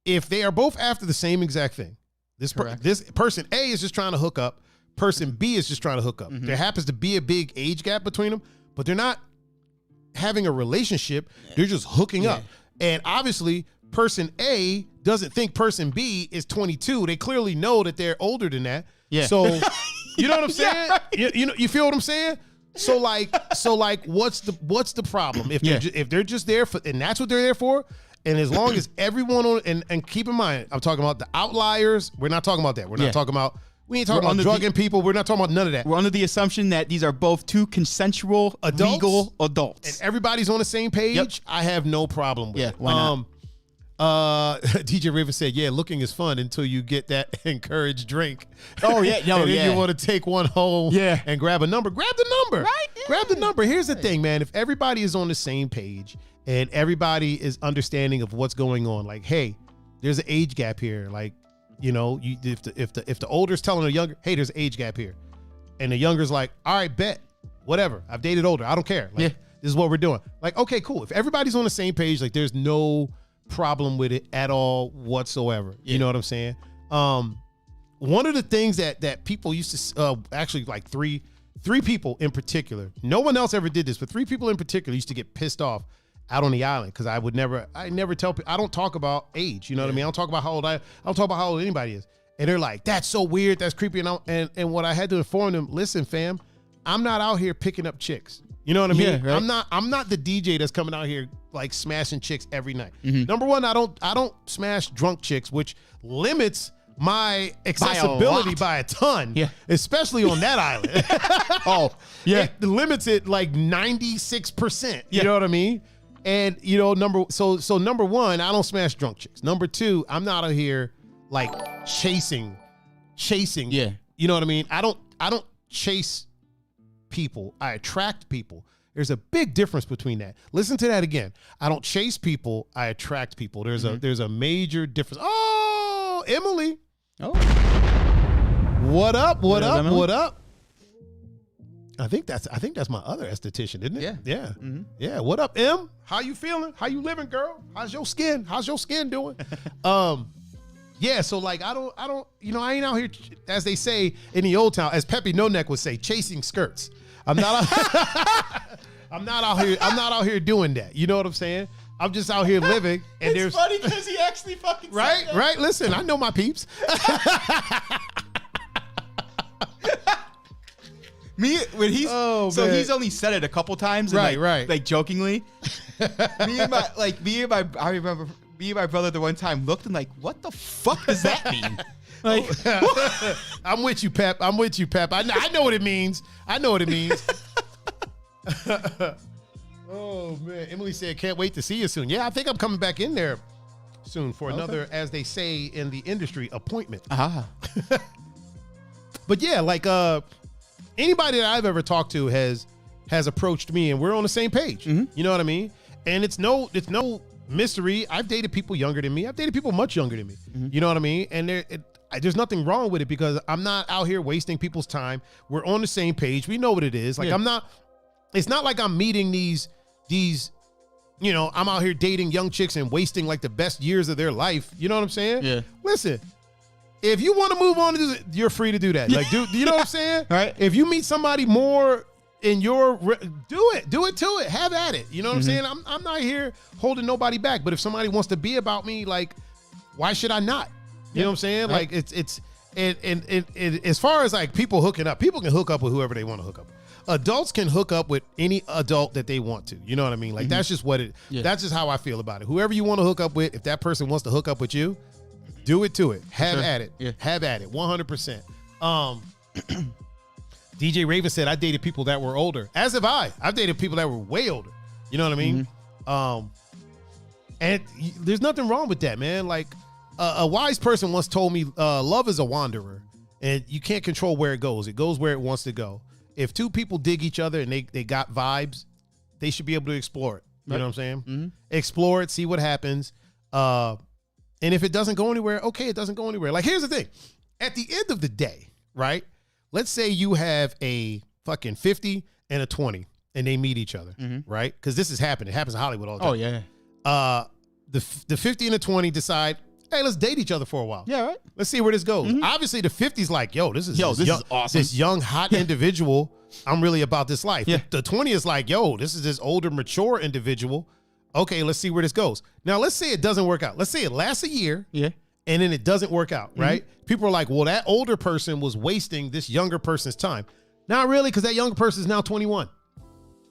If they are both after the same exact thing, this person A is just trying to hook up, person B is just trying to hook up. Mm-hmm. There happens to be a big age gap between them, but they're not having a relationship. They're just hooking up. And obviously, person A doesn't think person B is 22. They clearly know that they're older than that. Yeah. So, you know what I'm saying? Yeah, right. You know, you feel what I'm saying? So like, what's the problem? If they're just there for, and that's what they're there for, and as long as everyone on, and keep in mind, I'm talking about the outliers. We're not talking about that. We're not talking about. We ain't talking about drugging people. We're not talking about none of that. We're under the assumption that these are both two consensual, Adults? legal adults. And everybody's on the same page. Yep. I have no problem with Yeah, it. why not? DJ Raven said, yeah, looking is fun until you get that encouraged drink. Oh, yeah. No, and then yeah. you want to take one home and grab a number. Grab the number. Right, yeah. Grab the number. Here's the thing, man. If everybody is on the same page and everybody is understanding of what's going on, like, hey, there's an age gap here. Like, you know, if the older's telling the younger, hey, there's an age gap here. And the younger's like, all right, bet. Whatever. I've dated older. I don't care. Like, this is what we're doing. Like, okay, cool. If everybody's on the same page, like there's no problem with it at all whatsoever. You know what I'm saying? One of the things that people used to actually like three people in particular, no one else ever did this, but three people in particular used to get pissed off out on the island because I never tell people, I don't talk about age, you know what I mean? I don't talk about how old I don't talk about how old anybody is. And they're like, that's so weird, that's creepy. And what I had to inform them, listen, fam, I'm not out here picking up chicks. You know what I mean? Yeah, right. I'm not the DJ that's coming out here like smashing chicks every night. Mm-hmm. Number one, I don't smash drunk chicks, which limits my accessibility by a ton, especially on that island. It limits it like 96%. You know what I mean? And you know, number one, I don't smash drunk chicks. Number two, I'm not out here like chasing. Yeah. You know what I mean? I don't chase people. I attract people. There's a big difference between that. Listen to that again. I don't chase people. I attract people. There's a major difference. Oh, Emily. Oh. What up? What up? Emily? What up? I think that's my other esthetician, isn't it? Yeah. Yeah. Mm-hmm. Yeah. What up, Em? How you feeling? How you living, girl? How's your skin? How's your skin doing? Yeah, so like I don't, you know, I ain't out here, as they say in the old town, as Peppy No Neck would say, chasing skirts. I'm not out here doing that. You know what I'm saying? I'm just out here living, and It's funny because he actually fucking right, said that. right. Listen, I know my peeps. When he's Oh, so man. he's only said it a couple times, and Right. like jokingly. me and my brother the one time looked and like, what the fuck does that mean? Like, I'm with you, Pep. I'm with you, Pep. I know what it means. I know what it means. Oh, man. Emily said, can't wait to see you soon. Yeah, I think I'm coming back in there soon for another, as they say in the industry, appointment. But yeah, like anybody that I've ever talked to has approached me and we're on the same page. You know what I mean? And it's no mystery. I've dated people younger than me. I've dated people much younger than me. You know what I mean? And there's nothing wrong with it because I'm not out here wasting people's time. We're on the same page. We know what it is. Like it's not like I'm meeting these, you know, I'm out here dating young chicks and wasting like the best years of their life. You know what I'm saying? Yeah. Listen, if you want to move on, you're free to do that. Like, do you know what I'm saying? Right. If you meet somebody more in your, do it to it. Have at it. You know what I'm saying? I'm not here holding nobody back. But if somebody wants to be about me, like, why should I not? You know what I'm saying? Right. Like it's as far as like people hooking up, people can hook up with whoever they want to hook up with. Adults can hook up with any adult that they want to. You know what I mean? Like that's just what that's just how I feel about it. Whoever you want to hook up with, if that person wants to hook up with you, do it to it. Have at it. Yeah. Have at it. 100%. DJ Raven said, I dated people that were older. As have I. I've dated people that were way older. You know what I mean? And there's nothing wrong with that, man. Like a wise person once told me, love is a wanderer and you can't control where it goes. It goes where it wants to go. If two people dig each other and they got vibes, they should be able to explore it. You know what I'm saying? Explore it, see what happens. And if it doesn't go anywhere, okay, it doesn't go anywhere. Like, here's the thing. At the end of the day, right? Let's say you have a fucking 50 and a 20 and they meet each other, right? Because this has happened. It happens in Hollywood all the time. Oh, yeah. The 50 and the 20 decide, hey, let's date each other for a while. Yeah, right. Let's see where this goes. Obviously, the 50's like, this is awesome. This young, hot individual. I'm really about this life. Yeah. The 20 is like, this is this older, mature individual. Okay, let's see where this goes. Now, let's say it doesn't work out. Let's say it lasts a year. Yeah. And then it doesn't work out, right? People are like, well, that older person was wasting this younger person's time. Not really, because that younger person is now 21.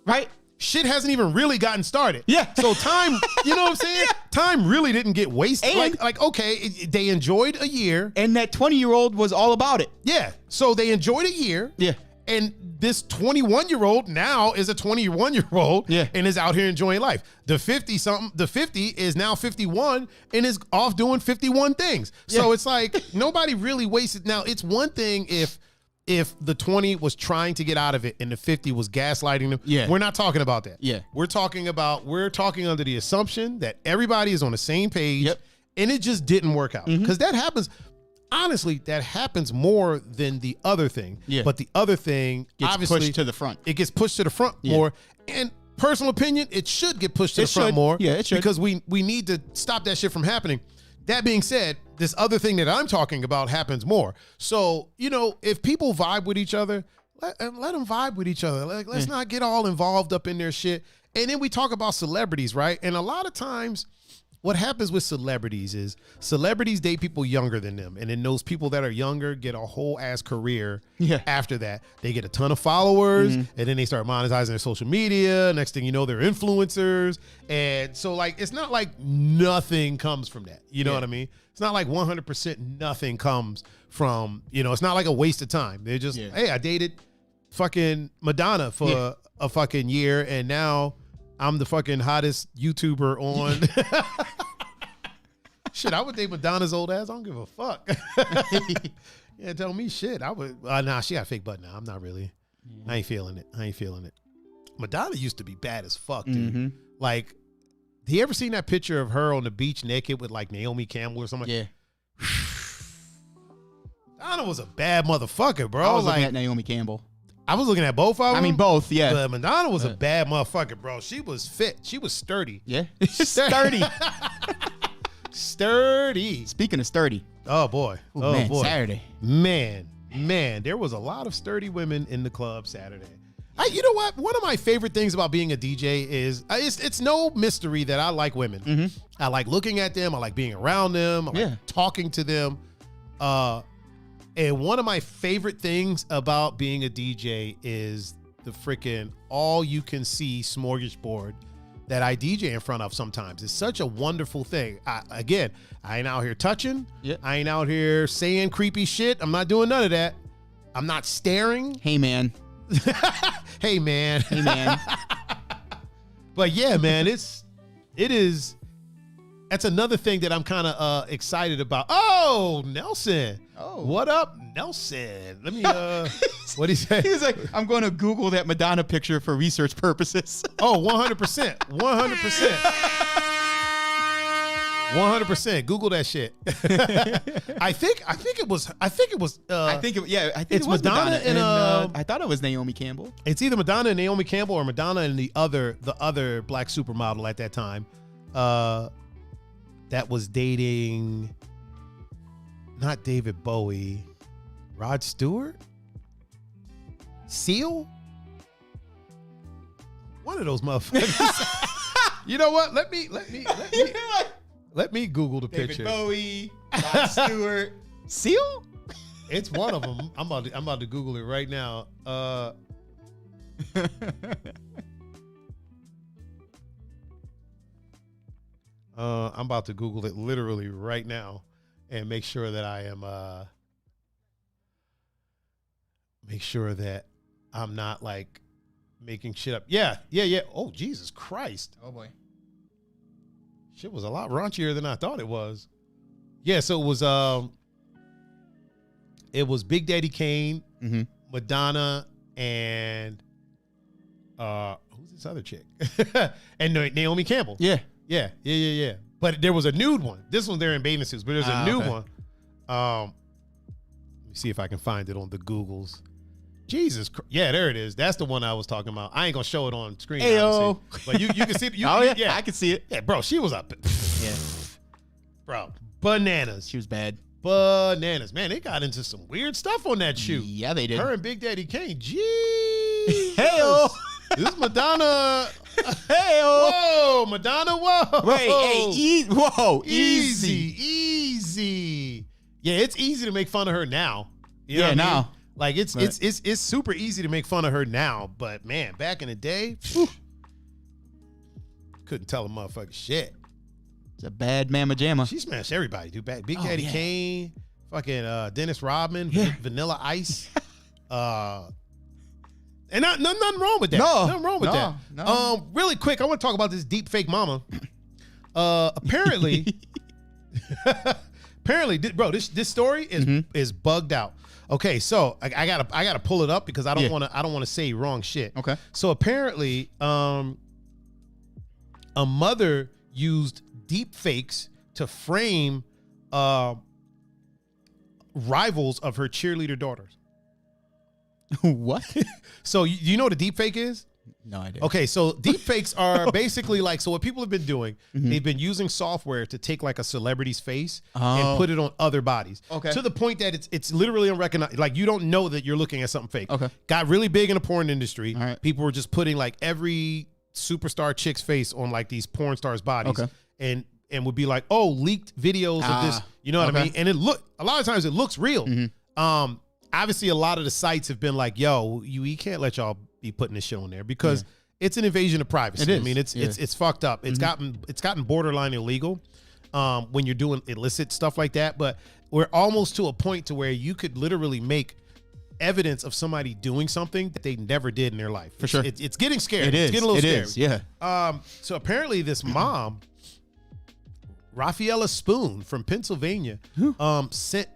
Right? Shit hasn't even really gotten started. Yeah. So time, you know what I'm saying? Yeah. Time really didn't get wasted. And- Like okay, they enjoyed a year. And that 20-year-old was all about it. Yeah. So they enjoyed a year. Yeah. And this 21-year-old now is a 21-year-old Yeah. and is out here enjoying life. The 50 is now 51 and is off doing 51 things. So Yeah. it's like nobody really wasted. Now, it's one thing if the 20 was trying to get out of it and the 50 was gaslighting them. Yeah. We're not talking about that. Yeah. We're talking under the assumption that everybody is on the same page. Yep. And it just didn't work out. Because that happens. Honestly, that happens more than the other thing. Yeah. But the other thing Gets obviously pushed to the front. it gets pushed to the front more. And personal opinion, it should get pushed to the front more. Yeah, it should. Because we need to stop that shit from happening. That being said, this other thing that I'm talking about happens more. So, you know, if people vibe with each other, let them vibe with each other. Like, let's not get all involved up in their shit. And then we talk about celebrities, right? And a lot of times what happens with celebrities is celebrities date people younger than them. And then those people that are younger get a whole ass career after that. They get a ton of followers and then they start monetizing their social media. Next thing you know, they're influencers. And so like, it's not like nothing comes from that. You know what I mean? It's not like 100% nothing comes from, you know, it's not like a waste of time. They're just, hey, I dated fucking Madonna for a fucking year and now I'm the fucking hottest YouTuber on. Shit, I would date Madonna's old ass. I don't give a fuck. Yeah, tell me shit. I would. Nah, she got a fake butt now. I'm not really. I ain't feeling it. Madonna used to be bad as fuck, dude. Like, do you ever seen that picture of her on the beach naked with like Naomi Campbell or something? Yeah. Madonna was a bad motherfucker, bro. I was looking at Naomi Campbell. I was looking at both of them. I mean, both, yeah. But Madonna was a bad motherfucker, bro. She was fit. She was sturdy. Yeah. Sturdy. Sturdy. Speaking of sturdy. Oh, boy. Ooh, oh, man, boy. Saturday. Man. There was a lot of sturdy women in the club Saturday. You know what? One of my favorite things about being a DJ is it's no mystery that I like women. I like looking at them. I like being around them. I like talking to them. And one of my favorite things about being a DJ is the freaking all-you-can-see smorgasbord that I DJ in front of sometimes. It's such a wonderful thing. I ain't out here touching. Yep. I ain't out here saying creepy shit. I'm not doing none of that. I'm not staring. Hey, man. Hey, man. Hey, man. But yeah, man, it is. That's another thing that I'm kind of excited about. Oh, Nelson. Oh. What up, Nelson? Let me, what did he say? He was like, I'm going to Google that Madonna picture for research purposes. Oh, 100%. 100%. 100%. Google that shit. I think it was it's Madonna and I thought it was Naomi Campbell. It's either Madonna and Naomi Campbell or Madonna and the other black supermodel at that time. That was dating not David Bowie, Rod Stewart, Seal, one of those motherfuckers. You know what? Let me Google the David picture. Bowie, Rod Stewart, Seal. It's one of them. I'm about to Google it right now. I'm about to Google it literally right now and make sure that I am make sure that I'm not like making shit up. Yeah. Oh, Jesus Christ. Oh boy. Shit was a lot raunchier than I thought it was. Yeah, so it was Big Daddy Kane, Mm-hmm. Madonna, and who's this other chick? And Naomi Campbell. Yeah. Yeah. But there was a nude one. This one they're in bathing suits, but there's a new one. Let me see if I can find it on the Googles. Jesus Christ. Yeah, there it is. That's the one I was talking about. I ain't gonna show it on screen. Ayo. But you can see it. Yeah, I can see it. Yeah, bro, she was up. Yeah. Bro, bananas. She was bad. Bananas. Man, they got into some weird stuff on that shoot. Yeah, they did. Her and Big Daddy Kane. Jeez. Hey-o. This is Madonna. Hey-o. Whoa, Madonna, whoa. Wait, hey, whoa, easy. Yeah, it's easy to make fun of her now. You know what I mean? now. Like it's super easy to make fun of her now, but man, back in the day, couldn't tell a motherfucker shit. It's a bad mamma jamma. She smashed everybody, dude. Big Oh, Daddy yeah. Kane, fucking Dennis Rodman, Yeah. Vanilla Ice. And nothing wrong with that. No, Nothing wrong with no, that. no. Really quick, I want to talk about this deep fake mama. Apparently, bro, this story is bugged out. Okay, so I gotta pull it up because I don't want to say wrong shit. Okay. So apparently, a mother used deep fakes to frame rivals of her cheerleader daughters. What? So you know what a deep fake is? No idea. Okay, so deep fakes are basically like, so what people have been doing, they've been using software to take like a celebrity's face and put it on other bodies. Okay. To the point that it's literally unrecognizable. Like you don't know that you're looking at something fake. Okay. Got really big in the porn industry. All right. People were just putting like every superstar chick's face on like these porn stars' bodies. Okay. And would be like, oh, leaked videos of this. You know what I mean? And a lot of times it looks real. Obviously a lot of the sites have been like, yo, we can't let y'all be putting this shit on there because it's an invasion of privacy. It is. I mean, it's fucked up. It's gotten borderline illegal when you're doing illicit stuff like that. But we're almost to a point to where you could literally make evidence of somebody doing something that they never did in their life. For sure. It's getting scary. It is. It's getting a little scary. Is, yeah. So apparently this mom, Raffaella Spoon from Pennsylvania, sent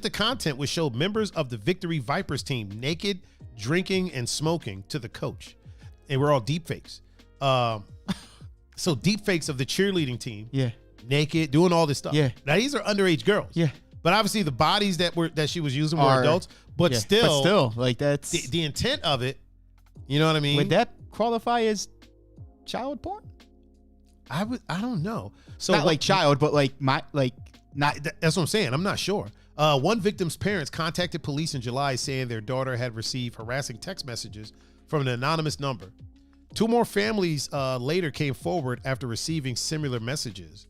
the content which showed members of the Victory Vipers team naked, drinking, and smoking to the coach. And we're all deep fakes. So deep fakes of the cheerleading team. Yeah. Naked, doing all this stuff. Yeah. Now these are underage girls. Yeah. But obviously the bodies that she was using were adults. But still, like that's the intent of it, you know what I mean? would that qualify as child porn? I don't know. So Not like child, but like not. That's what I'm saying. I'm not sure. One victim's parents contacted police in July saying their daughter had received harassing text messages from an anonymous number. Two more families later came forward after receiving similar messages.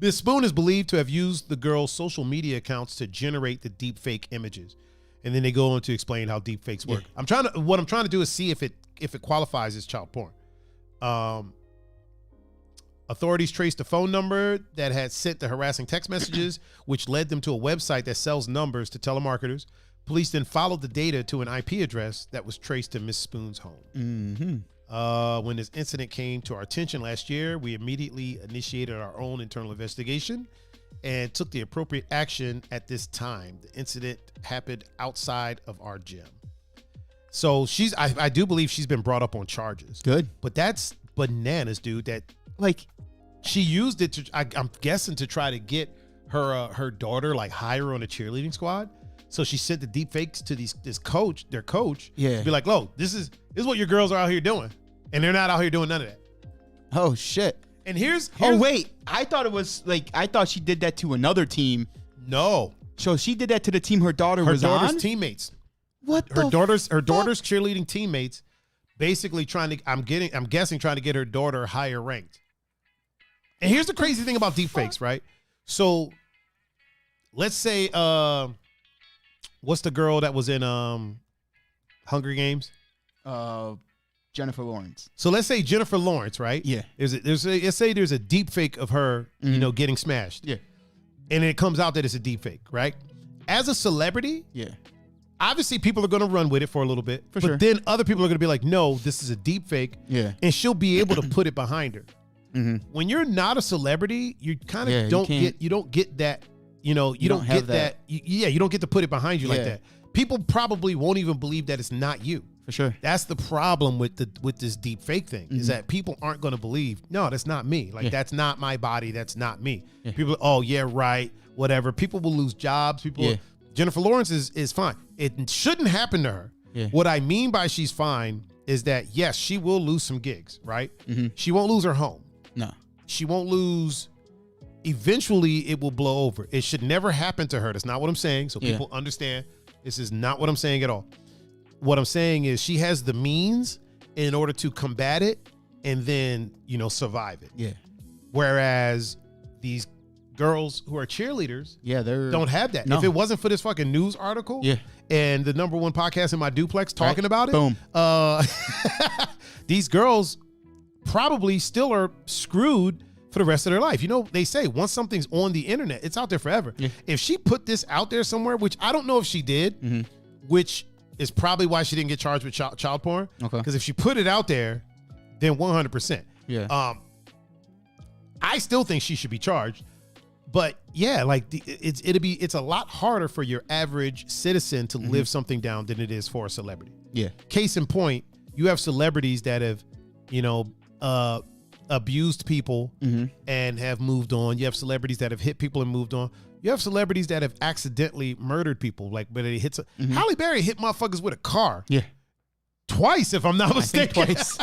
Ms. Spoon is believed to have used the girl's social media accounts to generate the deep fake images. And then they go on to explain how deep fakes work. Yeah. What I'm trying to do is see if it qualifies as child porn. Authorities traced a phone number that had sent the harassing text messages, which led them to a website that sells numbers to telemarketers. Police then followed the data to an IP address that was traced to Miss Spoon's home. Mm-hmm. When this incident came to our attention last year, we immediately initiated our own internal investigation and took the appropriate action at this time. The incident happened outside of our gym. So I do believe she's been brought up on charges. Good. But that's bananas, dude. That Like, she used it to, I'm guessing, to try to get her daughter like hire on a cheerleading squad. So she sent the deep fakes to their coach. Yeah. To be like, "Lo, this is what your girls are out here doing, and they're not out here doing none of that." oh shit. And here's Oh wait, I thought she did that to another team. no, So she did that to the team her daughter her was daughter's on. teammates, What her the daughter's fuck? cheerleading teammates, basically trying to, I'm guessing trying to get her daughter higher ranked. And here's the crazy thing about deep fakes, right? So let's say, what's the girl that was in Hunger Games? Jennifer Lawrence. So let's say Jennifer Lawrence, right? Yeah. Let's say there's a deep fake of her, getting smashed. Yeah. And it comes out that it's a deep fake, right? As a celebrity, Yeah. obviously people are going to run with it for a little bit. For but sure. then other people are going to be like, no, this is a deep fake. Yeah. And she'll be able to put it behind her. Mm-hmm. When you're not a celebrity, you kind of Yeah, you don't can't- get that, you don't have get that. You don't get to put it behind you like Yeah. that. People probably won't even believe that it's not you. For sure. That's the problem with this deep fake thing, is that people aren't going to believe, no, that's not me. Like, Yeah. that's not my body. That's not me. Yeah. People, oh yeah, right, whatever. People will lose jobs. Yeah. Jennifer Lawrence is fine. It shouldn't happen to her. Yeah. What I mean by she's fine is that, yes, she will lose some gigs, right? Mm-hmm. She won't lose her home. No. She won't lose. Eventually, it will blow over. It should never happen to her. That's not what I'm saying. So Yeah. people understand. This is not what I'm saying at all. What I'm saying is she has the means in order to combat it and then, survive it. Yeah. Whereas these girls who are cheerleaders Yeah, they're don't have that. No. If it wasn't for this fucking news article Yeah. and the #1 podcast in my duplex talking Right. about it, Boom. these girls probably still are screwed for the rest of their life. They say once something's on the internet, it's out there forever. Yeah. If she put this out there somewhere, which I don't know if she did, which is probably why she didn't get charged with child porn. Okay. Because if she put it out there, then 100%. Yeah. I still think she should be charged. But yeah, like it's a lot harder for your average citizen to live something down than it is for a celebrity. Yeah. Case in point, you have celebrities that have, abused people and have moved on. You have celebrities that have hit people and moved on. You have celebrities that have accidentally murdered people, like when it hits. Halle Berry hit motherfuckers with a car Yeah. twice, if I'm not I think mistaken. twice.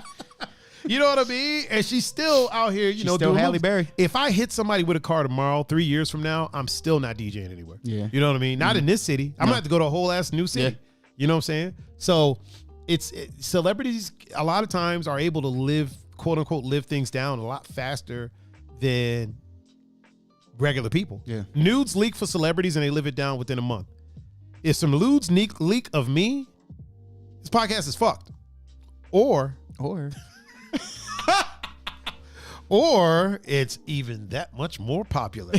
You know what I mean? And she's still out here, She's still doing Halle moves. Berry. If I hit somebody with a car tomorrow, 3 years from now, I'm still not DJing anywhere. Yeah. You know what I mean? Not in this city. I'm gonna have to go to a whole ass new city. Yeah. You know what I'm saying? So celebrities a lot of times are able to live, quote unquote, live things down a lot faster than regular people. Yeah. Nudes leak for celebrities and they live it down within a month. If some nudes leak of me, this podcast is fucked. Or it's even that much more popular.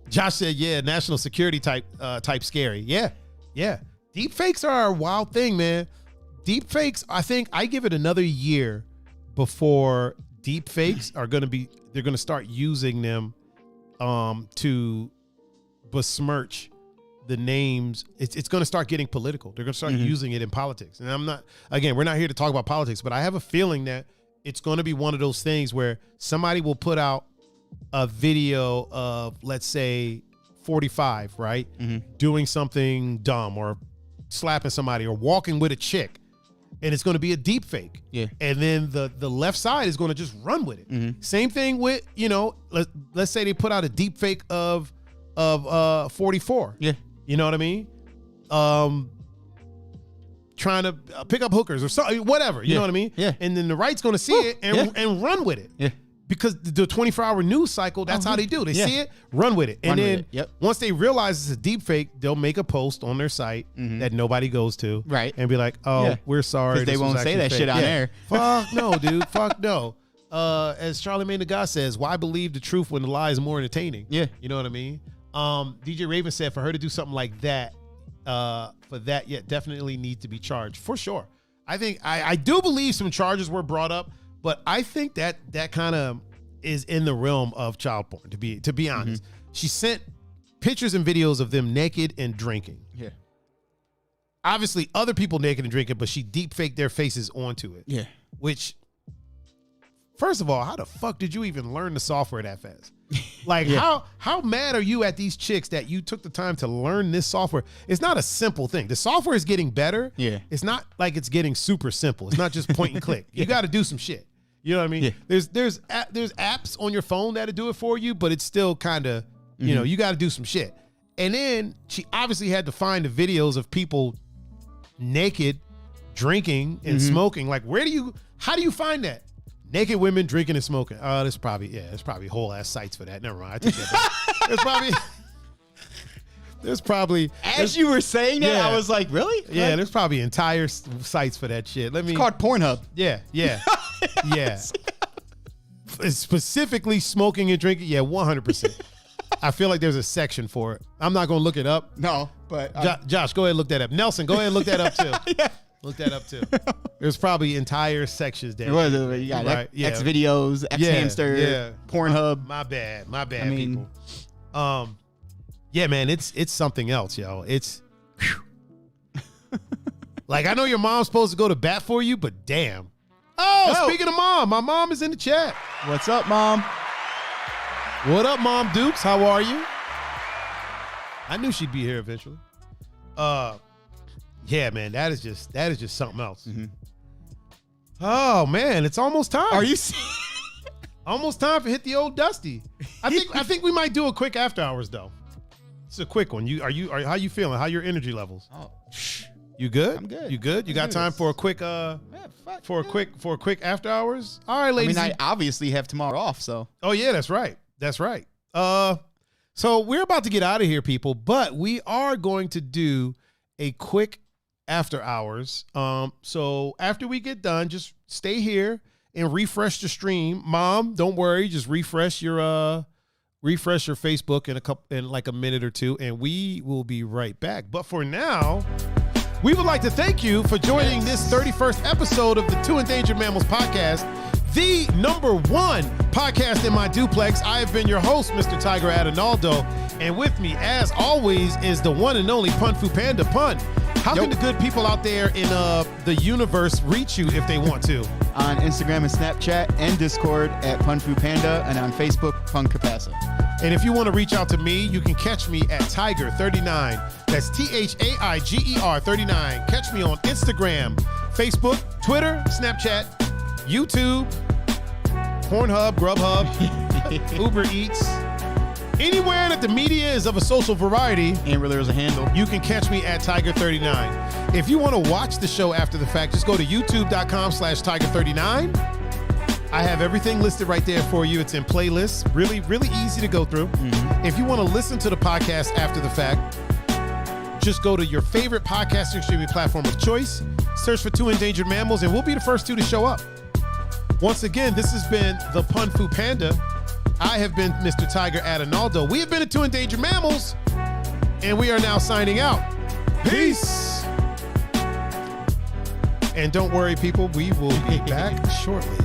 Josh said, yeah, national security type scary. Yeah. Deep fakes are a wild thing, man. Deep fakes, I think I give it another year before deep fakes they're going to start using them to besmirch the names. It's going to start getting political. They're going to start using it in politics. And we're not here to talk about politics, but I have a feeling that it's going to be one of those things where somebody will put out a video of, let's say, 45, right? Doing something dumb or slapping somebody or walking with a chick. And it's going to be a deep fake. Yeah. And then the left side is going to just run with it. Same thing with, let's say they put out a deep fake of 44. Yeah. You know what I mean? Trying to pick up hookers or something, whatever. You know what I mean? Yeah. And then the right's going to see it and run with it. Yeah. because the 24-hour news cycle, that's how they do. They see it, run with it. And then once they realize it's a deep fake, they'll make a post on their site that nobody goes to. Right. And be like, oh, we're sorry. Because they won't say that shit on air. Fuck no, dude. Fuck no. As Charlamagne the God says, why believe the truth when the lie is more entertaining? Yeah. You know what I mean? DJ Raven said for her to do something like that, definitely need to be charged. For sure. I think I do believe some charges were brought up, but I think that kind of is in the realm of child porn, to be honest. She sent pictures and videos of them naked and drinking. Yeah. Obviously, other people naked and drinking, but she deep faked their faces onto it. Yeah. Which, first of all, how the fuck did you even learn the software that fast? Like, how mad are you at these chicks that you took the time to learn this software? It's not a simple thing. The software is getting better. Yeah. It's not like it's getting super simple. It's not just point and click. You got to do some shit. You know what I mean? Yeah. There's apps on your phone that'll do it for you, but it's still kind of, you know, you got to do some shit. And then she obviously had to find the videos of people naked, drinking and smoking. Like, how do you find that? Naked women drinking and smoking. Oh, there's probably whole ass sites for that. Never mind. I take that back. There's probably. As you were saying that, I was like, really? Yeah, there's probably entire sites for that shit. It's called Pornhub. Yeah. Yeah. Specifically smoking and drinking. Yeah, 100%. I feel like there's a section for it. I'm not going to look it up. No, but. Josh, go ahead and look that up. Nelson, go ahead and look that up too. Yeah. Look that up too. There's probably entire sections there. You got X videos, X Hamster, Pornhub. My bad, people. Yeah, man, it's something else, yo. It's like, I know your mom's supposed to go to bat for you, but damn. Speaking of mom, my mom is in the chat. What's up, Mom? What up, Mom Dukes? How are you? I knew she'd be here eventually. Yeah, man, that is just something else. Oh man, it's almost time. Are you almost time for hit the old Dusty? I think we might do a quick after hours though. It's a quick one. How you feeling? How your energy levels? Oh, you good? I'm good. You good? You got time for a quick a quick after hours? All right, ladies. I obviously have tomorrow off, so. Oh yeah, that's right. That's right. So we're about to get out of here, people, but we are going to do a quick after hours. So after we get done, just stay here and refresh the stream. Mom, don't worry, just refresh your Facebook in like a minute or two, and we will be right back. But for now, we would like to thank you for joining this 31st episode of the Two Endangered Mammals podcast, the #1 podcast in my duplex. I have been your host, Mr. Tiger Adinaldo, and with me, as always, is the one and only Pun-Fu-Panda. Pun. How can the good people out there in the universe reach you if they want to? On Instagram and Snapchat and Discord at Pun-Fu-Panda, and on Facebook, Pun-Capasa. And if you want to reach out to me, you can catch me at Tiger39. That's THAIGER 39. Catch me on Instagram, Facebook, Twitter, Snapchat, YouTube, Pornhub, Grubhub, Uber Eats. Anywhere that the media is of a social variety, and where there's a handle, you can catch me at Tiger39. If you want to watch the show after the fact, just go to youtube.com/Tiger39. I have everything listed right there for you. It's in playlists. Really, really easy to go through. If you want to listen to the podcast after the fact, just go to your favorite podcasting streaming platform of choice, search for Two Endangered Mammals, and we'll be the first two to show up. Once again, this has been the Pun-Fu-Panda. I have been Mr. Tiger Adinaldo. We have been the Two Endangered Mammals, and we are now signing out. Peace. And don't worry, people, we will be back shortly.